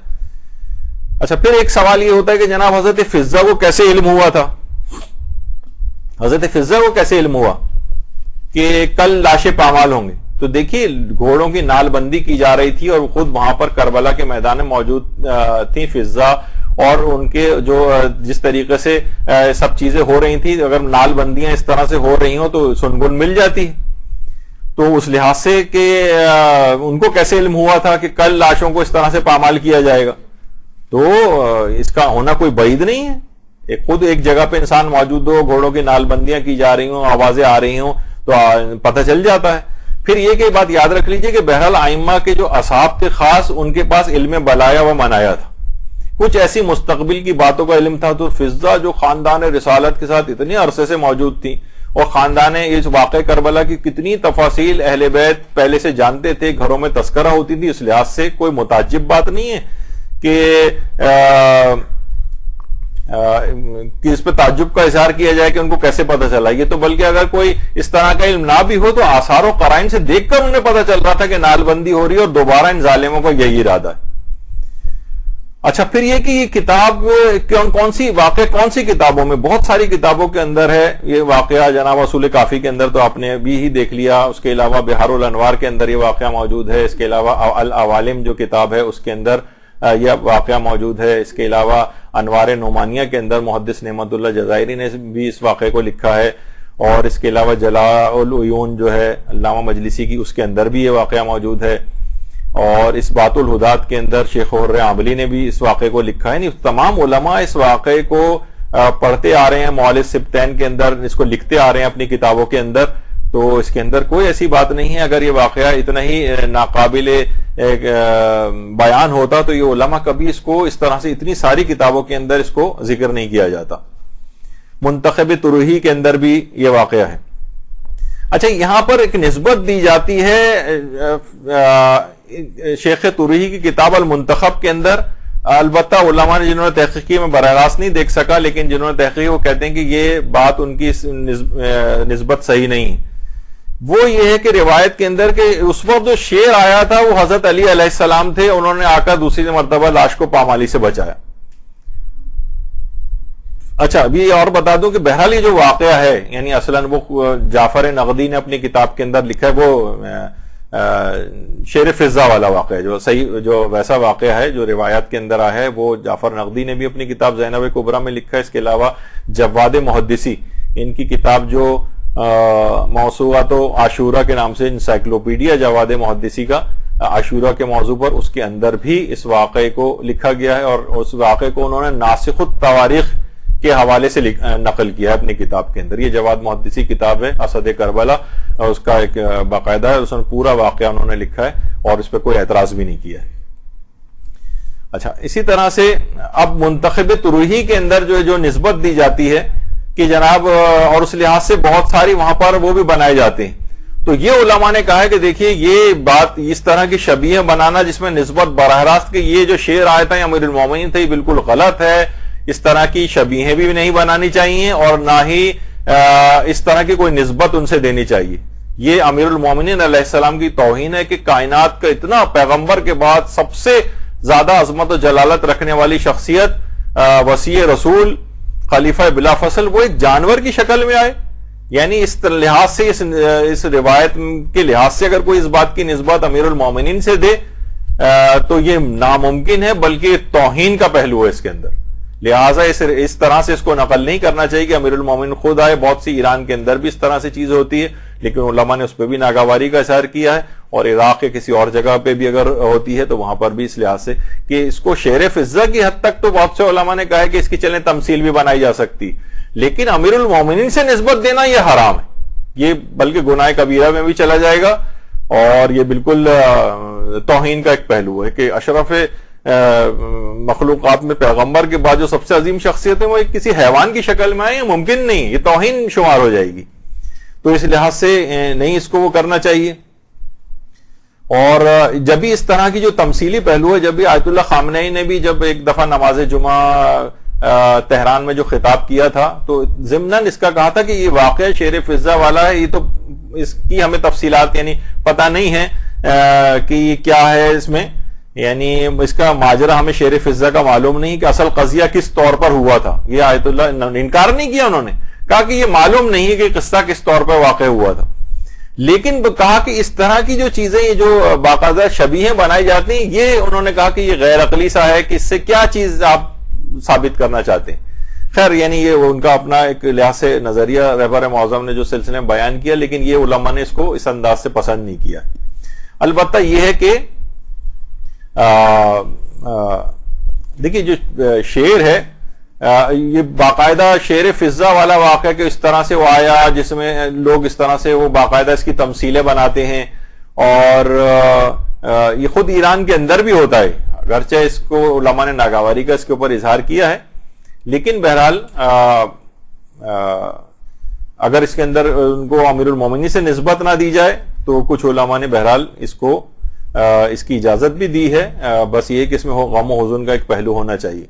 اچھا, پھر ایک سوال یہ ہوتا ہے کہ جناب حضرت فضہ کو کیسے علم ہوا تھا؟ حضرت فضہ کو کیسے علم ہوا کہ کل لاشیں پامال ہوں گے؟ تو دیکھیے, گھوڑوں کی نال بندی کی جا رہی تھی اور خود وہاں پر کربلا کے میدان میں موجود تھی فضہ, اور ان کے جو جس طریقے سے سب چیزیں ہو رہی تھی, اگر نال بندیاں اس طرح سے ہو رہی ہوں تو سنگن مل جاتی. تو اس لحاظ سے کہ ان کو کیسے علم ہوا تھا کہ کل لاشوں کو اس طرح سے پامال کیا جائے گا؟ تو اس کا ہونا کوئی بعید نہیں ہے. خود ایک جگہ پہ انسان موجود ہو, گھوڑوں کی نال بندیاں کی جا رہی ہوں, آوازیں آ رہی ہوں, تو پتہ چل جاتا ہے. پھر یہ کہ بات یاد رکھ لیجئے کہ بہرحال ائمہ کے جو اصحاب تھے خاص, ان کے پاس علم بلایا و منایا تھا, کچھ ایسی مستقبل کی باتوں کا علم تھا. تو فضہ جو خاندان رسالت کے ساتھ اتنے عرصے سے موجود تھی, اور خاندان اس واقع کربلا کی کتنی تفاصیل اہل بیت پہلے سے جانتے تھے, گھروں میں تذکرہ ہوتی تھی, اس لحاظ سے کوئی متعجب بات نہیں ہے کہ اس پہ تعجب کا اظہار کیا جائے کہ ان کو کیسے پتہ چلا. یہ تو بلکہ اگر کوئی اس طرح کا علم نہ بھی ہو تو آثار و قرائن سے دیکھ کر انہیں پتہ چل رہا تھا کہ نال بندی ہو رہی ہے اور دوبارہ ان ظالموں کو یہی ارادہ ہے. اچھا, پھر یہ کہ یہ کتاب کون سی کتابوں میں, بہت ساری کتابوں کے اندر ہے یہ واقعہ. جناب اصول کافی کے اندر تو آپ نے بھی ہی دیکھ لیا, اس کے علاوہ بحار الانوار کے اندر یہ واقعہ موجود ہے, اس کے علاوہ العوالم جو کتاب ہے اس کے اندر یہ واقعہ موجود ہے, اس کے علاوہ انوار نعمانیہ کے اندر محدث نعمت اللہ جزائری نے بھی اس واقعے کو لکھا ہے, اور اس کے علاوہ جلاء العیون جو ہے علامہ مجلسی کی, اس کے اندر بھی یہ واقعہ موجود ہے, اور اس بات الہدات کے اندر شیخ حر عاملی نے بھی اس واقعے کو لکھا ہے. تمام علماء اس واقعے کو پڑھتے آ رہے ہیں, مؤلف سبتین کے اندر اس کو لکھتے آ رہے ہیں اپنی کتابوں کے اندر. تو اس کے اندر کوئی ایسی بات نہیں ہے. اگر یہ واقعہ اتنا ہی ناقابل بیان ہوتا تو یہ علماء کبھی اس کو اس طرح سے اتنی ساری کتابوں کے اندر اس کو ذکر نہیں کیا جاتا. منتخب تروحی کے اندر بھی یہ واقعہ ہے. اچھا, یہاں پر ایک نسبت دی جاتی ہے شیخ تروحی کی کتاب المنتخب کے اندر. البتہ علماء نے جنہوں نے تحقیق کی, میں براہ راست نہیں دیکھ سکا, لیکن جنہوں نے تحقیق وہ کہتے ہیں کہ یہ بات ان کی نسبت صحیح نہیں ہے. وہ یہ ہے کہ روایت کے اندر کہ اس وقت جو شیر آیا تھا وہ حضرت علی علیہ السلام تھے, انہوں نے آ کر دوسری مرتبہ لاش کو پامالی سے بچایا. اچھا, ابھی اور بتا دوں کہ بہرحال یہ جو واقعہ ہے, یعنی اصلاً وہ جعفر نقدی نے اپنی کتاب کے اندر لکھا ہے, وہ شیر فضہ والا واقعہ جو صحیح جو ویسا واقعہ ہے جو روایات کے اندر آیا ہے, وہ جعفر نقدی نے بھی اپنی کتاب زینب کبریٰ میں لکھا ہے. اس کے علاوہ جواد محدثی, ان کی کتاب جو موسوعات و عاشورہ کے نام سے انسائکلوپیڈیا جواد محدثی کا عاشورہ کے موضوع پر, اس کے اندر بھی اس واقعے کو لکھا گیا ہے, اور اس واقعے کو انہوں نے ناسخ التواریخ کے حوالے سے نقل کیا ہے اپنی کتاب کے اندر. یہ جواد محدثی کتاب ہے اسد کربلا, اور اس کا ایک باقاعدہ ہے, اس میں پورا واقعہ انہوں نے لکھا ہے اور اس پہ کوئی اعتراض بھی نہیں کیا ہے. اچھا, اسی طرح سے اب منتخب تروحی کے اندر جو نسبت دی جاتی ہے کہ جناب, اور اس لحاظ سے بہت ساری وہاں پر وہ بھی بنائے جاتے ہیں, تو یہ علماء نے کہا ہے کہ دیکھیے یہ بات اس طرح کی شبیہ بنانا جس میں نسبت براہ راست کہ یہ جو شعر آیا تھا امیر المومنین تھا, یہ بالکل غلط ہے. اس طرح کی شبیہیں بھی نہیں بنانی چاہیے, اور نہ ہی اس طرح کی کوئی نسبت ان سے دینی چاہیے. یہ امیر المومنین علیہ السلام کی توہین ہے کہ کائنات کا اتنا پیغمبر کے بعد سب سے زیادہ عظمت و جلالت رکھنے والی شخصیت, وصی رسول, خلیفہ بلا فصل, وہ ایک جانور کی شکل میں آئے. یعنی اس لحاظ سے اس روایت کے لحاظ سے اگر کوئی اس بات کی نسبت امیر المومنین سے دے تو یہ ناممکن ہے, بلکہ توہین کا پہلو ہے اس کے اندر. لہٰذا اس طرح سے اس کو نقل نہیں کرنا چاہیے کہ امیر المومنین خود آئے. بہت سی ایران کے اندر بھی اس طرح سے چیز ہوتی ہے, لیکن علماء نے اس پہ بھی ناگواری کا اظہار کیا ہے, اور عراق کے کسی اور جگہ پہ بھی اگر ہوتی ہے تو وہاں پر بھی اس لحاظ سے کہ اس کو شعر فضہ کی حد تک تو بہت سے علماء نے کہا ہے کہ اس کی چلیں تمثیل بھی بنائی جا سکتی, لیکن امیر المومنین سے نسبت دینا یہ حرام ہے, یہ بلکہ گناہ کبیرہ میں بھی چلا جائے گا. اور یہ بالکل توہین کا ایک پہلو ہے کہ اشرف مخلوقات میں پیغمبر کے بعد جو سب سے عظیم شخصیت ہے وہ کسی حیوان کی شکل میں آئے، ممکن نہیں، یہ توہین شمار ہو جائے گی. تو اس لحاظ سے نہیں اس کو وہ کرنا چاہیے. اور جب بھی اس طرح کی جو تمثیلی پہلو ہے، جب بھی آیت اللہ خامنئی نے بھی جب ایک دفعہ نماز جمعہ تہران میں جو خطاب کیا تھا تو ضمناً اس کا کہا تھا کہ یہ واقعہ شیر فضہ والا ہے، یہ تو اس کی ہمیں تفصیلات یعنی پتہ نہیں ہے کہ یہ کیا ہے اس میں، یعنی اس کا ماجرا ہمیں شیر فضہ کا معلوم نہیں کہ اصل قضیہ کس طور پر ہوا تھا. یہ آیت اللہ انکار نہیں کیا، انہوں نے کہا کہ یہ معلوم نہیں ہے کہ قصہ کس طور پر واقع ہوا تھا، لیکن کہا کہ اس طرح کی جو چیزیں یہ جو باقاعدہ شبیہیں بنائی جاتی ہیں، یہ انہوں نے کہا کہ یہ غیر عقلی سا ہے کہ اس سے کیا چیز آپ ثابت کرنا چاہتے ہیں. خیر یعنی یہ ان کا اپنا ایک لحاظ سے نظریہ رہبر معظم نے جو سلسلے میں بیان کیا، لیکن یہ علماء نے اس کو اس انداز سے پسند نہیں کیا. البتہ یہ ہے کہ دیکھیے جو شعر ہے یہ باقاعدہ شعر فضہ والا واقعہ کہ اس طرح سے وہ آیا جس میں لوگ اس طرح سے وہ باقاعدہ اس کی تمثیلیں بناتے ہیں، اور یہ خود ایران کے اندر بھی ہوتا ہے، اگرچہ اس کو علماء نے ناگواری کا اس کے اوپر اظہار کیا ہے، لیکن بہرحال اگر اس کے اندر ان کو امیر المومنین سے نسبت نہ دی جائے تو کچھ علماء نے بہرحال اس کو اس کی اجازت بھی دی ہے، بس یہ کہ اس میں غم و حزن کا ایک پہلو ہونا چاہیے.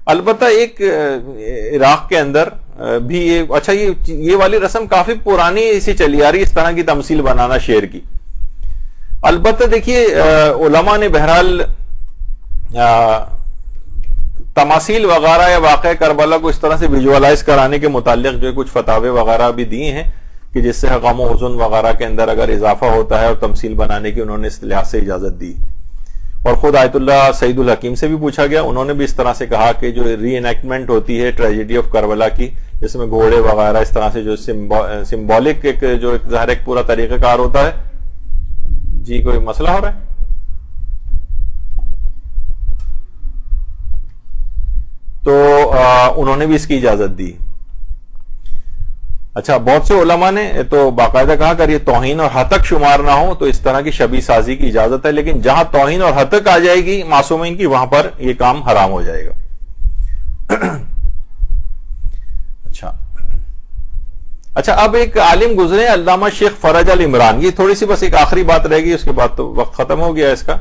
البتہ ایک عراق کے اندر بھی اچھا یہ والی رسم کافی پرانی اسی چلی آ رہی، اس طرح کی تمثیل بنانا شعر کی. البتہ دیکھیے علماء نے بہرحال تماثیل وغیرہ یا واقعہ کربلا کو اس طرح سے ویژوالائز کرانے کے متعلق جو کچھ فتاوے وغیرہ بھی دیے ہیں کہ جس سے غم و حزن وغیرہ کے اندر اگر اضافہ ہوتا ہے اور تمثیل بنانے کی انہوں نے اس لحاظ سے اجازت دی. اور خود آیت اللہ سعید الحکیم سے بھی پوچھا گیا، انہوں نے بھی اس طرح سے کہا کہ جو ری انیکٹمنٹ ہوتی ہے ٹریجڈی آف کربلا کی، جس میں گھوڑے وغیرہ اس طرح سے جو سمبولک ایک جو ظاہر ایک پورا طریقہ کار ہوتا ہے. جی کوئی مسئلہ ہو رہا ہے؟ تو انہوں نے بھی اس کی اجازت دی. اچھا بہت سے علماء نے تو باقاعدہ کہا اگر یہ توہین اور ہتک شمار نہ ہو تو اس طرح کی شبیہ سازی کی اجازت ہے، لیکن جہاں توہین اور ہتک آ جائے گی معصومین کی وہاں پر یہ کام حرام ہو جائے گا. اچھا اب ایک عالم گزرے علامہ شیخ فرج العمران، یہ تھوڑی سی بس ایک آخری بات رہ گی، اس کے بعد تو وقت ختم ہو گیا اس کا.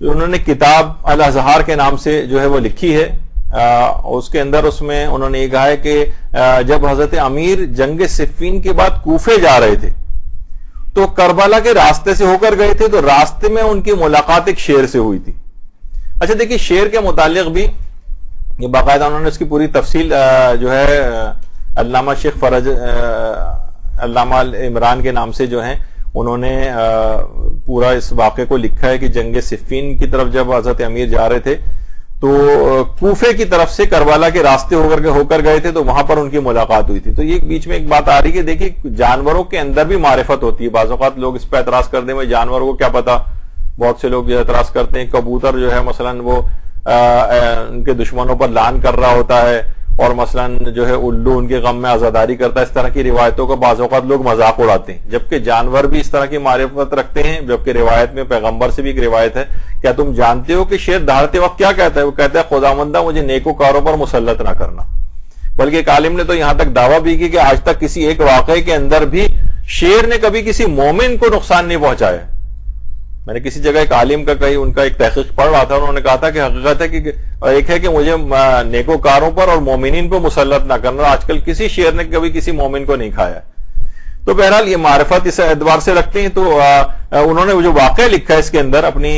انہوں نے کتاب الاظہار کے نام سے جو ہے وہ لکھی ہے، اس کے اندر اس میں انہوں نے یہ کہا ہے کہ جب حضرت امیر جنگ صفین کے بعد کوفے جا رہے تھے تو کربلا کے راستے سے ہو کر گئے تھے، تو راستے میں ان کی ملاقات ایک شیر سے ہوئی تھی. اچھا دیکھیے شیر کے متعلق بھی یہ باقاعدہ انہوں نے اس کی پوری تفصیل جو ہے علامہ شیخ فرج علامہ عمران کے نام سے جو ہیں انہوں نے پورا اس واقعے کو لکھا ہے کہ جنگ صفین کی طرف جب حضرت امیر جا رہے تھے تو کوفے کی طرف سے کربلا کے راستے ہو کر گئے تھے، تو وہاں پر ان کی ملاقات ہوئی تھی. تو یہ بیچ میں ایک بات آ رہی ہے کہ دیکھیے جانوروں کے اندر بھی معرفت ہوتی ہے. بعض اوقات لوگ اس پہ اعتراض کرتے ہیں جانوروں کو کیا پتا، بہت سے لوگ یہ اعتراض کرتے ہیں کبوتر جو ہے مثلا وہ ان کے دشمنوں پر لعن کر رہا ہوتا ہے، اور مثلا جو ہے الو ان کے غم میں عزاداری کرتا ہے. اس طرح کی روایتوں کا بعض اوقات لوگ مذاق اڑاتے ہیں، جبکہ جانور بھی اس طرح کی معرفت رکھتے ہیں. جبکہ روایت میں پیغمبر سے بھی ایک روایت ہے، کیا تم جانتے ہو کہ شیر دہاڑتے وقت کیا کہتا ہے؟ وہ کہتا ہے خداوندہ مجھے نیکوکاروں پر مسلط نہ کرنا. بلکہ ایک عالم نے تو یہاں تک دعویٰ بھی کی کہ آج تک کسی ایک واقعے کے اندر بھی شیر نے کبھی کسی مومن کو نقصان نہیں پہنچایا. میں نے کسی جگہ ایک عالم کا کہیں ان کا ایک تحقیق پڑھ رہا تھا، انہوں نے کہا تھا کہ حقیقت ہے کہ ایک ہے کہ مجھے نیکوکاروں پر اور مومنین کو مسلط نہ کرنا. آج کل کسی شیر نے کبھی کسی مومن کو نہیں کھایا. تو بہرحال یہ معرفت اس اعتبار سے رکھتے ہیں. تو انہوں نے جو واقعہ لکھا ہے اس کے اندر اپنی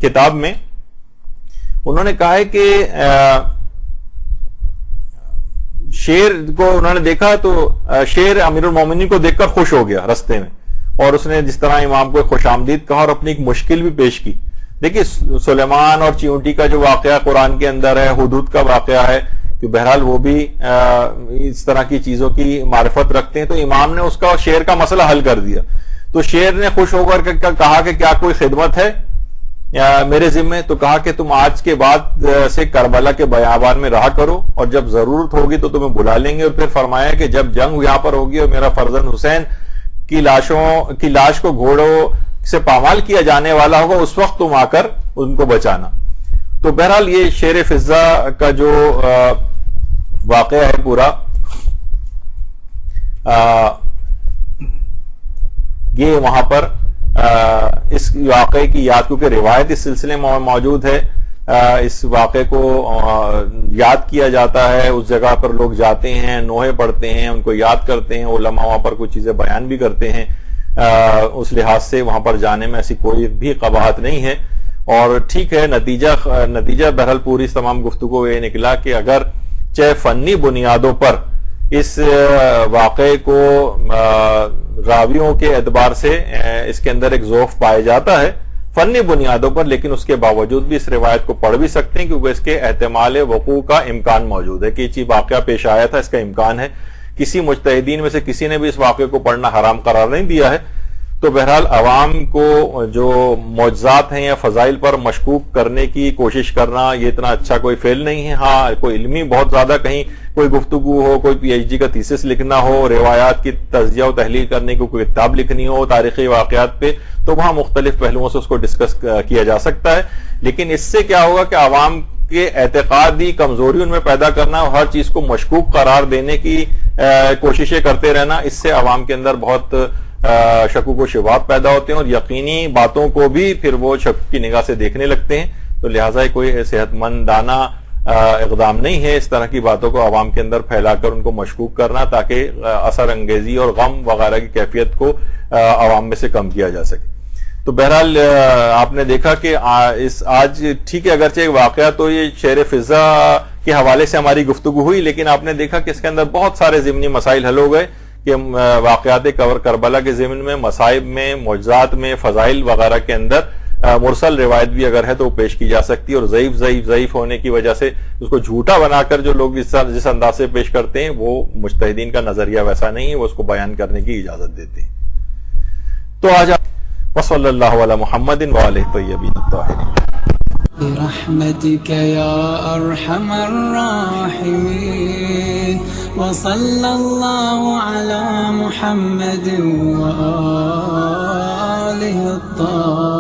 کتاب میں، انہوں نے کہا ہے کہ شیر کو انہوں نے دیکھا تو شیر امیر المومنین کو دیکھ کر خوش ہو گیا رستے میں، اور اس نے جس طرح امام کو خوش آمدید کہا اور اپنی ایک مشکل بھی پیش کی. دیکھیے سلیمان اور چیونٹی کا جو واقعہ قرآن کے اندر ہے، حدود کا واقعہ ہے، کہ بہرحال وہ بھی اس طرح کی چیزوں کی معرفت رکھتے ہیں. تو امام نے اس کا شیر کا مسئلہ حل کر دیا. تو شیر نے خوش ہو کر کہا کہ کیا کوئی خدمت ہے میرے ذمے؟ تو کہا کہ تم آج کے بعد سے کربلا کے بیابان میں رہا کرو، اور جب ضرورت ہوگی تو تمہیں بلا لیں گے. اور پھر فرمایا کہ جب جنگ یہاں پر ہوگی اور میرا فرزند حسین کی لاش کو گھوڑوں سے پامال کیا جانے والا ہوگا اس وقت تم آ کر ان کو بچانا. تو بہرحال یہ شیر فضہ کا جو واقعہ ہے پورا، یہ وہاں پر اس واقعے کی یاد، کیونکہ روایت اس سلسلے میں موجود ہے، اس واقعے کو یاد کیا جاتا ہے. اس جگہ پر لوگ جاتے ہیں، نوحے پڑھتے ہیں، ان کو یاد کرتے ہیں. علماء وہاں پر کچھ چیزیں بیان بھی کرتے ہیں. اس لحاظ سے وہاں پر جانے میں ایسی کوئی بھی قباحت نہیں ہے. اور ٹھیک ہے، نتیجہ بہرحال پوری تمام گفتگو یہ نکلا کہ اگر چاہے فنی بنیادوں پر اس واقعے کو راویوں کے اعتبار سے اس کے اندر ایک ضعف پایا جاتا ہے فنی بنیادوں پر، لیکن اس کے باوجود بھی اس روایت کو پڑھ بھی سکتے ہیں کیونکہ اس کے احتمال وقوع کا امکان موجود ہے کہ یہ چیز واقعہ پیش آیا تھا، اس کا امکان ہے. کسی مجتہدین میں سے کسی نے بھی اس واقعے کو پڑھنا حرام قرار نہیں دیا ہے. تو بہرحال عوام کو جو معجزات ہیں یا فضائل پر مشکوک کرنے کی کوشش کرنا یہ اتنا اچھا کوئی فعل نہیں ہے. ہاں کوئی علمی بہت زیادہ کہیں کوئی گفتگو ہو، کوئی پی ایچ ڈی کا تھیسس لکھنا ہو، روایات کی تجزیہ و تحلیل کرنے کی کوئی کتاب لکھنی ہو تاریخی واقعات پہ، تو وہاں مختلف پہلوؤں سے اس کو ڈسکس کیا جا سکتا ہے. لیکن اس سے کیا ہوگا کہ عوام کے اعتقادی کمزوری ان میں پیدا کرنا اور ہر چیز کو مشکوک قرار دینے کی کوششیں کرتے رہنا، اس سے عوام کے اندر بہت شکوک و شبہات پیدا ہوتے ہیں اور یقینی باتوں کو بھی پھر وہ شک کی نگاہ سے دیکھنے لگتے ہیں. تو لہٰذا کوئی صحت مندانہ اقدام نہیں ہے اس طرح کی باتوں کو عوام کے اندر پھیلا کر ان کو مشکوک کرنا، تاکہ اثر انگیزی اور غم وغیرہ کی کیفیت کو عوام میں سے کم کیا جا سکے. تو بہرحال آپ نے دیکھا کہ آج ٹھیک ہے، اگرچہ ایک واقعہ تو یہ شیر فضہ کے حوالے سے ہماری گفتگو ہوئی، لیکن آپ نے دیکھا کہ اس کے اندر بہت سارے ضمنی مسائل حل ہو گئے کہ واقعات کربلا کے ضمن میں، مصائب میں، معجزات میں، فضائل وغیرہ کے اندر مرسل روایت بھی اگر ہے تو وہ پیش کی جا سکتی ہے، اور ضعیف ہونے کی وجہ سے اس کو جھوٹا بنا کر جو لوگ جس انداز سے پیش کرتے ہیں وہ مجتہدین کا نظریہ ویسا نہیں ہے، وہ اس کو بیان کرنے کی اجازت دیتے ہیں. تو آج وصلی اللہ علی محمد وآلہ الطیبین الطاہرین. برحمتك يا أرحم الراحمين وصلى الله على محمد وآله الطاهرين.